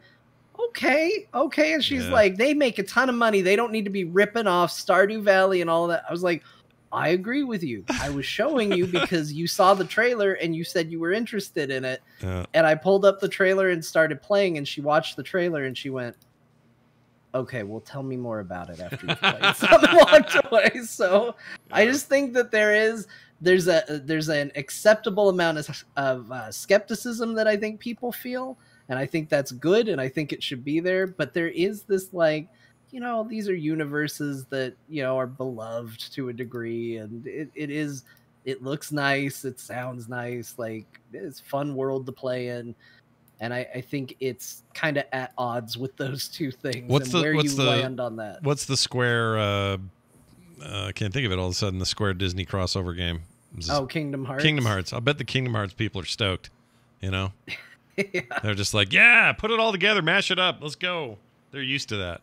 [SPEAKER 4] okay. And she's like, "They make a ton of money. They don't need to be ripping off Stardew Valley and all of that." I was like, I agree with you. I was showing you because you saw the trailer and you said you were interested in it. And I pulled up the trailer and started playing, and she watched the trailer and she went, "Okay, well, tell me more about it after you play." So I walked away. So I just think that there's an acceptable amount of skepticism that I think people feel. And I think that's good, and I think it should be there. But there is this, like, these are universes that, are beloved to a degree, and it looks nice, it sounds nice, like, it's a fun world to play in. And I think it's kind of at odds with those two things. Where you land on that.
[SPEAKER 1] What's the Square, I can't think of it all of a sudden, the Square Disney crossover game?
[SPEAKER 4] Kingdom Hearts.
[SPEAKER 1] Kingdom Hearts. I'll bet the Kingdom Hearts people are stoked,
[SPEAKER 4] Yeah.
[SPEAKER 1] They're just like, yeah, put it all together, mash it up, let's go. They're used to that.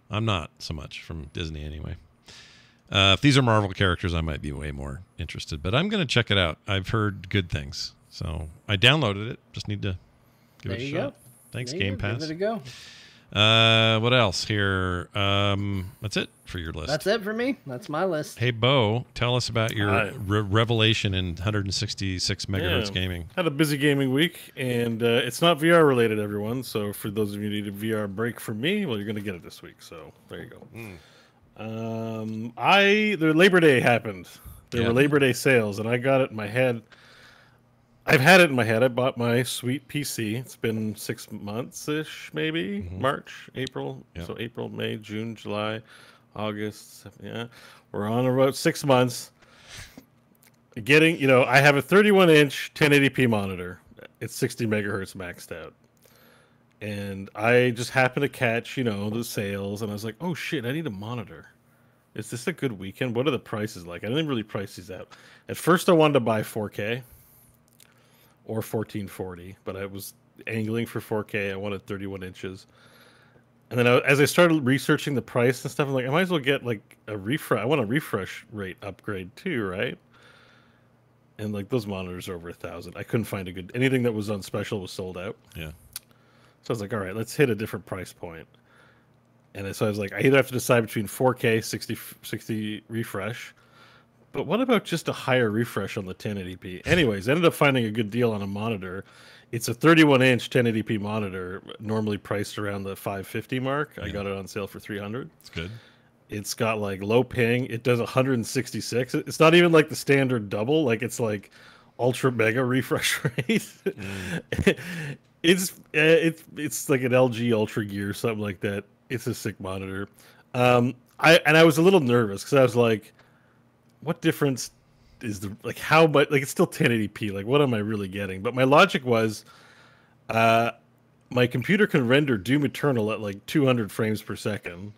[SPEAKER 1] I'm not so much from Disney anyway. If these are Marvel characters, I might be way more interested, but I'm going to check it out. I've heard good things, so I downloaded it. Just need to give it a shot.
[SPEAKER 4] Go.
[SPEAKER 1] Thanks, Game Pass.
[SPEAKER 4] Give it a go.
[SPEAKER 1] What else here? That's it for your list.
[SPEAKER 4] That's it for me. That's my list.
[SPEAKER 1] Hey, Beau, tell us about your revelation in 166 megahertz gaming.
[SPEAKER 3] Had a busy gaming week, and it's not VR related, everyone. So for those of you who need a VR break from me, well, you're going to get it this week. So there you go. The Labor Day happened. There were Labor Day sales, and I got it in my head. I've had it in my head. I bought my sweet PC. It's been 6 months-ish, maybe. March, April.
[SPEAKER 1] Yep.
[SPEAKER 3] So April, May, June, July, August. Yeah. We're on about 6 months. I have a 31-inch 1080p monitor. It's 60 megahertz maxed out. And I just happened to catch, the sales. And I was like, oh, shit, I need a monitor. Is this a good weekend? What are the prices like? I didn't really price these out. At first, I wanted to buy 4K. Or 1440, but I was angling for 4K. I wanted 31 inches. And then as I started researching the price and stuff, I'm like, I might as well get like a refresh. I want a refresh rate upgrade too, right? And like those monitors are over 1,000. I couldn't find anything that was on special was sold out.
[SPEAKER 1] Yeah.
[SPEAKER 3] So I was like, all right, let's hit a different price point. And so I was like, I either have to decide between 4K, 60 refresh. But what about just a higher refresh on the 1080p? Anyways, I ended up finding a good deal on a monitor. It's a 31-inch 1080p monitor, normally priced around the $550 mark. Yeah. I got it on sale for $300.
[SPEAKER 1] It's good.
[SPEAKER 3] It's got like low ping. It does 166. It's not even like the standard double. Like it's like ultra mega refresh rate. It's like an LG Ultra Gear, something like that. It's a sick monitor. I was a little nervous because I was like, what difference is how much, like it's still 1080p, like what am I really getting? But my logic was my computer can render Doom Eternal at like 200 frames per second,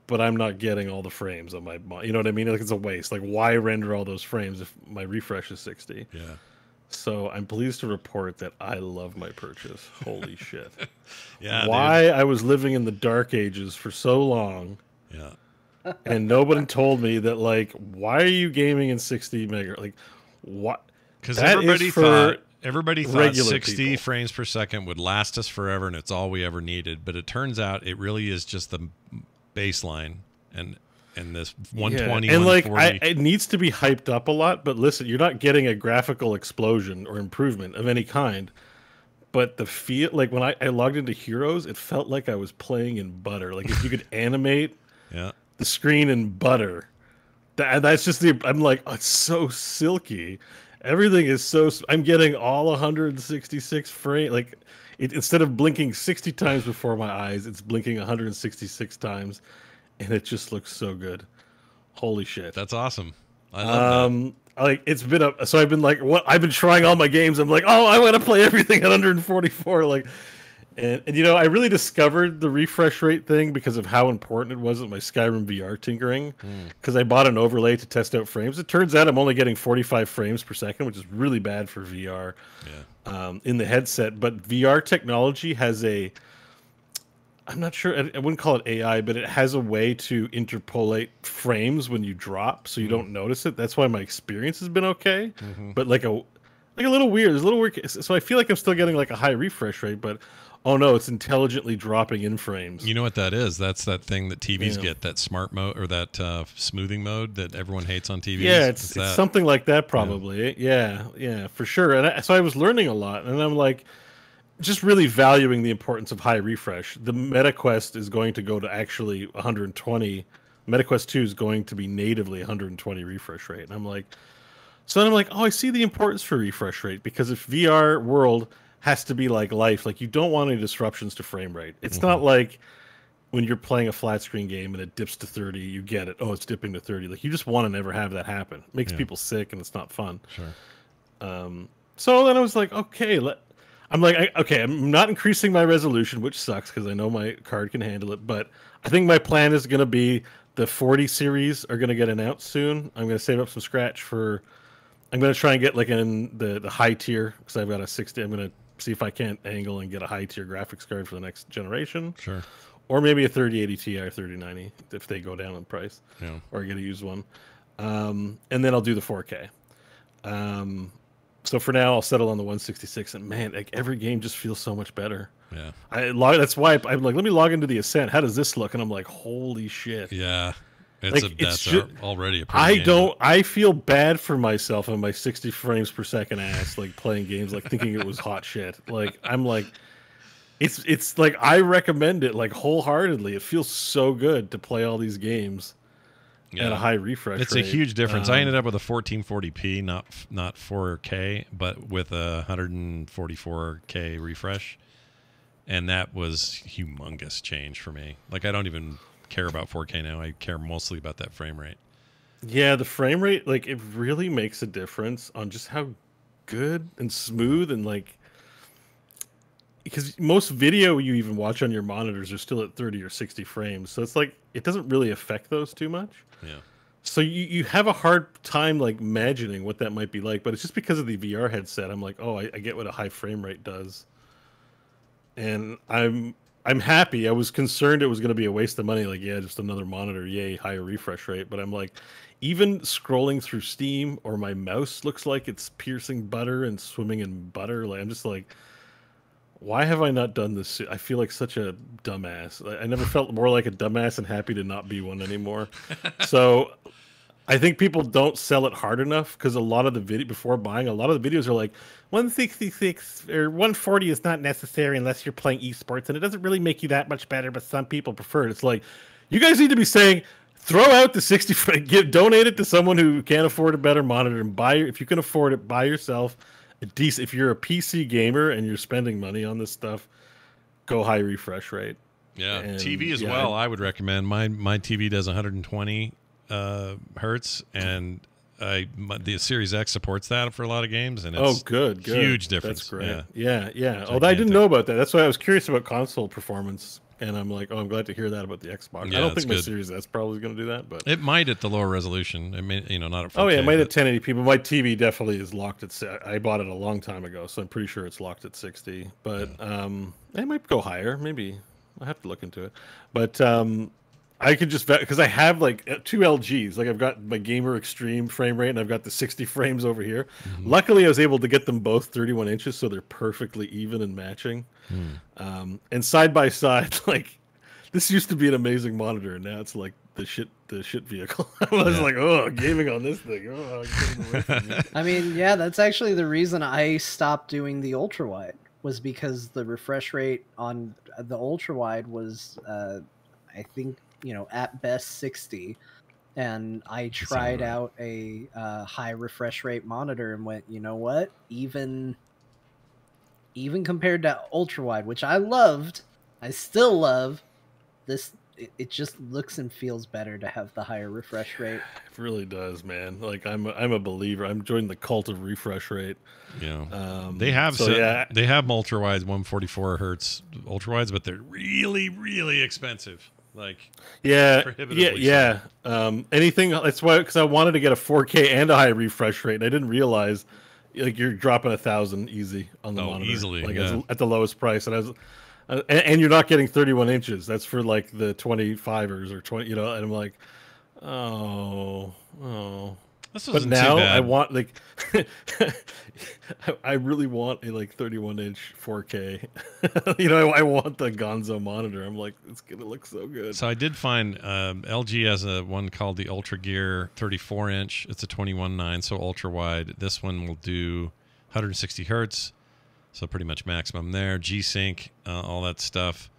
[SPEAKER 3] but I'm not getting all the frames on my, you know what I mean? Like it's a waste. Like why render all those frames if my refresh is 60?
[SPEAKER 1] Yeah.
[SPEAKER 3] So I'm pleased to report that I love my purchase. Holy shit.
[SPEAKER 1] Yeah.
[SPEAKER 3] Why dude. I was living in the dark ages for so long.
[SPEAKER 1] Yeah.
[SPEAKER 3] And nobody told me that, like, why are you gaming in 60 mega? Like, what?
[SPEAKER 1] Because everybody thought 60 frames per second would last us forever, and it's all we ever needed. But it turns out it really is just the baseline, and this 120,
[SPEAKER 3] and like,
[SPEAKER 1] 140.
[SPEAKER 3] it needs to be hyped up a lot. But listen, you're not getting a graphical explosion or improvement of any kind. But the feel, like when I logged into Heroes, it felt like I was playing in butter. Like if you could animate.
[SPEAKER 1] Yeah.
[SPEAKER 3] The screen in butter. That's just I'm like, oh, it's so silky. Everything is so. I'm getting all 166 frame. Like, instead of blinking 60 times before my eyes, it's blinking 166 times, and it just looks so good. Holy shit!
[SPEAKER 1] That's awesome. I love that.
[SPEAKER 3] Like, it's been so I've been like, what? I've been trying all my games. I'm like, oh, I want to play everything at 144. Like, and you know, I really discovered the refresh rate thing because of how important it was with my Skyrim VR tinkering. Because I bought an overlay to test out frames. It turns out I'm only getting 45 frames per second, which is really bad for VR. In the headset. But VR technology has I'm not sure, I wouldn't call it AI, but it has a way to interpolate frames when you drop, so you don't notice it. That's why my experience has been okay. But like a little weird. There's a little weird. So I feel like I'm still getting like a high refresh rate, but oh no, it's intelligently dropping in frames.
[SPEAKER 1] You know what that is? That's that thing that TVs get, that smart mode or that smoothing mode that everyone hates on TVs.
[SPEAKER 3] Yeah, it's something like that probably. Yeah, for sure. And so I was learning a lot, and I'm like, just really valuing the importance of high refresh. The MetaQuest is going to go to actually 120. MetaQuest 2 is going to be natively 120 refresh rate. And I'm like, so then I'm like, oh, I see the importance for refresh rate, because if VR world has to be like life, like you don't want any disruptions to frame rate. It's not like when you're playing a flat screen game and it dips to 30, you get it. Oh, it's dipping to 30. Like, you just want to never have that happen. It makes people sick and it's not fun.
[SPEAKER 1] Sure.
[SPEAKER 3] So then I was like, okay, I'm not increasing my resolution, which sucks because I know my card can handle it. But I think my plan is going to be the 40 series are going to get announced soon. I'm going to save up some scratch for. I'm going to try and get like in the high tier, because I've got a 60. I'm going to see if I can't angle and get a high tier graphics card for the next generation.
[SPEAKER 1] Sure.
[SPEAKER 3] Or maybe a 3080 Ti or 3090 if they go down in price.
[SPEAKER 1] Yeah.
[SPEAKER 3] Or get a used one. And then I'll do the 4K. So for now, I'll settle on the 166, and man, like, every game just feels so much better.
[SPEAKER 1] Yeah.
[SPEAKER 3] That's why I'm like, let me log into the Ascent. How does this look? And I'm like, holy shit.
[SPEAKER 1] Yeah.
[SPEAKER 3] That's
[SPEAKER 1] already a pretty game.
[SPEAKER 3] I feel bad for myself and my 60 frames per second ass, like playing games, like thinking it was hot shit. Like, I'm like, it's like, I recommend it like wholeheartedly. It feels so good to play all these games. At a high refresh
[SPEAKER 1] It's
[SPEAKER 3] rate.
[SPEAKER 1] a huge difference. I ended up with a 1440p, not 4K, but with a 144K refresh, and that was humongous change for me. Like, I don't even care about 4K now. I care mostly about that frame rate.
[SPEAKER 3] Yeah, the frame rate, like, it really makes a difference on just how good and smooth, and like, because most video you even watch on your monitors are still at 30 or 60 frames, so it's like it doesn't really affect those too much.
[SPEAKER 1] Yeah.
[SPEAKER 3] So you have a hard time like imagining what that might be like, but it's just because of the VR headset. I'm like, oh, I get what a high frame rate does, and I'm happy. I was concerned it was going to be a waste of money. Like, yeah, just another monitor, yay, higher refresh rate. But I'm like, even scrolling through Steam, or my mouse looks like it's piercing butter and swimming in butter. Like, I'm just like, why have I not done this? I feel like such a dumbass. I never felt more like a dumbass and happy to not be one anymore. So I think people don't sell it hard enough, because a lot of the video before buying, a lot of the videos are like 166 or 140 is not necessary unless you're playing esports, and it doesn't really make you that much better, but some people prefer it. It's like, you guys need to be saying, throw out the 60, donate it to someone who can't afford a better monitor, and if you can afford it, buy yourself a decent. If you're a PC gamer and you're spending money on this stuff, go high refresh rate.
[SPEAKER 1] Yeah,
[SPEAKER 3] and
[SPEAKER 1] TV as well. I would recommend. My TV does 120 hertz, and the Series X supports that for a lot of games, and it's
[SPEAKER 3] good,
[SPEAKER 1] huge difference.
[SPEAKER 3] That's great.
[SPEAKER 1] Yeah.
[SPEAKER 3] Yeah. Oh, I didn't know about that. That's why I was curious about console performance. And I'm like, oh, I'm glad to hear that about the Xbox.
[SPEAKER 1] Yeah,
[SPEAKER 3] I don't think my
[SPEAKER 1] good.
[SPEAKER 3] Series S probably going to do that, but
[SPEAKER 1] it might at the lower resolution. It may, not at 4K.
[SPEAKER 3] Oh yeah, it might at 1080p, but my TV definitely is locked at. I bought it a long time ago, so I'm pretty sure it's locked at 60. But it might go higher. Maybe I have to look into it. But I could just, because I have like two LGs. Like, I've got my Gamer Extreme frame rate, and I've got the 60 frames over here. Luckily, I was able to get them both 31 inches, so they're perfectly even and matching. And side by side, like, this used to be an amazing monitor, and now it's like the shit vehicle. I was like, oh, gaming on this thing. Oh, get it away from me.
[SPEAKER 4] I mean, yeah, that's actually the reason I stopped doing the ultra wide, was because the refresh rate on the ultra wide was, I think, at best 60, And I tried out a high refresh rate monitor and went, you know what? Even compared to ultra wide, which I loved, I still love this. It just looks and feels better to have the higher refresh rate.
[SPEAKER 3] It really does, man. Like I'm a believer. I'm joining the cult of refresh rate.
[SPEAKER 1] Yeah, they have they have ultra wides, 144 hertz ultra wides, but they're really, really expensive. Like
[SPEAKER 3] yeah. Anything. That's why, because I wanted to get a 4K and a high refresh rate, and I didn't realize like you're dropping 1,000 easy on the monitor,
[SPEAKER 1] easily,
[SPEAKER 3] like at the lowest price, and I was. And you're not getting 31 inches. That's for like the 25ers or 20, and I'm like, oh. But now I want like, I really want a like 31-inch 4K. I want the Gonzo monitor. I'm like, it's gonna look so good.
[SPEAKER 1] So I did find LG has a one called the Ultra Gear 34-inch. It's a 21.9, so ultra wide. This one will do 160 hertz. So pretty much maximum there. G-Sync, all that stuff.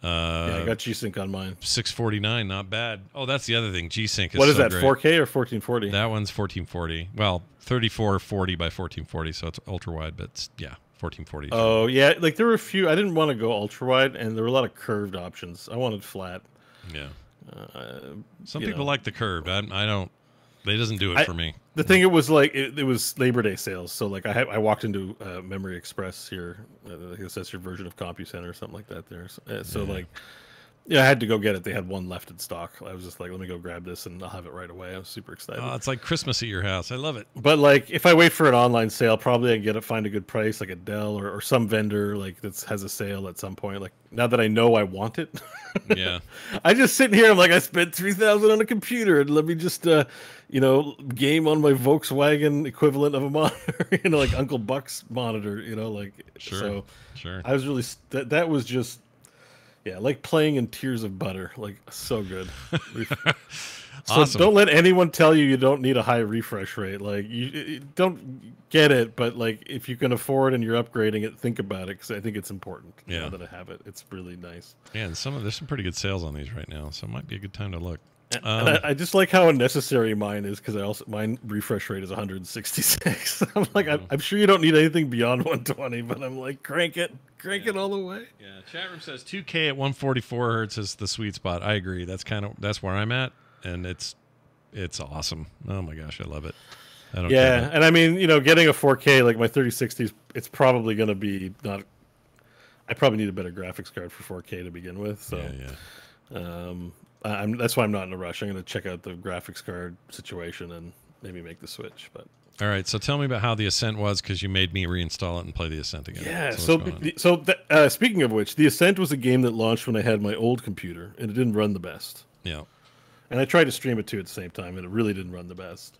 [SPEAKER 3] Yeah, I got G-Sync on mine.
[SPEAKER 1] 649, not bad. Oh, that's the other thing. G-Sync is
[SPEAKER 3] what is
[SPEAKER 1] so
[SPEAKER 3] that,
[SPEAKER 1] great.
[SPEAKER 3] 4K or 1440?
[SPEAKER 1] That one's 1440. Well, 3440 by 1440, so it's ultra wide, but yeah, 1440.
[SPEAKER 3] Oh, yeah. Like there were a few. I didn't want to go ultra wide, and there were a lot of curved options. I wanted flat.
[SPEAKER 1] Yeah. Some people like the curved. I don't. It doesn't do it for me.
[SPEAKER 3] The thing, it was like it was Labor Day sales, so like I walked into Memory Express here. I guess that's your version of CompuCenter or something like that there. So like, yeah, I had to go get it. They had one left in stock. I was just like, let me go grab this and I'll have it right away. I was super excited.
[SPEAKER 1] Oh, it's like Christmas at your house. I love it.
[SPEAKER 3] But like, if I wait for an online sale, probably I can find a good price, like a Dell or some vendor like that has a sale at some point. Like now that I know I want it,
[SPEAKER 1] yeah,
[SPEAKER 3] I just sit here. I'm like, I spent $3,000 on a computer, and let me just game on my Volkswagen equivalent of a monitor, like Uncle Buck's monitor, like
[SPEAKER 1] sure.
[SPEAKER 3] So
[SPEAKER 1] sure.
[SPEAKER 3] I was really that was just. Yeah, like playing in Tears of Butter, like so good. So
[SPEAKER 1] awesome.
[SPEAKER 3] Don't let anyone tell you don't need a high refresh rate. Like you don't get it, but like if you can afford and you're upgrading it, think about it, because I think it's important.
[SPEAKER 1] Yeah,
[SPEAKER 3] now that I have it, it's really nice.
[SPEAKER 1] Yeah, and there's some pretty good sales on these right now, so it might be a good time to look.
[SPEAKER 3] And I just like how unnecessary mine is, because mine refresh rate is 166. I'm like, I'm sure you don't need anything beyond 120, but I'm like, crank it all the way.
[SPEAKER 1] Yeah, chat room says 2K at 144 hertz is the sweet spot. I agree. That's where I'm at, and it's awesome. Oh my gosh, I love it.
[SPEAKER 3] Yeah, and I mean, getting a 4K like my 3060, it's probably going to be not. I probably need a better graphics card for 4K to begin with. So
[SPEAKER 1] yeah.
[SPEAKER 3] That's why I'm not in a rush. I'm going to check out the graphics card situation and maybe make the switch. But
[SPEAKER 1] all right, so tell me about how the Ascent was, because you made me reinstall it and play the Ascent again.
[SPEAKER 3] Yeah. Speaking of which, the Ascent was a game that launched when I had my old computer, and it didn't run the best.
[SPEAKER 1] Yeah.
[SPEAKER 3] And I tried to stream it too at the same time, and it really didn't run the best.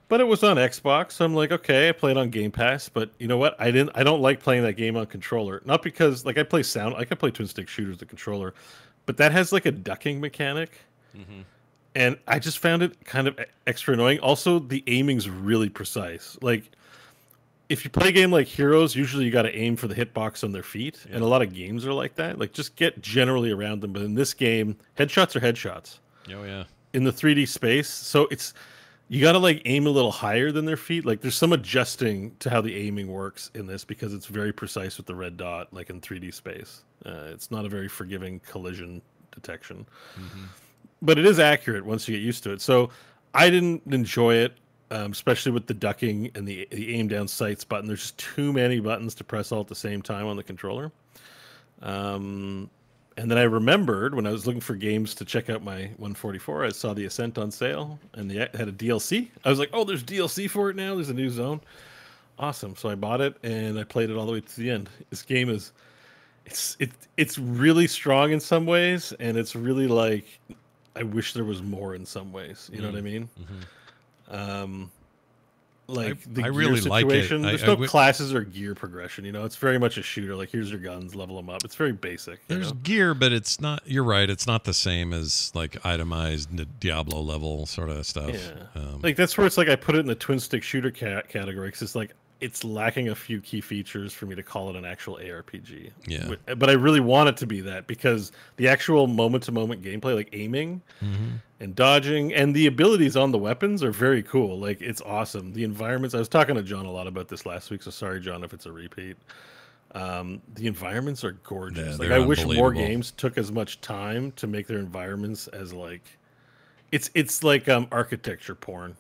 [SPEAKER 3] But it was on Xbox, so I'm like, okay, I played on Game Pass. But you know what? I don't like playing that game on controller. Not because I can play twin stick shooters with the controller. But that has like a ducking mechanic, and I just found it kind of extra annoying. Also, the aiming's really precise. Like, if you play a game like Heroes, usually you got to aim for the hitbox on their feet, and a lot of games are like that. Like, just get generally around them. But in this game, headshots are headshots.
[SPEAKER 1] Oh yeah.
[SPEAKER 3] In the 3D space, so you got to like aim a little higher than their feet. Like, there's some adjusting to how the aiming works in this, because it's very precise with the red dot, like in 3D space. It's not a very forgiving collision detection, but it is accurate once you get used to it. So I didn't enjoy it, especially with the ducking and the aim down sights button. There's just too many buttons to press all at the same time on the controller. And then I remembered when I was looking for games to check out my 144, I saw the Ascent on sale, and they had a DLC. I was like, oh, there's DLC for it now. There's a new zone. Awesome. So I bought it, and I played it all the way to the end. This game is... It's really strong in some ways, and it's really like, I wish there was more in some ways. You know what I mean? Like the
[SPEAKER 1] I
[SPEAKER 3] gear
[SPEAKER 1] really
[SPEAKER 3] situation.
[SPEAKER 1] like it.
[SPEAKER 3] There's no classes or gear progression. It's very much a shooter. Like, here's your guns, level them up. It's very basic.
[SPEAKER 1] There's gear, but it's not. You're right. It's not the same as like itemized Diablo level sort of stuff.
[SPEAKER 3] Yeah. Like, that's where it's like I put it in the twin stick shooter category, because it's like it's lacking a few key features for me to call it an actual ARPG.
[SPEAKER 1] Yeah.
[SPEAKER 3] But I really want it to be that, because the actual moment-to-moment gameplay, like aiming and dodging, and the abilities on the weapons are very cool. Like, it's awesome. The environments, I was talking to John a lot about this last week, so sorry, John, if it's a repeat. The environments are gorgeous.
[SPEAKER 1] Yeah,
[SPEAKER 3] like, I wish more
[SPEAKER 1] unbelievable.
[SPEAKER 3] games took as much time to make their environments as, like, it's like architecture porn.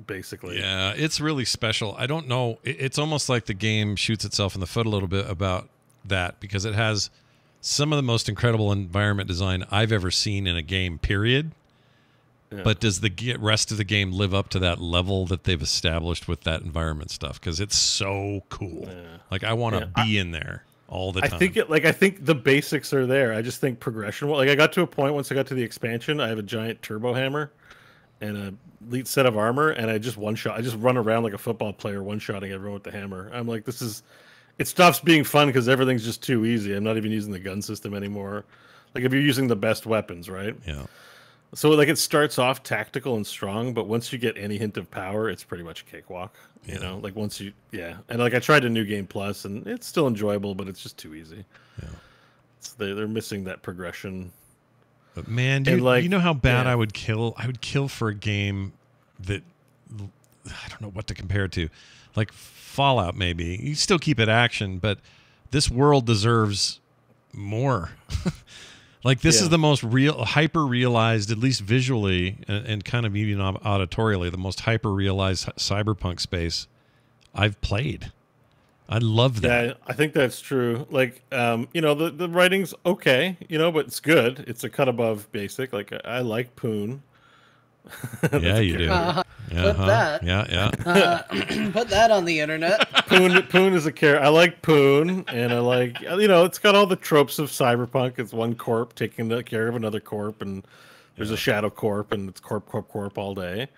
[SPEAKER 3] Basically.
[SPEAKER 1] Yeah, it's really special. I don't know. It's almost like the game shoots itself in the foot a little bit about that, because it has some of the most incredible environment design I've ever seen in a game, period.
[SPEAKER 3] Yeah.
[SPEAKER 1] But does the rest of the game live up to that level that they've established with that environment stuff? Because it's so cool.
[SPEAKER 3] Yeah.
[SPEAKER 1] Like, I want to be in there all the time.
[SPEAKER 3] I think the basics are there. I just think progression. Like, I got to a point once I got to the expansion, I have a giant turbo hammer and a elite set of armor, and I just one-shot. I just run around like a football player, one-shotting everyone with the hammer. I'm like, it stops being fun because everything's just too easy. I'm not even using the gun system anymore. Like, if you're using the best weapons, right?
[SPEAKER 1] Yeah.
[SPEAKER 3] So, like, it starts off tactical and strong, but once you get any hint of power, it's pretty much a cakewalk. You know, like, once you, and like, I tried a New Game Plus, and it's still enjoyable, but it's just too easy.
[SPEAKER 1] Yeah.
[SPEAKER 3] They're missing that progression.
[SPEAKER 1] But man, dude,
[SPEAKER 3] like,
[SPEAKER 1] you know how bad I would kill? I would kill for a game that, I don't know what to compare it to. Like Fallout, maybe. You still keep it action, but this world deserves more. Like, this is the most real, hyper-realized, at least visually and kind of even auditorially, the most hyper-realized cyberpunk space I've played. I love that.
[SPEAKER 3] Yeah, I think that's true. Like, you know, the writing's okay, you know, but it's good. It's a cut above basic. Like, I like Poon.
[SPEAKER 1] Yeah, you do.
[SPEAKER 4] Put that. Put that on the internet.
[SPEAKER 3] Poon is a character. I like Poon, and I like, you know, it's got all the tropes of cyberpunk. It's one corp taking care of another corp, and there's a shadow corp, and it's corp all day.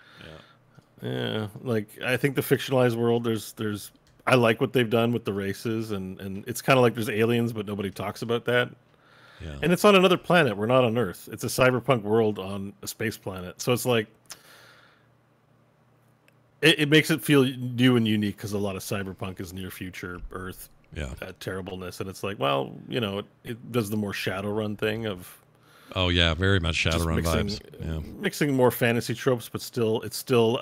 [SPEAKER 3] Yeah, like, I think the fictionalized world, there's I like what they've done with the races, and it's kind of like there's aliens, but nobody talks about that.
[SPEAKER 1] Yeah.
[SPEAKER 3] And it's on another planet. We're not on Earth. It's a cyberpunk world on a space planet. So it's like, it makes it feel new and unique, because a lot of cyberpunk is near future Earth terribleness. And it's like, well, you know, it does the more Shadowrun thing of...
[SPEAKER 1] Oh, yeah, very much Shadowrun vibes. Yeah.
[SPEAKER 3] Mixing more fantasy tropes, but it's still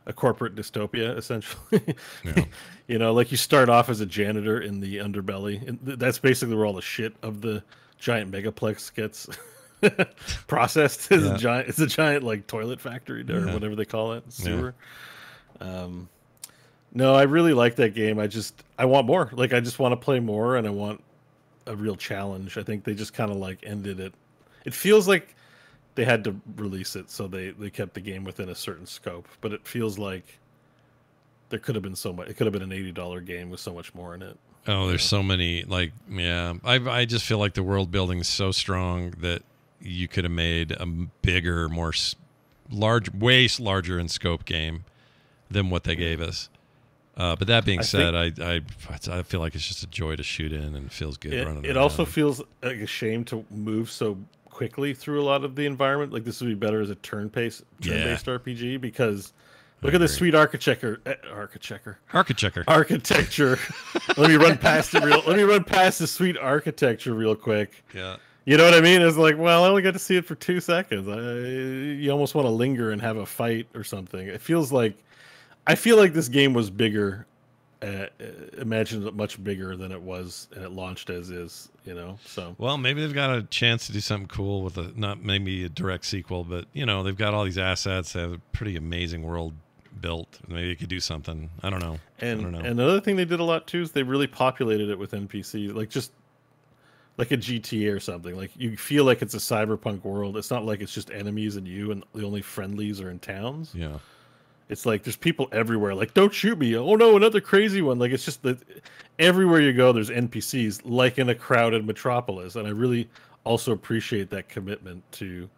[SPEAKER 3] a corporate dystopia, essentially.
[SPEAKER 1] Yeah.
[SPEAKER 3] You know, like, you start off as a janitor in the underbelly, and that's basically where all the shit of the giant megaplex gets processed. It's a giant like toilet factory or whatever they call it, sewer. No, I really like that game. I want more. Like, I just want to play more, and I want a real challenge. I think they just kind of like ended it. It feels like they had to release it, so they kept the game within a certain scope. But it feels like there could have been so much. It could have been an $80 game with so much more in it.
[SPEAKER 1] Oh, there's so many, like, I just feel like the world building is so strong that you could have made a bigger, more way larger in scope game than what they gave us. But that being said, I feel like it's just a joy to shoot in, and it feels good running around.
[SPEAKER 3] It also feels like a shame to move so quickly through a lot of the environment. Like, this would be better as a turn-based RPG, because look at the sweet architecture. Let me run past it Let me run past the sweet architecture real quick.
[SPEAKER 1] Yeah.
[SPEAKER 3] You know what I mean? It's like, well, I only got to see it for 2 seconds. You almost want to linger and have a fight or something. I feel like this game was bigger. Imagine it much bigger than it was, and it launched as is, you know. So,
[SPEAKER 1] well, maybe they've got a chance to do something cool with not maybe a direct sequel, but, you know, they've got all these assets. They have a pretty amazing world built. Maybe it could do something. I don't know.
[SPEAKER 3] And another thing they did a lot too is they really populated it with NPCs, like just like a GTA or something. Like, you feel like it's a cyberpunk world. It's not like it's just enemies and you, and the only friendlies are in towns.
[SPEAKER 1] Yeah.
[SPEAKER 3] It's like there's people everywhere. Like, don't shoot me. Oh no, another crazy one. Like, it's just that everywhere you go, there's NPCs, like in a crowded metropolis. And I really also appreciate that commitment to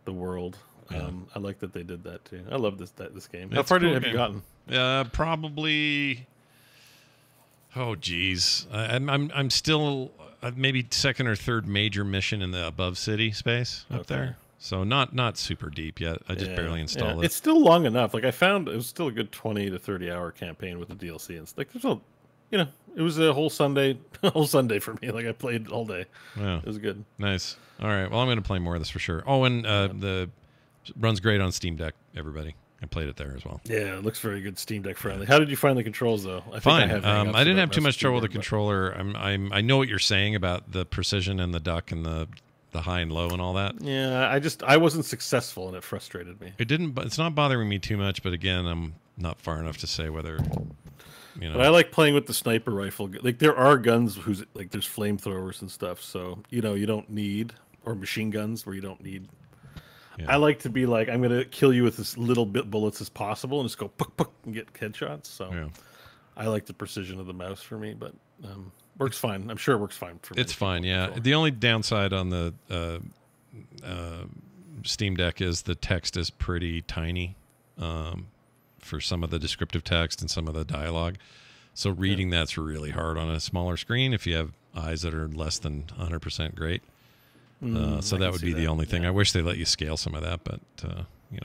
[SPEAKER 3] the world.
[SPEAKER 1] Yeah.
[SPEAKER 3] I like that they did that too. I love this game.
[SPEAKER 1] It's
[SPEAKER 3] How far
[SPEAKER 1] cool
[SPEAKER 3] have you gotten?
[SPEAKER 1] Probably. Oh geez, I'm still maybe second or third major mission in the above city space up there. So not super deep yet. I just barely installed it.
[SPEAKER 3] It's still long enough. Like I found it was still a good 20 to 30 hour campaign with the DLC, and like there's it was a whole Sunday, for me. Like I played all day.
[SPEAKER 1] Yeah,
[SPEAKER 3] it was good.
[SPEAKER 1] Nice. All right. Well, I'm going to play more of this for sure. Oh, and the runs great on Steam Deck. Everybody, I played it there as well.
[SPEAKER 3] Yeah, it looks very good, Steam Deck friendly. How did you find the controls though?
[SPEAKER 1] Fine. I didn't have too much trouble with the controller. I know what you're saying about the precision and the duck and the high and low and all that.
[SPEAKER 3] Yeah, I wasn't successful and it frustrated me.
[SPEAKER 1] It's not bothering me too much, but again, I'm not far enough to say whether.
[SPEAKER 3] But I like playing with the sniper rifle. Like there are guns whose like there's flamethrowers and stuff, so you don't need, or machine guns where you don't need. Yeah. I like to be like, I'm gonna kill you with as little bit bullets as possible and just go puck puck and get headshots. So I like the precision of the mouse for me, but works fine. I'm sure it works fine for me.
[SPEAKER 1] It's fine, yeah. Control. The only downside on the Steam Deck is the text is pretty tiny. For some of the descriptive text and some of the dialogue. So reading that's really hard on a smaller screen if you have eyes that are less than 100% great. So that would be the only thing. I wish they let you scale some of that, but,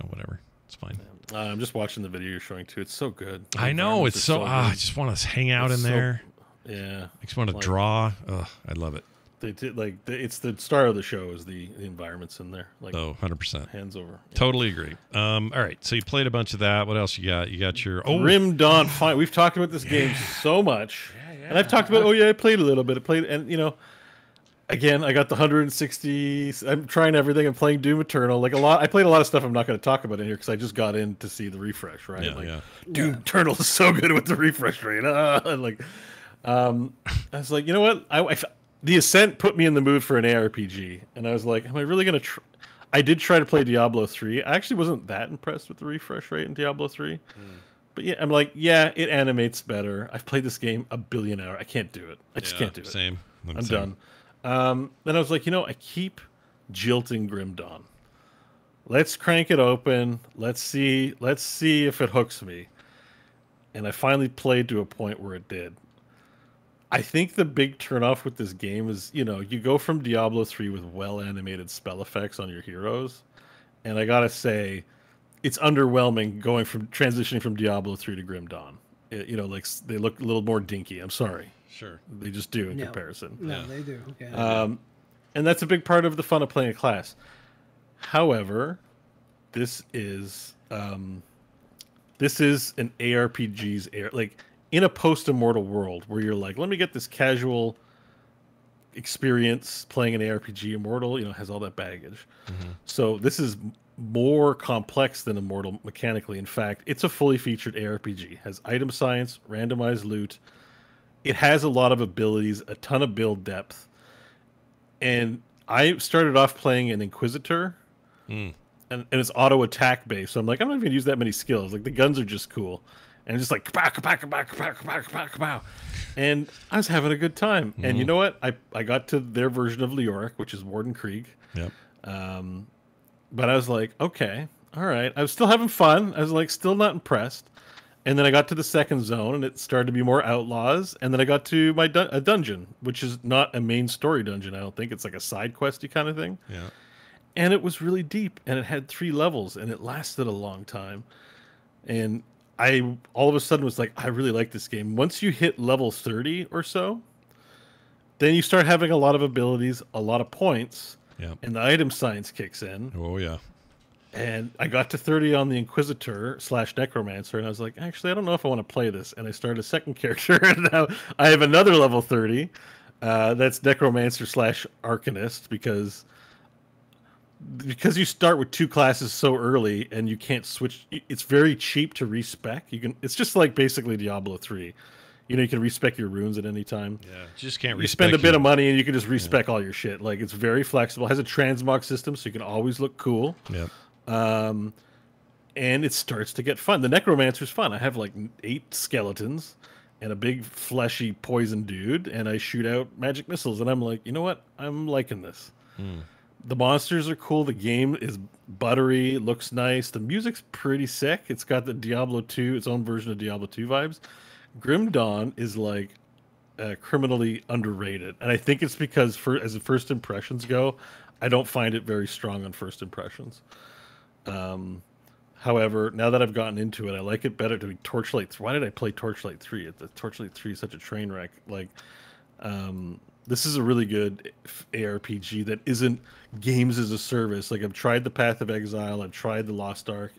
[SPEAKER 1] whatever. It's fine.
[SPEAKER 3] I'm just watching the video you're showing, too. It's so good.
[SPEAKER 1] I know. It's so... I just want to hang out in there.
[SPEAKER 3] Yeah.
[SPEAKER 1] I just want to draw. I love it.
[SPEAKER 3] They did it's the star of the show is the environments in there. Like
[SPEAKER 1] 100%.
[SPEAKER 3] Hands over. Yeah.
[SPEAKER 1] Totally agree. All right, so you played a bunch of that. What else you got? You got your
[SPEAKER 3] Grim Dawn. Fine. We've talked about this game so much, and I've talked about. I played a little bit. And again, I got the 160. I'm trying everything. I'm playing Doom Eternal. Like a lot. I played a lot of stuff I'm not going to talk about in here because I just got in to see the refresh. Right. Doom Eternal is so good with the refresh rate. I was like, you know what? The Ascent put me in the mood for an ARPG, and I was like, am I really going to try? I did try to play Diablo 3. I actually wasn't that impressed with the refresh rate in Diablo 3. But yeah, I'm like, it animates better. I've played this game a billion hours. I can't do it. I just can't do it.
[SPEAKER 1] Same.
[SPEAKER 3] I'm done. Then I was like, I keep jilting Grim Dawn. Let's crank it open. Let's see if it hooks me. And I finally played to a point where it did. I think the big turnoff with this game is, you go from Diablo 3 with well-animated spell effects on your heroes, and I gotta say, it's underwhelming transitioning from Diablo 3 to Grim Dawn. Like they look a little more dinky. I'm sorry.
[SPEAKER 1] Sure.
[SPEAKER 3] They just do in comparison.
[SPEAKER 4] No, they do. Yeah.
[SPEAKER 3] And that's a big part of the fun of playing a class. However, this is an ARPG's in a post-immortal world where you're like, let me get this casual experience playing an ARPG. Immortal, has all that baggage. Mm-hmm. So this is more complex than Immortal mechanically. In fact, it's a fully featured ARPG. It has item science, randomized loot. It has a lot of abilities, a ton of build depth. And I started off playing an Inquisitor, and it's auto attack based. So I'm like, I'm not even gonna use that many skills. Like the guns are just cool. And just like kapow, kapow, kapow, kapow, kapow, kapow, kapow. And I was having a good time. Mm-hmm. And you know what? I got to their version of Leoric, which is Warden Krieg.
[SPEAKER 1] Yep.
[SPEAKER 3] But I was like, okay, all right. I was still having fun. I was like, still not impressed. And then I got to the second zone, and it started to be more outlaws. And then I got to my a dungeon, which is not a main story dungeon. I don't think it's like a side questy kind of thing.
[SPEAKER 1] Yeah.
[SPEAKER 3] And it was really deep, and it had 3 levels, and it lasted a long time. And I all of a sudden was like, I really like this game. Once you hit level 30 or so, then you start having a lot of abilities, a lot of points, and the item science kicks in.
[SPEAKER 1] Oh, yeah.
[SPEAKER 3] And I got to 30 on the Inquisitor / Necromancer, and I was like, actually, I don't know if I want to play this. And I started a second character, and now I have another level 30. That's Necromancer / Arcanist, because you start with 2 classes so early and you can't switch. It's very cheap to respec. It's just like basically Diablo 3. You can respec your runes at any time.
[SPEAKER 1] Yeah, just can't.
[SPEAKER 3] You spend a bit of money and you can just respec all your shit. Like it's very flexible. It has a transmog system, so you can always look cool.
[SPEAKER 1] Yep.
[SPEAKER 3] And it starts to get fun. The Necromancer's fun. I have like 8 skeletons and a big fleshy poison dude, and I shoot out magic missiles. And I'm like, you know what? I'm liking this. The monsters are cool. The game is buttery. Looks nice. The music's pretty sick. It's got the Diablo 2, its own version of Diablo 2 vibes. Grim Dawn is like criminally underrated, and I think it's because as the first impressions go, I don't find it very strong on first impressions. However, now that I've gotten into it, I like it better to be Torchlight. Why did I play Torchlight 3? The Torchlight 3 is such a train wreck. Like, this is a really good ARPG that isn't games as a service. Like, I've tried the Path of Exile, I've tried the Lost Ark.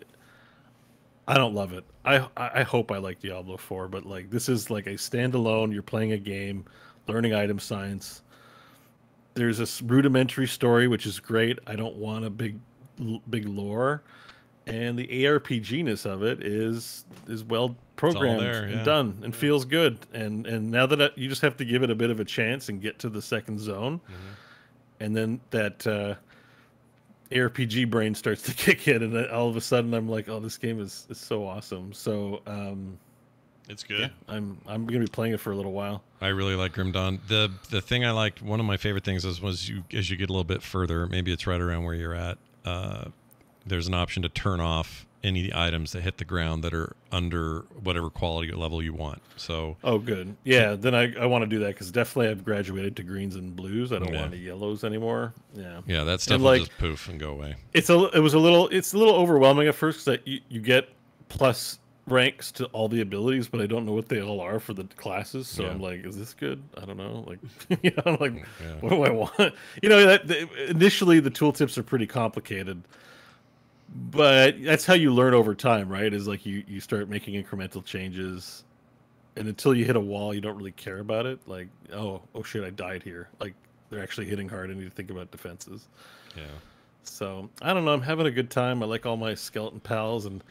[SPEAKER 3] I don't love it. I hope I like Diablo 4, but like this is like a standalone. You're playing a game, learning item science. There's a rudimentary story, which is great. I don't want a big lore, and the ARPG-ness of it is well programmed and done and feels good. And now that you just have to give it a bit of a chance and get to the second zone, and then that ARPG brain starts to kick in, and then all of a sudden I'm like, oh, this game is so awesome. So
[SPEAKER 1] it's good.
[SPEAKER 3] Yeah, I'm gonna be playing it for a little while.
[SPEAKER 1] I really like Grim Dawn. The thing I liked, one of my favorite things was as you get a little bit further, maybe it's right around where you're at, there's an option to turn off any items that hit the ground that are under whatever quality level you want. So
[SPEAKER 3] good. Yeah, then I want to do that, because definitely I've graduated to greens and blues. I don't want any yellows anymore. Yeah,
[SPEAKER 1] that stuff will just poof and go away.
[SPEAKER 3] It's a little overwhelming at first, because you get plus ranks to all the abilities, but I don't know what they all are for the classes. So I'm like, is this good? I don't know. Like, what do I want? Initially the tooltips are pretty complicated, but that's how you learn over time, right? Is like you start making incremental changes, and until you hit a wall, you don't really care about it. Like, oh shit, I died here. Like, they're actually hitting hard. I need to think about defenses. Yeah. So I don't know. I'm having a good time. I like all my skeleton pals, and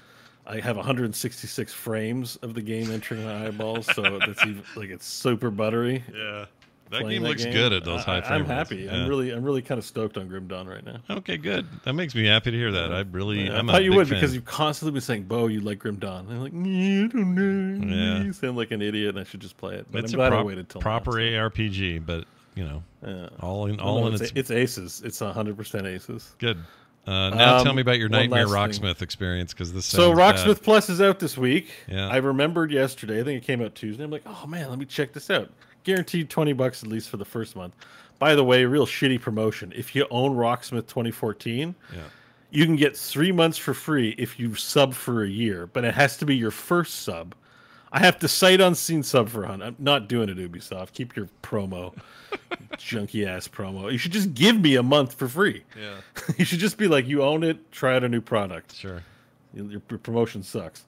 [SPEAKER 3] I have 166 frames of the game entering my eyeballs, so that's even, like, it's super buttery.
[SPEAKER 1] Yeah. That game looks good at those high frames.
[SPEAKER 3] I'm happy. Yeah. I'm really kind of stoked on Grim Dawn right now.
[SPEAKER 1] Okay, good. That makes me happy to hear that. I
[SPEAKER 3] thought you would, because you've constantly been saying, Beau, you like Grim Dawn. And I'm like, I don't know. Yeah. You sound like an idiot, and I should just play it. But
[SPEAKER 1] it's
[SPEAKER 3] I'm glad I waited till
[SPEAKER 1] proper
[SPEAKER 3] now,
[SPEAKER 1] ARPG, but
[SPEAKER 3] it's aces. It's 100% aces.
[SPEAKER 1] Good. Now tell me about your Nightmare Rocksmith experience, because this.
[SPEAKER 3] So Rocksmith Plus is out this week.
[SPEAKER 1] Yeah.
[SPEAKER 3] I remembered yesterday. I think it came out Tuesday. I'm like, oh man, let me check this out. Guaranteed $20 at least for the first month. By the way, real shitty promotion. If you own Rocksmith 2014, you can get 3 months for free if you sub for a year, but it has to be your first sub. I have to sight unseen sub for $100. I'm not doing it, Ubisoft. Keep your promo. Junky ass promo. You should just give me a month for free. Yeah. You should just be like, you own it, try out a new product.
[SPEAKER 1] Sure.
[SPEAKER 3] Your promotion sucks.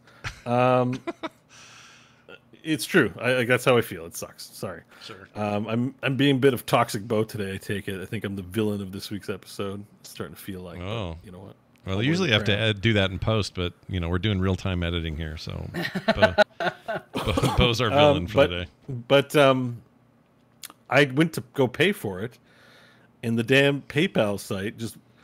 [SPEAKER 3] It's true. That's how I feel. It sucks. Sorry.
[SPEAKER 1] Sure.
[SPEAKER 3] I'm being a bit of toxic Beau today, I take it. I think I'm the villain of this week's episode. It's starting to feel like, but you know what?
[SPEAKER 1] Well, they usually have to do that in post, but we're doing real-time editing here, so Beau's our villain for the day.
[SPEAKER 3] But I went to go pay for it, and the damn PayPal site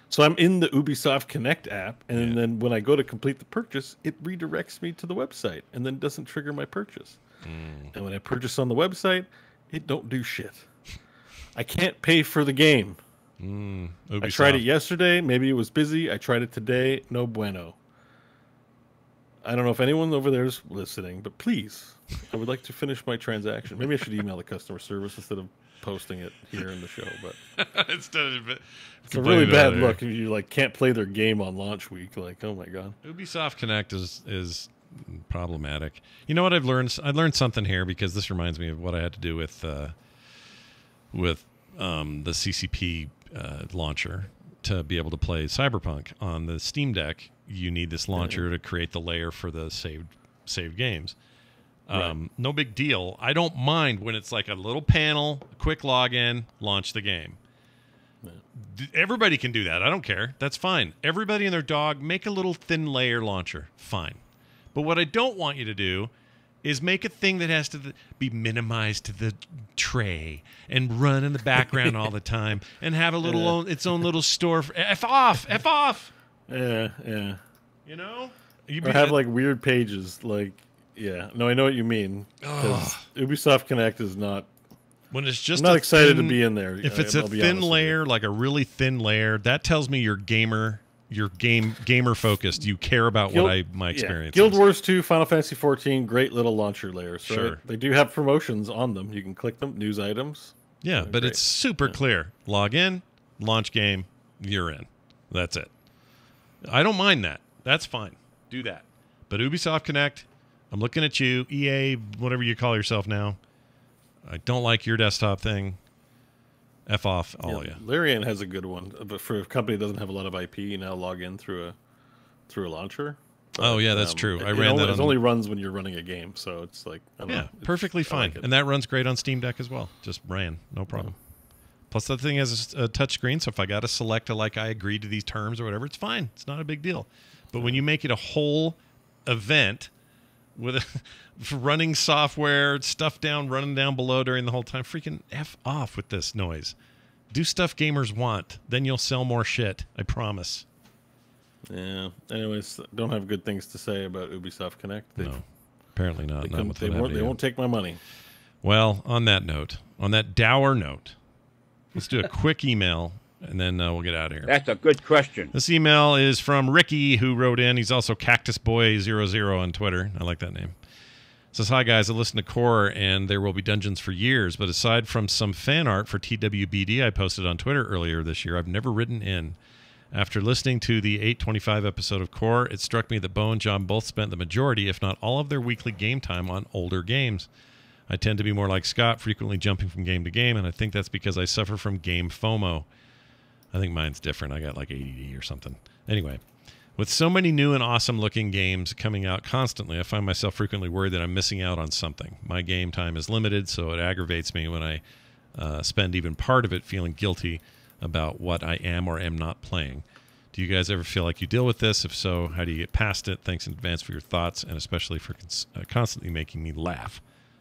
[SPEAKER 3] so I'm in the Ubisoft Connect app, and then when I go to complete the purchase, it redirects me to the website, and then doesn't trigger my purchase. And when I purchase on the website, it don't do shit. I can't pay for the game. I tried it yesterday. Maybe it was busy. I tried it today. No bueno. I don't know if anyone over there is listening, but please, I would like to finish my transaction. Maybe I should email the customer service instead of posting it here in the show. But
[SPEAKER 1] it's
[SPEAKER 3] a really bad look if you can't play their game on launch week. Like, oh my god,
[SPEAKER 1] Ubisoft Connect is problematic. You know what I've learned? I learned something here, because this reminds me of what I had to do with the CCP launcher to be able to play CyberPunk on the Steam Deck. You need this launcher to create the layer for the saved games. No big deal. I don't mind when it's like a little panel, quick login, launch the game. Everybody can do that. I don't care. That's fine. Everybody and their dog, make a little thin layer launcher. Fine. But what I don't want you to do is make a thing that has to be minimized to the tray and run in the background all the time and have a little its own little store. F off.
[SPEAKER 3] Yeah.
[SPEAKER 1] Or
[SPEAKER 3] have weird pages. No, I know what you mean. Because Ubisoft Connect is not.
[SPEAKER 1] When it's just,
[SPEAKER 3] I'm not excited to be in there.
[SPEAKER 1] If it's a thin layer, like a really thin layer, that tells me you're gamer focused. You care about my experience.
[SPEAKER 3] Guild Wars 2, Final Fantasy 14, great little launcher layers.
[SPEAKER 1] Sure.
[SPEAKER 3] Right? They do have promotions on them. You can click them, news items.
[SPEAKER 1] Yeah, but it's super clear. Log in, launch game, you're in. That's it. I don't mind that. That's fine. Do that. But Ubisoft Connect, I'm looking at you, EA, whatever you call yourself now. I don't like your desktop thing. F off, all of you.
[SPEAKER 3] Larian has a good one, but for a company that doesn't have a lot of IP, you now log in through a launcher. But,
[SPEAKER 1] oh yeah, that's true. I ran that.
[SPEAKER 3] It only runs when you're running a game, so it's like
[SPEAKER 1] perfectly fine,
[SPEAKER 3] like
[SPEAKER 1] and that runs great on Steam Deck as well. Just ran, no problem. Plus, that thing has a touch screen, so if I got to select I agree to these terms or whatever, it's fine. It's not a big deal. But when you make it a whole event with running software, stuff running down below during the whole time, freaking F off with this noise. Do stuff gamers want. Then you'll sell more shit. I promise.
[SPEAKER 3] Yeah. Anyways, don't have good things to say about Ubisoft Connect.
[SPEAKER 1] No, apparently not.
[SPEAKER 3] They won't take my money.
[SPEAKER 1] Well, on that note, on that dour note, let's do a quick email, and then we'll get out of here.
[SPEAKER 7] That's a good question.
[SPEAKER 1] This email is from Ricky, who wrote in. He's also CactusBoy00 on Twitter. I like that name. Says, hi, guys. I listen to Core, and there will be dungeons for years, but aside from some fan art for TWBD I posted on Twitter earlier this year, I've never written in. After listening to the 825 episode of Core, it struck me that Beau and John both spent the majority, if not all of their weekly game time on older games. I tend to be more like Scott, frequently jumping from game to game, and I think that's because I suffer from game FOMO. I think mine's different. I got like ADD or something. Anyway, with so many new and awesome-looking games coming out constantly, I find myself frequently worried that I'm missing out on something. My game time is limited, so it aggravates me when I spend even part of it feeling guilty about what I am or am not playing. Do you guys ever feel like you deal with this? If so, how do you get past it? Thanks in advance for your thoughts, and especially for constantly making me laugh.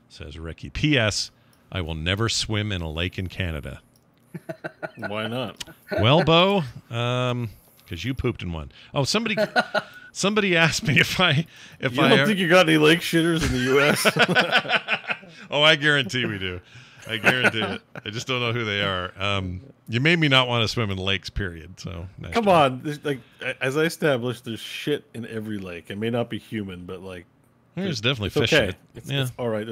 [SPEAKER 1] Says Ricky. P.S. I will never swim in a lake in Canada.
[SPEAKER 3] Why not?
[SPEAKER 1] Well, Beau, because you pooped in one. Oh, somebody asked me if I
[SPEAKER 3] don't think you got any lake shitters in the U.S.?
[SPEAKER 1] Oh, I guarantee we do. I guarantee it. I just don't know who they are. You made me not want to swim in lakes, period. So
[SPEAKER 3] come on. Like, as I established, there's shit in every lake. It may not be human, but like
[SPEAKER 1] there's definitely fish.
[SPEAKER 3] Okay. It's all right.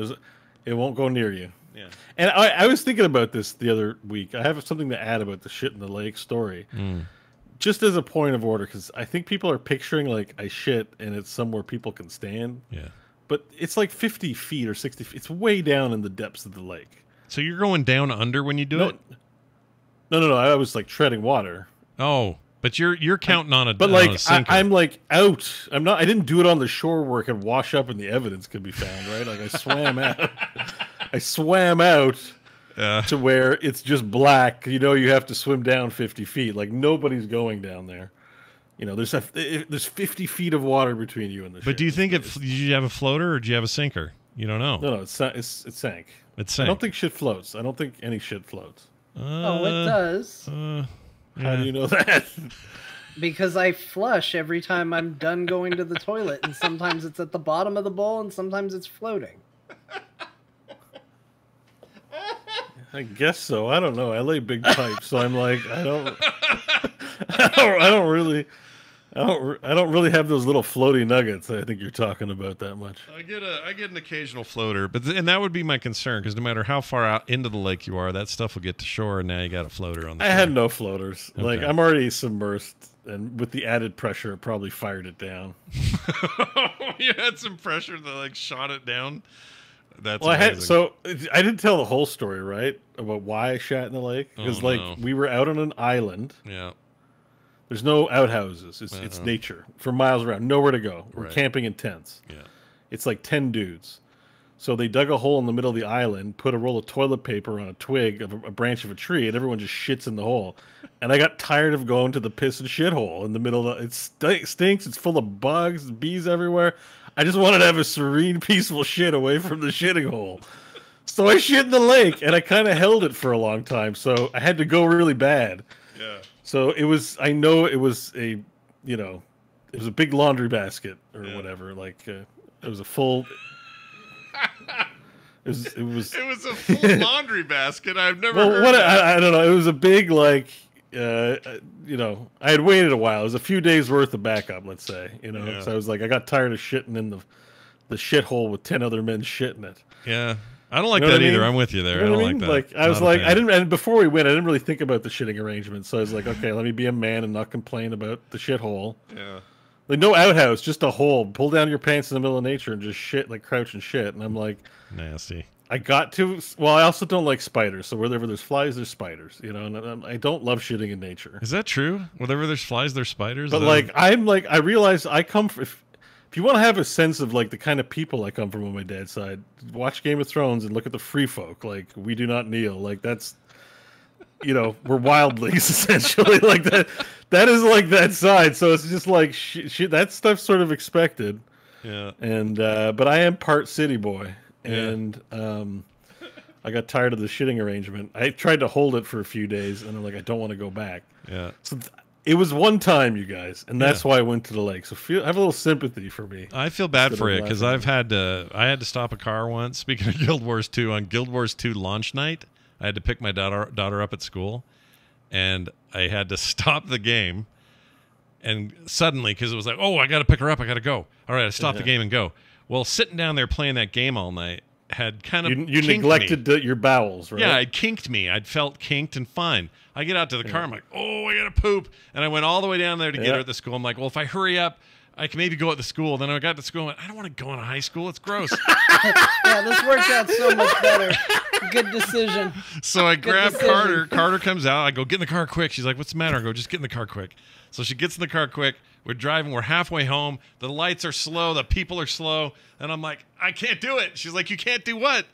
[SPEAKER 3] It won't go near you. Yeah. And I was thinking about this the other week. I have something to add about the shit in the lake story. Just as a point of order, because I think people are picturing like I shit and it's somewhere people can stand.
[SPEAKER 1] Yeah.
[SPEAKER 3] But it's like 50 feet or 60 feet. It's way down in the depths of the lake.
[SPEAKER 1] So you're going down under when you do it?
[SPEAKER 3] No. I was like treading water.
[SPEAKER 1] Oh, but you're counting on a.
[SPEAKER 3] But like I'm like out. I'm not. I didn't do it on the shore where it could wash up and the evidence could be found. Right? Like I swam out. I swam out to where it's just black. You know, you have to swim down 50 feet. Like nobody's going down there. You know, there's 50 feet of water between you and the ship.
[SPEAKER 1] But do you think did you have a floater or do you have a sinker? You don't know.
[SPEAKER 3] No, it sank. It sank. I don't think shit floats. I don't think any shit floats.
[SPEAKER 4] Oh, it does.
[SPEAKER 3] How do you know that?
[SPEAKER 4] Because I flush every time I'm done going to the toilet, and sometimes it's at the bottom of the bowl, and sometimes it's floating.
[SPEAKER 3] I guess so. I don't know. I lay big pipes, so I'm like, I don't really have those little floaty nuggets I think you're talking about that much.
[SPEAKER 1] I get an occasional floater, and that would be my concern because no matter how far out into the lake you are, that stuff will get to shore, and now you got a floater on the shore.
[SPEAKER 3] I had no floaters. Okay. Like I'm already submersed, and with the added pressure, it probably fired it down.
[SPEAKER 1] You had some pressure that like shot it down. That's
[SPEAKER 3] amazing. I didn't tell the whole story, right, about why I shat in the lake because we were out on an island.
[SPEAKER 1] Yeah.
[SPEAKER 3] There's no outhouses. It's nature for miles around. Nowhere to go. We're camping in tents.
[SPEAKER 1] Yeah.
[SPEAKER 3] It's like 10 dudes. So they dug a hole in the middle of the island, put a roll of toilet paper on a twig of a branch of a tree, and everyone just shits in the hole. And I got tired of going to the piss and shit hole in the middle of it. Stinks. It's full of bugs, bees everywhere. I just wanted to have a serene, peaceful shit away from the shitting hole. So I shit in the lake, and I kind of held it for a long time. So I had to go really bad. Yeah. So it was. I know it was a, it was a big laundry basket or whatever. Like it was a full. It was
[SPEAKER 1] a full laundry basket. I've never heard.
[SPEAKER 3] I don't know. It was a big like. I had waited a while. It was a few days worth of backup, let's say. So I was like, I got tired of shitting in the shithole with 10 other men shitting it.
[SPEAKER 1] Yeah. I don't like
[SPEAKER 3] You know
[SPEAKER 1] that
[SPEAKER 3] what I
[SPEAKER 1] either.
[SPEAKER 3] mean?
[SPEAKER 1] I'm with you there.
[SPEAKER 3] You know
[SPEAKER 1] I don't
[SPEAKER 3] what
[SPEAKER 1] like that.
[SPEAKER 3] Like I was
[SPEAKER 1] Not a
[SPEAKER 3] like,
[SPEAKER 1] fan.
[SPEAKER 3] I didn't. And before we went, I didn't really think about the shitting arrangement. So I was like, okay, let me be a man and not complain about the shithole.
[SPEAKER 1] Yeah.
[SPEAKER 3] Like no outhouse, just a hole. Pull down your pants in the middle of nature and just shit, like crouch and shit. And I'm like,
[SPEAKER 1] Nasty.
[SPEAKER 3] I got to. Well, I also don't like spiders. So wherever there's flies, there's spiders. You know, and I don't love shitting in nature.
[SPEAKER 1] Is that true? Whenever there's flies, there's spiders.
[SPEAKER 3] But like, I'm like, I realize I come from. If you want to have a sense of like the kind of people I come from on my dad's side, watch Game of Thrones and look at the free folk. Like, we do not kneel. Like, that's, you know, we're wildlings essentially. Like that. That is like that side. So it's just like that stuff's sort of expected.
[SPEAKER 1] Yeah.
[SPEAKER 3] And but I am part city boy, and I got tired of the shitting arrangement. I tried to hold it for a few days, and I'm like, I don't want to go back.
[SPEAKER 1] Yeah.
[SPEAKER 3] So it was one time, you guys, and that's why I went to the lake. So have a little sympatty for me.
[SPEAKER 1] I feel bad for you because I had to stop a car once. Speaking of Guild Wars 2, on Guild Wars 2 launch night, I had to pick my daughter up at school, and I had to stop the game. And suddenly, because it was like, oh, I got to pick her up, I got to go. All right, I stopped the game and go. Well, sitting down there playing that game all night had kind of
[SPEAKER 3] you neglected your bowels, right?
[SPEAKER 1] Yeah, it kinked me. I'd felt kinked and fine. I get out to the car. I'm like, oh, I got to poop. And I went all the way down there to get her at the school. I'm like, well, if I hurry up, I can maybe go at the school. Then I got to school and went, I don't want to go into high school. It's gross.
[SPEAKER 4] Yeah, this works out so much better. Good decision.
[SPEAKER 1] So I grab Carter. Carter comes out. I go, get in the car quick. She's like, what's the matter? I go, just get in the car quick. So she gets in the car quick. We're driving. We're halfway home. The lights are slow. The people are slow. And I'm like, I can't do it. She's like, you can't do what?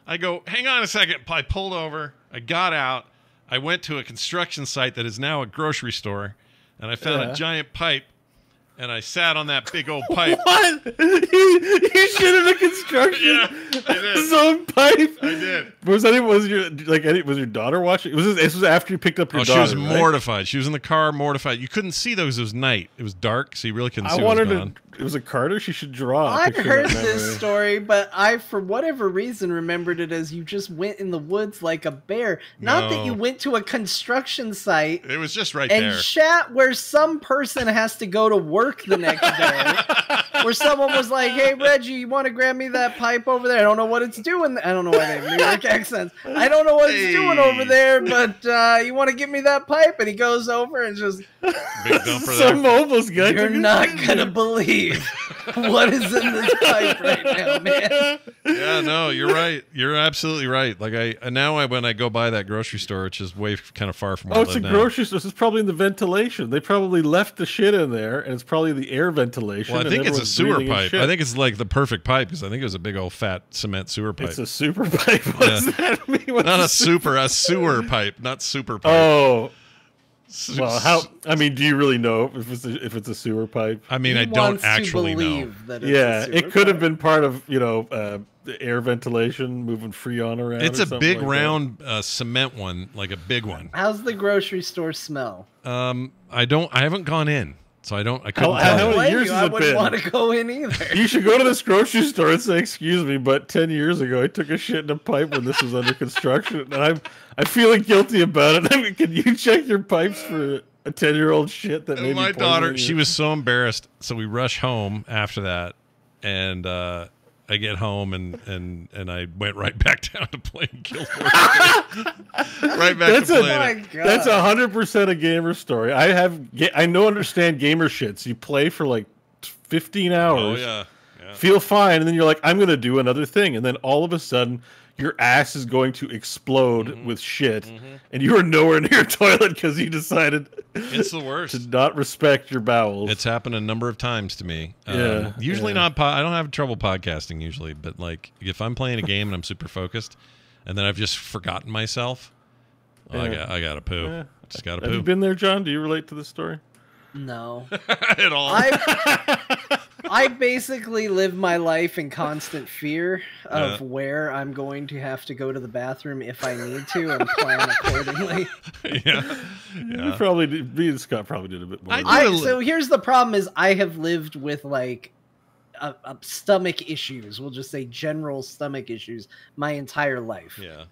[SPEAKER 1] I go, hang on a second. I pulled over. I got out. I went to a construction site that is now a grocery store. And I found a giant pipe. And I sat on that big old pipe.
[SPEAKER 3] What? You shit in a construction zone pipe?
[SPEAKER 1] I did.
[SPEAKER 3] Was your daughter watching? This was after you picked up your daughter?
[SPEAKER 1] She was
[SPEAKER 3] right?
[SPEAKER 1] mortified. She was in the car, mortified. You couldn't see those. It was night. It was dark, so you really couldn't see what was going on.
[SPEAKER 3] It was a Carter. She should draw.
[SPEAKER 4] I've heard this story, but I, for whatever reason, remembered it as you just went in the woods like a bear. Not that you went to a construction site.
[SPEAKER 1] It was just right there.
[SPEAKER 4] And shat where some person has to go to work the next day. Where someone was like, hey, Reggie, you want to grab me that pipe over there? I don't know what it's doing. I don't know why they have New York accents. I don't know what it's doing over there, but you want to give me that pipe? And he goes over and just...
[SPEAKER 1] Big dumper
[SPEAKER 3] Some
[SPEAKER 1] there.
[SPEAKER 3] homeless guy.
[SPEAKER 4] You're not going to believe what is in this pipe right now, man.
[SPEAKER 1] Yeah, no, you're right. You're absolutely right. Like when I go by that grocery store, which is way kind of far from where I live now.
[SPEAKER 3] Grocery store. This is probably in the ventilation. They probably left the shit in there, and it's probably the air ventilation.
[SPEAKER 1] Well, I think it's a sewer pipe. I think it's like the perfect pipe because I think it was a big old fat cement sewer pipe.
[SPEAKER 3] It's a super pipe. What does that mean?
[SPEAKER 1] Not a sewer pipe, not super pipe.
[SPEAKER 3] Oh. Well, how? I mean, do you really know if it's a sewer pipe?
[SPEAKER 1] I mean, I don't actually know.
[SPEAKER 3] Yeah, it could have been part of the air ventilation moving Freon around.
[SPEAKER 1] It's a big
[SPEAKER 3] like
[SPEAKER 1] round cement one, like a big one.
[SPEAKER 4] How's the grocery store smell?
[SPEAKER 1] I haven't gone in, so I couldn't tell.
[SPEAKER 3] How many years has
[SPEAKER 4] I
[SPEAKER 3] it
[SPEAKER 4] wouldn't
[SPEAKER 3] been?
[SPEAKER 4] want to go in either.
[SPEAKER 3] You should go to this grocery store and say, "Excuse me, but 10 years ago I took a shit in a pipe when this was under construction, and I'm feeling guilty about it. I mean, can you check your pipes for a 10-year-old shit that maybe
[SPEAKER 1] my daughter, she was so embarrassed, so we rush home after that, and I get home and I went right back down to playing Guild Wars. Right back to playing it.
[SPEAKER 3] That's 100% a gamer story. I understand gamer shits. You play for like 15 hours.
[SPEAKER 1] Oh yeah.
[SPEAKER 3] Feel fine, and then you're like, I'm gonna do another thing, and then all of a sudden your ass is going to explode with shit, and you are nowhere near a toilet because you decided
[SPEAKER 1] it's the worst
[SPEAKER 3] to not respect your bowels.
[SPEAKER 1] It's happened a number of times to me. Usually not. I don't have trouble podcasting usually, but like if I'm playing a game and I'm super focused, and then I've just forgotten myself, I gotta poo.
[SPEAKER 3] Yeah.
[SPEAKER 1] Just gotta
[SPEAKER 3] Have
[SPEAKER 1] poo.
[SPEAKER 3] you been there, John? Do you relate to this story?
[SPEAKER 4] No.
[SPEAKER 1] At all.
[SPEAKER 4] I basically live my life in constant fear of where I'm going to have to go to the bathroom if I need to and plan accordingly.
[SPEAKER 3] You probably did. Me and Scott probably did a bit more.
[SPEAKER 4] So here's the problem is I have lived with like stomach issues. We'll just say general stomach issues my entire life.
[SPEAKER 1] Yeah.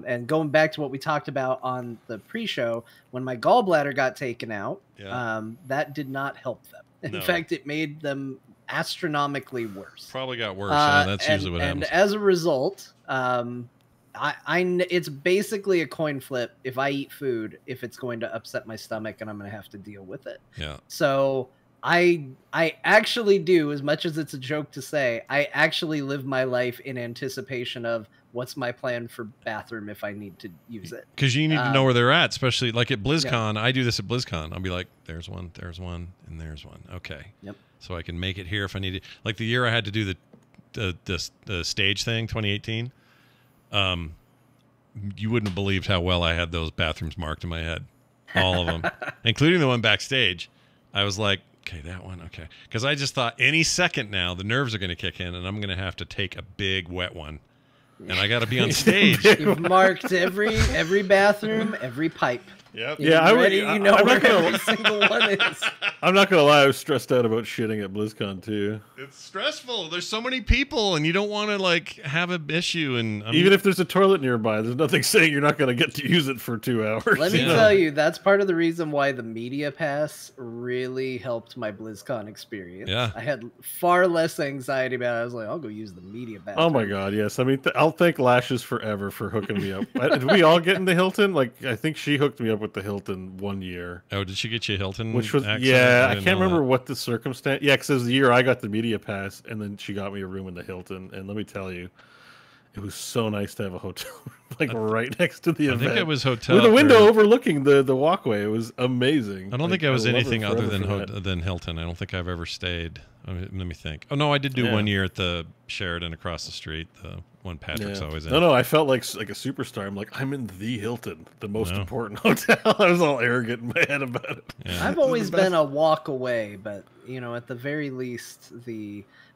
[SPEAKER 4] And going back to what we talked about on the pre-show, when my gallbladder got taken out, that did not help them. In fact, it made them astronomically worse.
[SPEAKER 1] Probably got worse. Yeah, that's usually what happens.
[SPEAKER 4] And as a result, it's basically a coin flip if I eat food, if it's going to upset my stomach and I'm going to have to deal with it.
[SPEAKER 1] Yeah.
[SPEAKER 4] So I actually do, as much as it's a joke to say, I actually live my life in anticipation of what's my plan for bathroom if I need to use it.
[SPEAKER 1] Because you need to know where they're at, especially like at BlizzCon. Yeah. I do this at BlizzCon. I'll be like, there's one, and there's one. Okay.
[SPEAKER 4] Yep.
[SPEAKER 1] So I can make it here if I need it. Like the year I had to do the stage thing, 2018. You wouldn't have believed how well I had those bathrooms marked in my head, all of them, including the one backstage. I was like, okay, that one, okay, because I just thought any second now the nerves are going to kick in, and I'm going to have to take a big wet one, and I got to be on stage.
[SPEAKER 4] You've marked every bathroom, every pipe.
[SPEAKER 1] Yep.
[SPEAKER 3] Yeah,
[SPEAKER 4] you know where every single one is.
[SPEAKER 3] I'm not gonna lie, I was stressed out about shitting at BlizzCon too.
[SPEAKER 1] It's stressful. There's so many people, and you don't want to like have an issue. And
[SPEAKER 3] even if there's a toilet nearby, there's nothing saying you're not gonna get to use it for 2 hours.
[SPEAKER 4] Let me tell you, that's part of the reason why the media pass really helped my BlizzCon experience.
[SPEAKER 1] Yeah,
[SPEAKER 4] I had far less anxiety about it. I was like, I'll go use the media pass.
[SPEAKER 3] Oh my god, yes. I mean, I'll thank Lashes forever for hooking me up. Did we all get into Hilton? Like, I think she hooked me up with the Hilton one year.
[SPEAKER 1] Oh, did she get you a Hilton?
[SPEAKER 3] Which was
[SPEAKER 1] accent?
[SPEAKER 3] yeah, I can't remember what the circumstance. Yeah, because it was the year I got the media pass, and then she got me a room in the Hilton. And let me tell you, it was so nice to have a hotel like right next to the event.
[SPEAKER 1] I think it was hotel
[SPEAKER 3] with a window overlooking the walkway. It was amazing.
[SPEAKER 1] I don't think I was anything other than Hilton. I don't think I've ever stayed. Let me think. Oh no, I did do 1 year at the Sheraton across the street. The one Patrick's always in.
[SPEAKER 3] No, I felt like a superstar. I'm like, I'm in the Hilton, the most important hotel. I was all arrogant in my head about it.
[SPEAKER 1] Yeah.
[SPEAKER 4] I've always been a walk away, but you know, at the very least,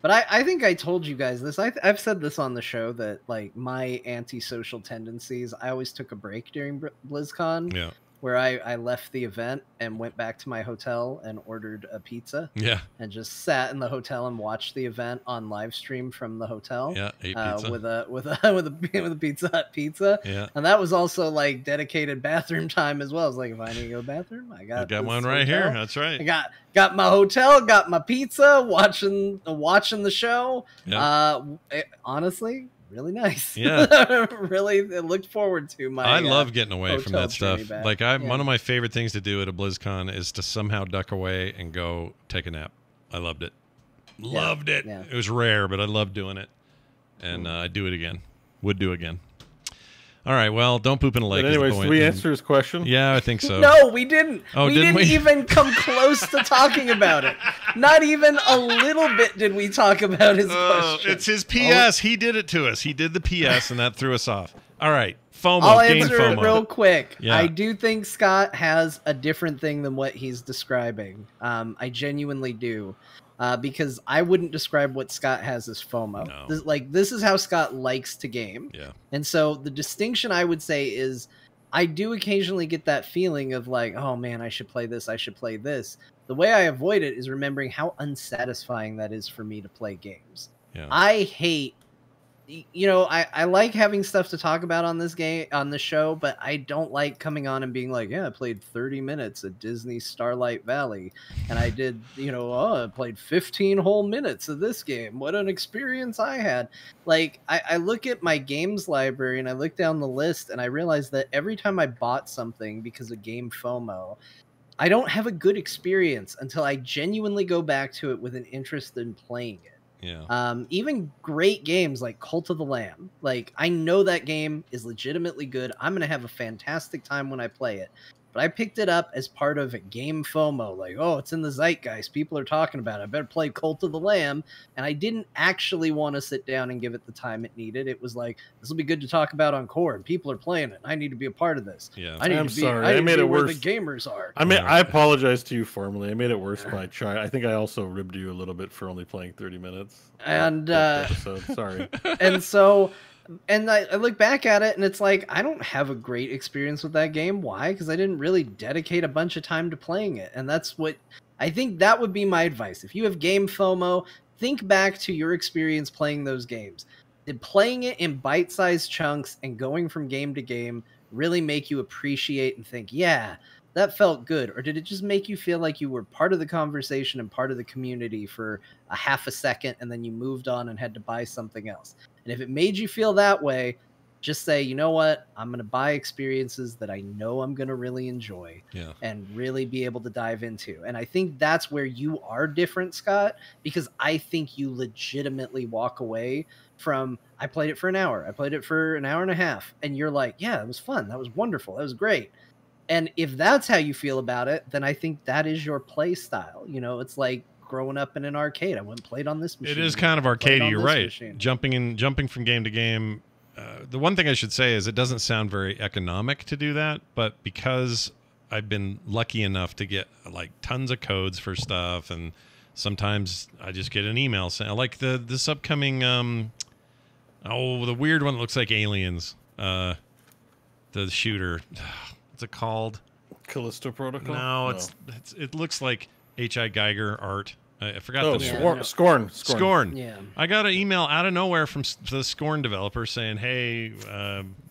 [SPEAKER 4] But I think I told you guys this. I've said this on the show that like my antisocial tendencies. I always took a break during BlizzCon.
[SPEAKER 1] Yeah.
[SPEAKER 4] Where I left the event and went back to my hotel and ordered a pizza.
[SPEAKER 1] Yeah.
[SPEAKER 4] And just sat in the hotel and watched the event on live stream from the hotel.
[SPEAKER 1] Yeah, ate pizza.
[SPEAKER 4] With a Pizza Hut pizza.
[SPEAKER 1] Yeah.
[SPEAKER 4] And that was also like dedicated bathroom time as well. I was like, if I need to go to the bathroom, I got
[SPEAKER 1] one right here. That's right.
[SPEAKER 4] I got my hotel, got my pizza, watching the show.
[SPEAKER 1] Yeah.
[SPEAKER 4] Honestly, really nice.
[SPEAKER 1] Yeah.
[SPEAKER 4] Really looked forward to my
[SPEAKER 1] I love getting away from that stuff.
[SPEAKER 4] Back.
[SPEAKER 1] Like one of my favorite things to do at a BlizzCon is to somehow duck away and go take a nap. I loved it. Loved it.
[SPEAKER 4] Yeah.
[SPEAKER 1] It was rare, but I loved doing it. And I'd do it again. Would do again. All right, well, don't poop in a lake.
[SPEAKER 3] But anyways, did we answer his question?
[SPEAKER 1] Yeah, I think so.
[SPEAKER 4] No, we didn't.
[SPEAKER 1] Oh,
[SPEAKER 4] we didn't even come close to talking about it. Not even a little bit did we talk about his question.
[SPEAKER 1] It's his PS. He did it to us. He did the PS, and that threw us off. All right, FOMO.
[SPEAKER 4] I'll
[SPEAKER 1] game
[SPEAKER 4] answer
[SPEAKER 1] FOMO.
[SPEAKER 4] it real quick.
[SPEAKER 1] Yeah.
[SPEAKER 4] I do think Scott has a different thing than what he's describing. I genuinely do. Because I wouldn't describe what Scott has as FOMO.
[SPEAKER 1] No.
[SPEAKER 4] This is how Scott likes to game.
[SPEAKER 1] Yeah.
[SPEAKER 4] And so the distinction I would say is I do occasionally get that feeling of like, oh man, I should play this. I should play this. The way I avoid it is remembering how unsatisfying that is for me to play games.
[SPEAKER 1] Yeah.
[SPEAKER 4] I hate, I like having stuff to talk about on this show, but I don't like coming on and being like, yeah, I played 30 minutes at Disney Starlight Valley, and I did, I played 15 whole minutes of this game. What an experience I had. Like, I look at my games library and I look down the list and I realize that every time I bought something because of game FOMO, I don't have a good experience until I genuinely go back to it with an interest in playing it.
[SPEAKER 1] Yeah.
[SPEAKER 4] Even great games like Cult of the Lamb. Like, I know that game is legitimately good. I'm going to have a fantastic time when I play it. But I picked it up as part of a game FOMO. Like, oh, it's in the zeitgeist. People are talking about it. I better play Cult of the Lamb. And I didn't actually want to sit down and give it the time it needed. It was like, this will be good to talk about on Cord. People are playing it. I need to be a part of this.
[SPEAKER 1] Yeah.
[SPEAKER 4] I need to be where the gamers are.
[SPEAKER 3] I apologize to you formally. I made it worse by trying. I think I also ribbed you a little bit for only playing 30 minutes.
[SPEAKER 4] And
[SPEAKER 3] episode. Sorry.
[SPEAKER 4] And so... And I look back at it and it's like, I don't have a great experience with that game. Why? Because I didn't really dedicate a bunch of time to playing it. And that's what I think that would be my advice. If you have game FOMO, think back to your experience playing those games. Did playing it in bite-sized chunks and going from game to game really make you appreciate and think, yeah, that felt good? Or did it just make you feel like you were part of the conversation and part of the community for a half a second, and then you moved on and had to buy something else? And if it made you feel that way, just say, you know what, I'm going to buy experiences that I know I'm going to really enjoy and really be able to dive into. And I think that's where you are different, Scott, because I think you legitimately walk away from, I played it for an hour. I played it for an hour and a half. And you're like, yeah, it was fun. That was wonderful. That was great. And if that's how you feel about it, then I think that is your play style. You know, it's like growing up in an arcade. I went and played on this machine.
[SPEAKER 1] It is kind of arcadey, you're right. Jumping from game to game. The one thing I should say is it doesn't sound very economic to do that, but because I've been lucky enough to get like tons of codes for stuff, and sometimes I just get an email saying, like this upcoming the weird one that looks like Aliens, the shooter. What's it called?
[SPEAKER 3] Callisto Protocol?
[SPEAKER 1] No, it looks like H.I. Geiger art. I forgot the name.
[SPEAKER 3] Scorn.
[SPEAKER 4] Yeah.
[SPEAKER 1] I got an email out of nowhere from the Scorn developer saying, hey,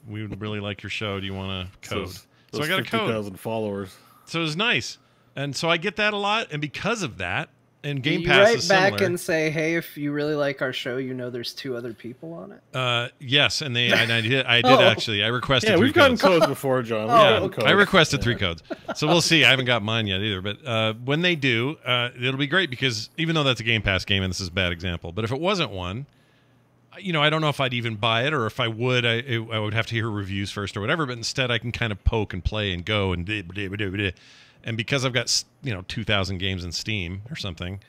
[SPEAKER 1] we would really like your show. Do you want a code? So I got a code.
[SPEAKER 3] 50,000 followers.
[SPEAKER 1] So it was nice. And so I get that a lot. And because of that, and Game
[SPEAKER 4] you
[SPEAKER 1] Pass
[SPEAKER 4] write
[SPEAKER 1] is
[SPEAKER 4] back
[SPEAKER 1] similar.
[SPEAKER 4] and say, hey, if you really like our show, you know there's 2 other people on it?
[SPEAKER 1] Yes, and I did actually. I requested 3
[SPEAKER 3] we've gotten
[SPEAKER 1] codes.
[SPEAKER 3] codes before, John.
[SPEAKER 1] I requested 3 codes. So we'll see. I haven't got mine yet either. But when they do, it'll be great because even though that's a Game Pass game, and this is a bad example, but if it wasn't one, you know, I don't know if I'd even buy it, or if I would, I would have to hear reviews first or whatever. But instead, I can kind of poke and play and go and because I've got 2,000 games in Steam or something,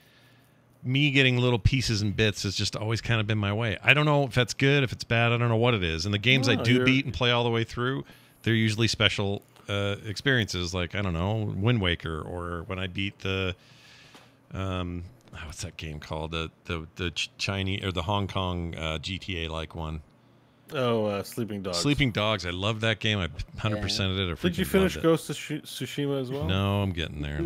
[SPEAKER 1] me getting little pieces and bits has just always kind of been my way. I don't know if that's good, if it's bad. I don't know what it is. And the games I do beat and play all the way through, they're usually special experiences, like, I don't know, Wind Waker, or when I beat the what's that game called? The Chinese or the Hong Kong GTA like one.
[SPEAKER 3] Oh, Sleeping Dogs.
[SPEAKER 1] Sleeping Dogs. I love that game. I 100%ed it.
[SPEAKER 3] Did you finish Ghost of Tsushima as well?
[SPEAKER 1] No, I'm getting there.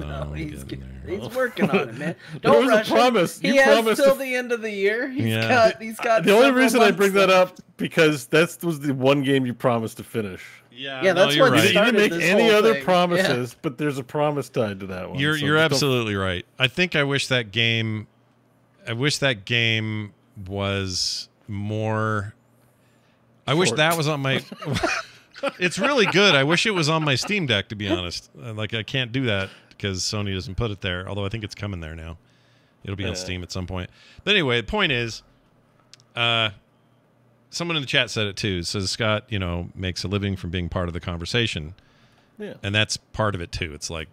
[SPEAKER 4] He's working on it, man. Don't rush
[SPEAKER 3] promise.
[SPEAKER 4] He has till the end of the year. He's got.
[SPEAKER 3] The only reason I bring that up because that was the one game you promised to finish.
[SPEAKER 4] Yeah, that's what
[SPEAKER 3] right. You didn't make any other
[SPEAKER 4] thing.
[SPEAKER 3] promises, but there's a promise tied to that one.
[SPEAKER 1] You're absolutely right. I think I wish that game was more. I wish that was on my. It's really good. I wish it was on my Steam Deck, to be honest. Like, I can't do that because Sony doesn't put it there. Although I think it's coming there now. It'll be on Steam at some point. But anyway, the point is, someone in the chat said it too. It says Scott, makes a living from being part of the conversation.
[SPEAKER 3] Yeah,
[SPEAKER 1] and that's part of it too. It's like,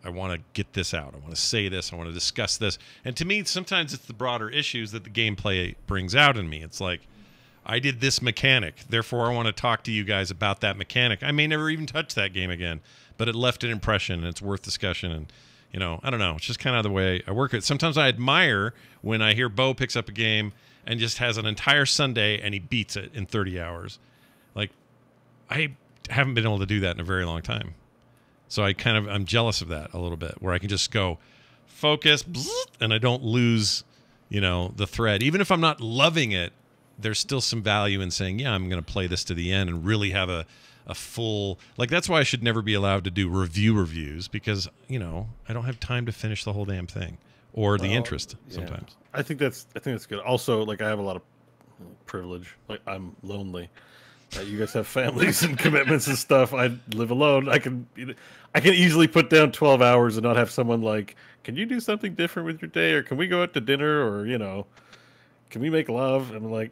[SPEAKER 1] I want to get this out. I want to say this. I want to discuss this. And to me, sometimes it's the broader issues that the gameplay brings out in me. It's like, I did this mechanic, therefore I want to talk to you guys about that mechanic. I may never even touch that game again, but it left an impression, and it's worth discussion. And, I don't know. It's just kind of the way I work it. Sometimes I admire when I hear Beau picks up a game and just has an entire Sunday and he beats it in 30 hours. Like, I haven't been able to do that in a very long time. So I'm jealous of that a little bit, where I can just go focus, and I don't lose, the thread. Even if I'm not loving it, there's still some value in saying, yeah, I'm going to play this to the end and really have a full, like, that's why I should never be allowed to do reviews, because, I don't have time to finish the whole damn thing, or the interest sometimes.
[SPEAKER 3] I think that's good. Also, like, I have a lot of privilege. Like, I'm lonely. You guys have families and commitments and stuff. I live alone. I can easily put down 12 hours and not have someone like, can you do something different with your day, or can we go out to dinner, or can we make love? And I'm like,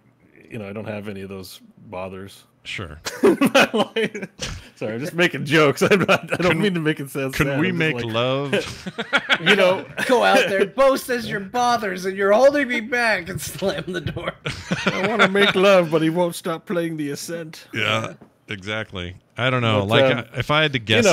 [SPEAKER 3] I don't have any of those bothers.
[SPEAKER 1] Sure.
[SPEAKER 3] Sorry, I'm just making jokes. I don't mean to make it sound sad.
[SPEAKER 1] Can we make love?
[SPEAKER 4] Go out there, boast as your bothers, and you're holding me back, and slam the door.
[SPEAKER 3] I want to make love, but he won't stop playing the Ascent.
[SPEAKER 1] Yeah, exactly. I don't know. But, if I had to guess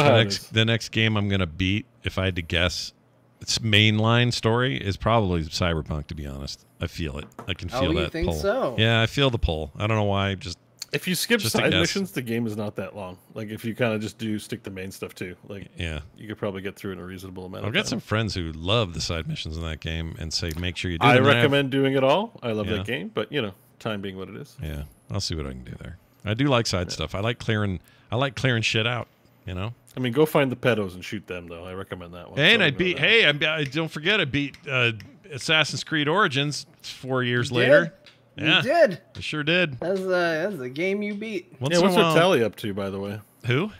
[SPEAKER 1] the next game I'm going to beat, if I had to guess, its mainline story is probably CyberPunk, to be honest. I feel it. I can feel that
[SPEAKER 4] pull.
[SPEAKER 1] So? Yeah, I feel the pull. I don't know why. Just
[SPEAKER 3] if you skip side missions, the game is not that long. Like, if you kind of just stick to main stuff too, like,
[SPEAKER 1] yeah,
[SPEAKER 3] you could probably get through it in a reasonable amount.
[SPEAKER 1] I've got some friends who love the side missions in that game and say, make sure you do.
[SPEAKER 3] I recommend doing it all. I love that game, but time being what it is.
[SPEAKER 1] Yeah, I'll see what I can do there. I do like side stuff. I like clearing shit out.
[SPEAKER 3] I mean, go find the pedos and shoot them, though. I recommend that one.
[SPEAKER 1] And I beat. I don't forget, I beat Assassin's Creed Origins 4 years later. Yeah,
[SPEAKER 4] you did.
[SPEAKER 1] I sure did.
[SPEAKER 4] That's a game you beat.
[SPEAKER 3] What's our tally up to, by the way?
[SPEAKER 1] Who?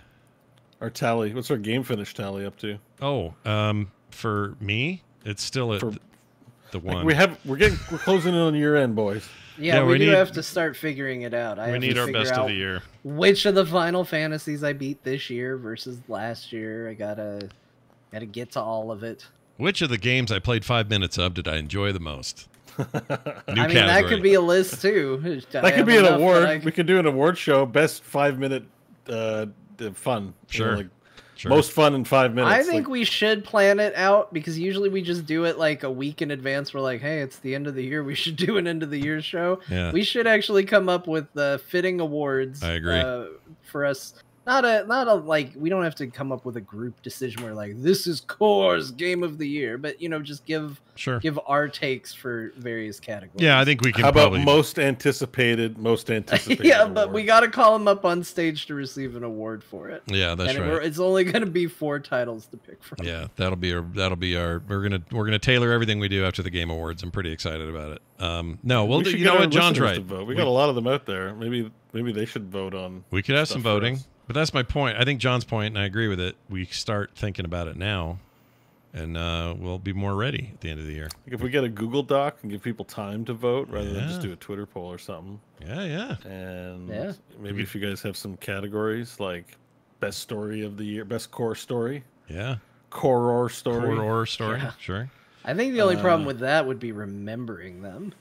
[SPEAKER 3] Our tally. What's our game finish tally up to?
[SPEAKER 1] Oh, for me, it's still at the one.
[SPEAKER 3] We're closing in on year end, boys.
[SPEAKER 4] Yeah, we do have to start figuring it out.
[SPEAKER 1] We need our best of the year.
[SPEAKER 4] Which of the Final Fantasies I beat this year versus last year? I gotta get to all of it.
[SPEAKER 1] Which of the games I played 5 minutes of did I enjoy the most?
[SPEAKER 4] I mean, that could be a list too.
[SPEAKER 3] That could be an award. We could do an award show. Best 5 minute fun.
[SPEAKER 1] Sure.
[SPEAKER 3] You know, sure. Most fun in 5 minutes.
[SPEAKER 4] I think we should plan it out because usually we just do it like a week in advance. We're like, hey, it's the end of the year. We should do an end of the year show.
[SPEAKER 1] Yeah.
[SPEAKER 4] We should actually come up with fitting awards.
[SPEAKER 1] I agree.
[SPEAKER 4] For us. Not a like we don't have to come up with a group decision where like this is Core's game of the year, but just give our takes for various categories.
[SPEAKER 1] Yeah, I think we can.
[SPEAKER 3] How about most anticipated?
[SPEAKER 4] Yeah, but we got to call them up on stage to receive an award for it.
[SPEAKER 1] Yeah, that's right.
[SPEAKER 4] It's only going to be 4 titles to pick from.
[SPEAKER 1] Yeah, that'll be our. We're gonna tailor everything we do after the Game Awards. I'm pretty excited about it. No, we'll do. You know what? John's right.
[SPEAKER 3] We got a lot of them out there. Maybe they should vote on.
[SPEAKER 1] We could have some voting. But that's my point. I think John's point, and I agree with it. We start thinking about it now, and we'll be more ready at the end of the year.
[SPEAKER 3] If we get a Google Doc and give people time to vote rather than just do a Twitter poll or something.
[SPEAKER 1] Yeah.
[SPEAKER 3] And maybe if you guys have some categories like best story of the year, best core story.
[SPEAKER 1] Yeah.
[SPEAKER 3] Core story.
[SPEAKER 1] Core story.
[SPEAKER 4] Yeah.
[SPEAKER 1] Sure.
[SPEAKER 4] I think the only problem with that would be remembering them.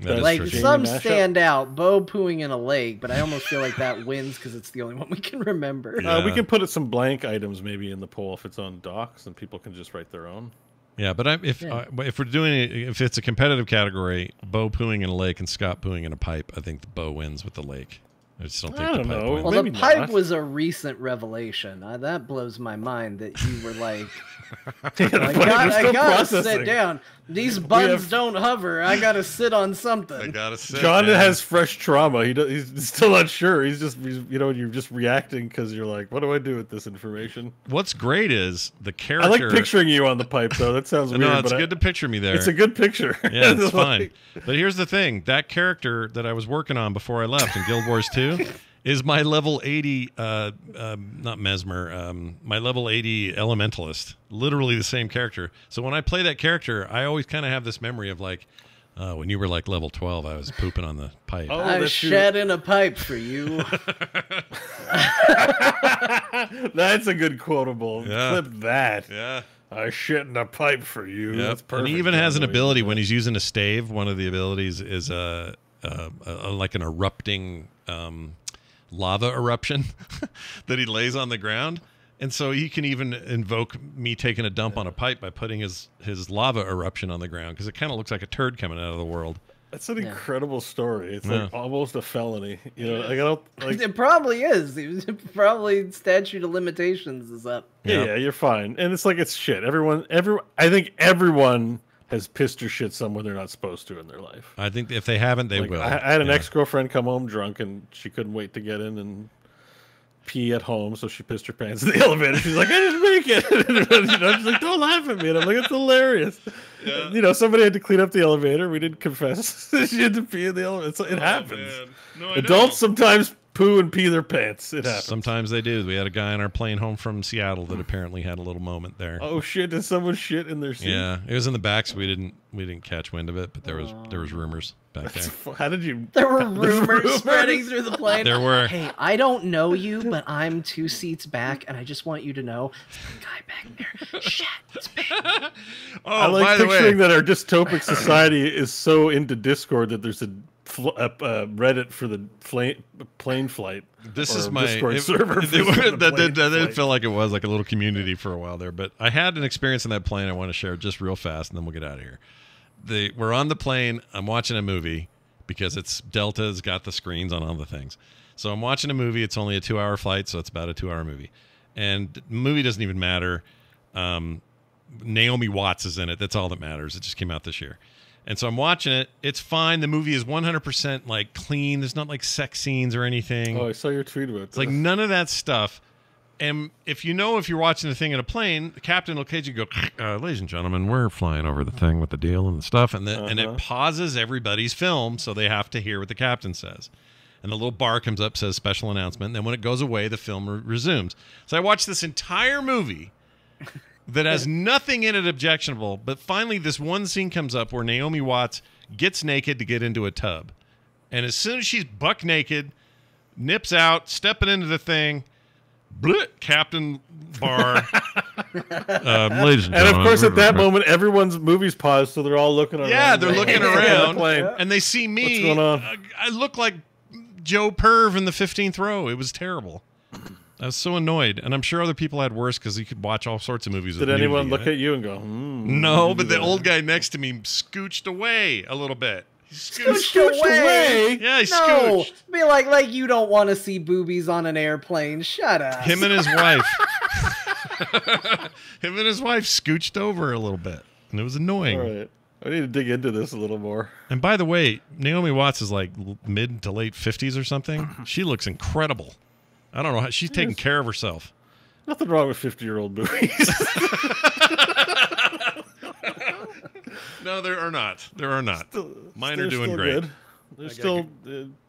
[SPEAKER 1] Like
[SPEAKER 4] some stand out, Beau pooing in a lake, but I almost feel like that wins because it's the only one we can remember.
[SPEAKER 1] Yeah.
[SPEAKER 3] We can put some blank items maybe in the poll if it's on docs, and people can just write their own.
[SPEAKER 1] Yeah, but if we're doing it, if it's a competitive category, Beau pooing in a lake and Scott pooing in a pipe, I think the Beau wins with the lake. I just don't think the pipe wins.
[SPEAKER 4] Well, the pipe was a recent revelation. That blows my mind that you were like, I gotta sit down. These buns don't hover. I gotta sit on something.
[SPEAKER 1] I gotta sit.
[SPEAKER 3] John has fresh trauma. He's still not sure. He's you're just reacting because you're like, what do I do with this information?
[SPEAKER 1] What's great is the character.
[SPEAKER 3] I like picturing you on the pipe though. That sounds weird.
[SPEAKER 1] No, it's good to picture me there.
[SPEAKER 3] It's a good picture.
[SPEAKER 1] Yeah, it's fine. But here's the thing: that character that I was working on before I left in Guild Wars 2 is my level 80, not Mesmer, my level 80 Elementalist. Literally the same character. So when I play that character, I always kind of have this memory of like, when you were like level 12, I was pooping on the pipe.
[SPEAKER 4] Oh, I shed in a pipe for you.
[SPEAKER 3] That's a good quotable.
[SPEAKER 1] Yeah.
[SPEAKER 3] Clip that.
[SPEAKER 1] Yeah.
[SPEAKER 3] I shit in a pipe for you.
[SPEAKER 1] Yep.
[SPEAKER 3] That's perfect.
[SPEAKER 1] And he even has an ability when he's using a stave. One of the abilities is like an erupting lava eruption that he lays on the ground. And so he can even invoke me taking a dump on a pipe by putting his lava eruption on the ground because it kind of looks like a turd coming out of the world.
[SPEAKER 3] That's an incredible story. It's like almost a felony. I don't like.
[SPEAKER 4] It probably is. Probably statute of limitations is up.
[SPEAKER 3] Yeah, you're fine. And it's like it's shit. I think everyone has pissed or shit somewhere they're not supposed to in their life.
[SPEAKER 1] I think if they haven't, they will.
[SPEAKER 3] I had an ex-girlfriend come home drunk, and she couldn't wait to get in and pee at home, so she pissed her pants in the elevator. She's like, I didn't make it. She's like, don't laugh at me. And I'm like, it's hilarious. Yeah. Somebody had to clean up the elevator. We didn't confess. She had to pee in the elevator. It happens. No, adults sometimes poo and pee their pants. It happens.
[SPEAKER 1] Sometimes they do. We had a guy on our plane home from Seattle that apparently had a little moment there.
[SPEAKER 3] Oh shit! Did someone shit in their seat?
[SPEAKER 1] Yeah, it was in the back, so we didn't catch wind of it. But there was rumors back there.
[SPEAKER 3] How did you?
[SPEAKER 4] There were rumors spreading through the plane.
[SPEAKER 1] There were.
[SPEAKER 4] Hey, I don't know you, but I'm 2 seats back, and I just want you to know there's a guy back there. Shit, it's big.
[SPEAKER 3] I like picturing that our dystopic society is so into Discord that there's a Reddit for the plane flight.
[SPEAKER 1] This is my
[SPEAKER 3] Discord server.
[SPEAKER 1] That didn't feel like it was like a little community for a while there, but I had an experience in that plane I want to share just real fast, and then we'll get out of here. We're on the plane. I'm watching a movie because it's Delta's got the screens on all the things. So I'm watching a movie. It's only a 2-hour flight, so it's about a 2-hour movie, and the movie doesn't even matter. Naomi Watts is in it. That's all that matters. It just came out this year. And so I'm watching it. It's fine. The movie is 100% like clean. There's not like sex scenes or anything.
[SPEAKER 3] Oh, I saw your tweet about it.
[SPEAKER 1] It's like none of that stuff. And if you're watching the thing in a plane, the captain will occasionally go, ladies and gentlemen, we're flying over the thing with the deal and the stuff. And, and it pauses everybody's film, so they have to hear what the captain says. And the little bar comes up, says special announcement. And then when it goes away, the film resumes. So I watched this entire movie that has nothing in it objectionable. But finally, this one scene comes up where Naomi Watts gets naked to get into a tub. And as soon as she's buck naked, nips out, stepping into the thing, bleh, Captain Bar. Ladies and
[SPEAKER 3] of course, at that moment, everyone's movie's paused, so they're all looking around.
[SPEAKER 1] Yeah, they're looking around,
[SPEAKER 3] the
[SPEAKER 1] and they see me.
[SPEAKER 3] What's going on?
[SPEAKER 1] I look like Joe Perv in the 15th row. It was terrible. I was so annoyed, and I'm sure other people had worse because you could watch all sorts of movies.
[SPEAKER 3] Did anyone look at you and go,
[SPEAKER 1] no, but the old guy next to me scooched away a little bit.
[SPEAKER 4] Scooched away?
[SPEAKER 1] Yeah, he scooched.
[SPEAKER 4] Be like you don't want to see boobies on an airplane. Shut up.
[SPEAKER 1] Him and his wife. Him and his wife scooched over a little bit, and it was annoying.
[SPEAKER 3] All right. I need to dig into this a little more.
[SPEAKER 1] And by the way, Naomi Watts is like mid to late 50s or something. She looks incredible. I don't know how she's taking care of herself.
[SPEAKER 3] Nothing wrong with 50-year-old movies.
[SPEAKER 1] No, there are not. There are not. Mine are
[SPEAKER 3] They're
[SPEAKER 1] doing
[SPEAKER 3] still
[SPEAKER 1] great.
[SPEAKER 3] Good. They're still,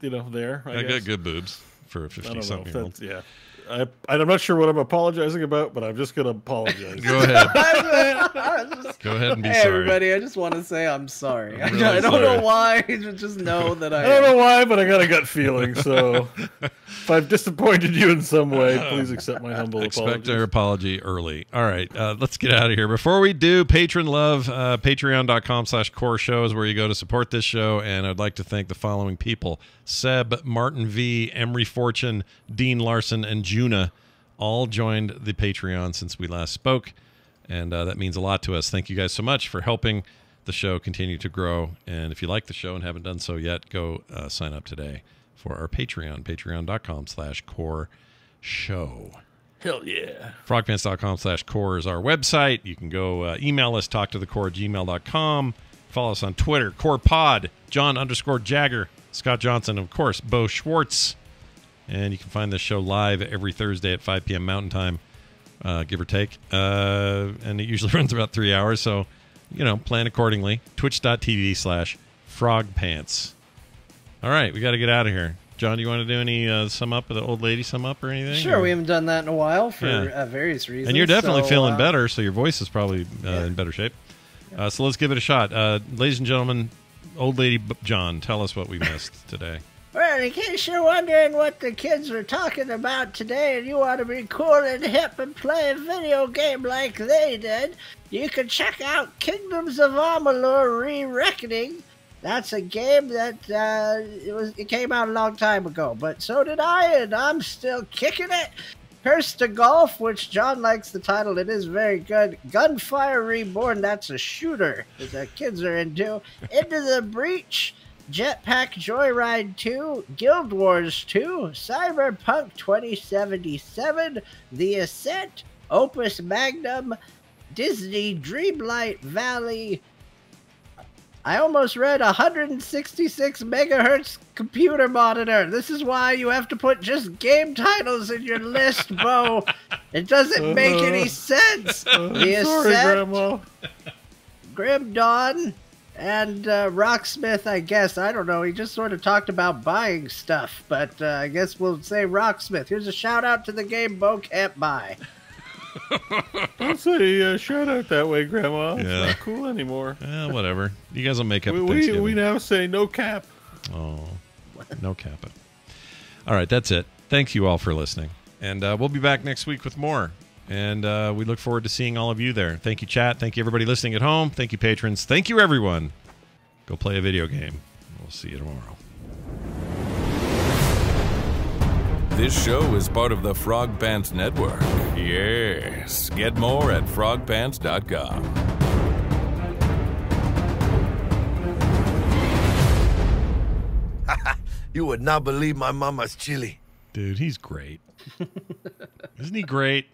[SPEAKER 3] there. I guess.
[SPEAKER 1] got good boobs for a 50-something-year-old.
[SPEAKER 3] Yeah. I'm not sure what I'm apologizing about, but I'm just going to apologize.
[SPEAKER 1] Go ahead. Go ahead and be
[SPEAKER 4] hey,
[SPEAKER 1] sorry.
[SPEAKER 4] everybody, I just want to say I'm sorry.
[SPEAKER 1] I'm really
[SPEAKER 4] I don't
[SPEAKER 1] sorry.
[SPEAKER 4] know why. Just know that
[SPEAKER 3] I don't know why, but I got a gut feeling. So if I've disappointed you in some way, please accept my humble
[SPEAKER 1] Expect
[SPEAKER 3] apology.
[SPEAKER 1] our apology early. All right, let's get out of here. Before we do, patron love, patreon.com/core show is where you go to support this show. And I'd like to thank the following people: Seb, Martin V, Emery Fortune, Dean Larson, and Juna all joined the Patreon since we last spoke. And that means a lot to us. Thank you guys so much for helping the show continue to grow. And if you like the show and haven't done so yet, go sign up today for our Patreon, patreon.com/core show.
[SPEAKER 3] Hell yeah.
[SPEAKER 1] Frogpants.com/core is our website. You can go email us, talktothecore@gmail.com. Follow us on Twitter, CorePod, John_Jagger, Scott Johnson, and of course, Beau Schwartz. And you can find this show live every Thursday at 5 p.m. Mountain Time, give or take. And it usually runs about 3 hours, so, plan accordingly. Twitch.tv/frogpants. All right, we got to get out of here. John, do you want to do any sum up, the old lady sum up or anything?
[SPEAKER 4] Sure, we haven't done that in a while for various reasons.
[SPEAKER 1] And you're definitely feeling better, so your voice is probably in better shape. So let's give it a shot. Ladies and gentlemen, old lady John, tell us what we missed today.
[SPEAKER 7] Well, in case you're wondering what the kids were talking about today and you want to be cool and hip and play a video game like they did, you can check out Kingdoms of Amalur Re-Reckoning. That's a game that it came out a long time ago, but so did I, and I'm still kicking it. Here's to Golf, which John likes the title. It is very good. Gunfire Reborn, that's a shooter that the kids are into. Into the Breach, Jetpack Joyride 2, Guild Wars 2, Cyberpunk 2077, The Ascent, Opus Magnum, Disney Dreamlight Valley. I almost read 166 megahertz computer monitor. This is why you have to put just game titles in your list, Beau. It doesn't make any sense. The Ascent,
[SPEAKER 3] Grandma.
[SPEAKER 7] Grim Dawn, and Rocksmith, I guess. I don't know. He just sort of talked about buying stuff, but I guess we'll say Rocksmith. Here's a shout out to the game Beau can't buy.
[SPEAKER 3] Don't say shout out that way, Grandma. It's
[SPEAKER 1] Yeah.
[SPEAKER 3] not cool anymore.
[SPEAKER 1] Whatever. You guys will make up.
[SPEAKER 3] We now say no cap.
[SPEAKER 1] Oh, no cap it. All right, that's it. Thank you all for listening. And we'll be back next week with more. And we look forward to seeing all of you there. Thank you, chat. Thank you, everybody listening at home. Thank you, patrons. Thank you, everyone. Go play a video game. We'll see you tomorrow.
[SPEAKER 8] This show is part of the Frog Pants Network. Yes. Get more at frogpants.com.
[SPEAKER 2] You would not believe my mama's chili.
[SPEAKER 1] Dude, he's great. Isn't he great?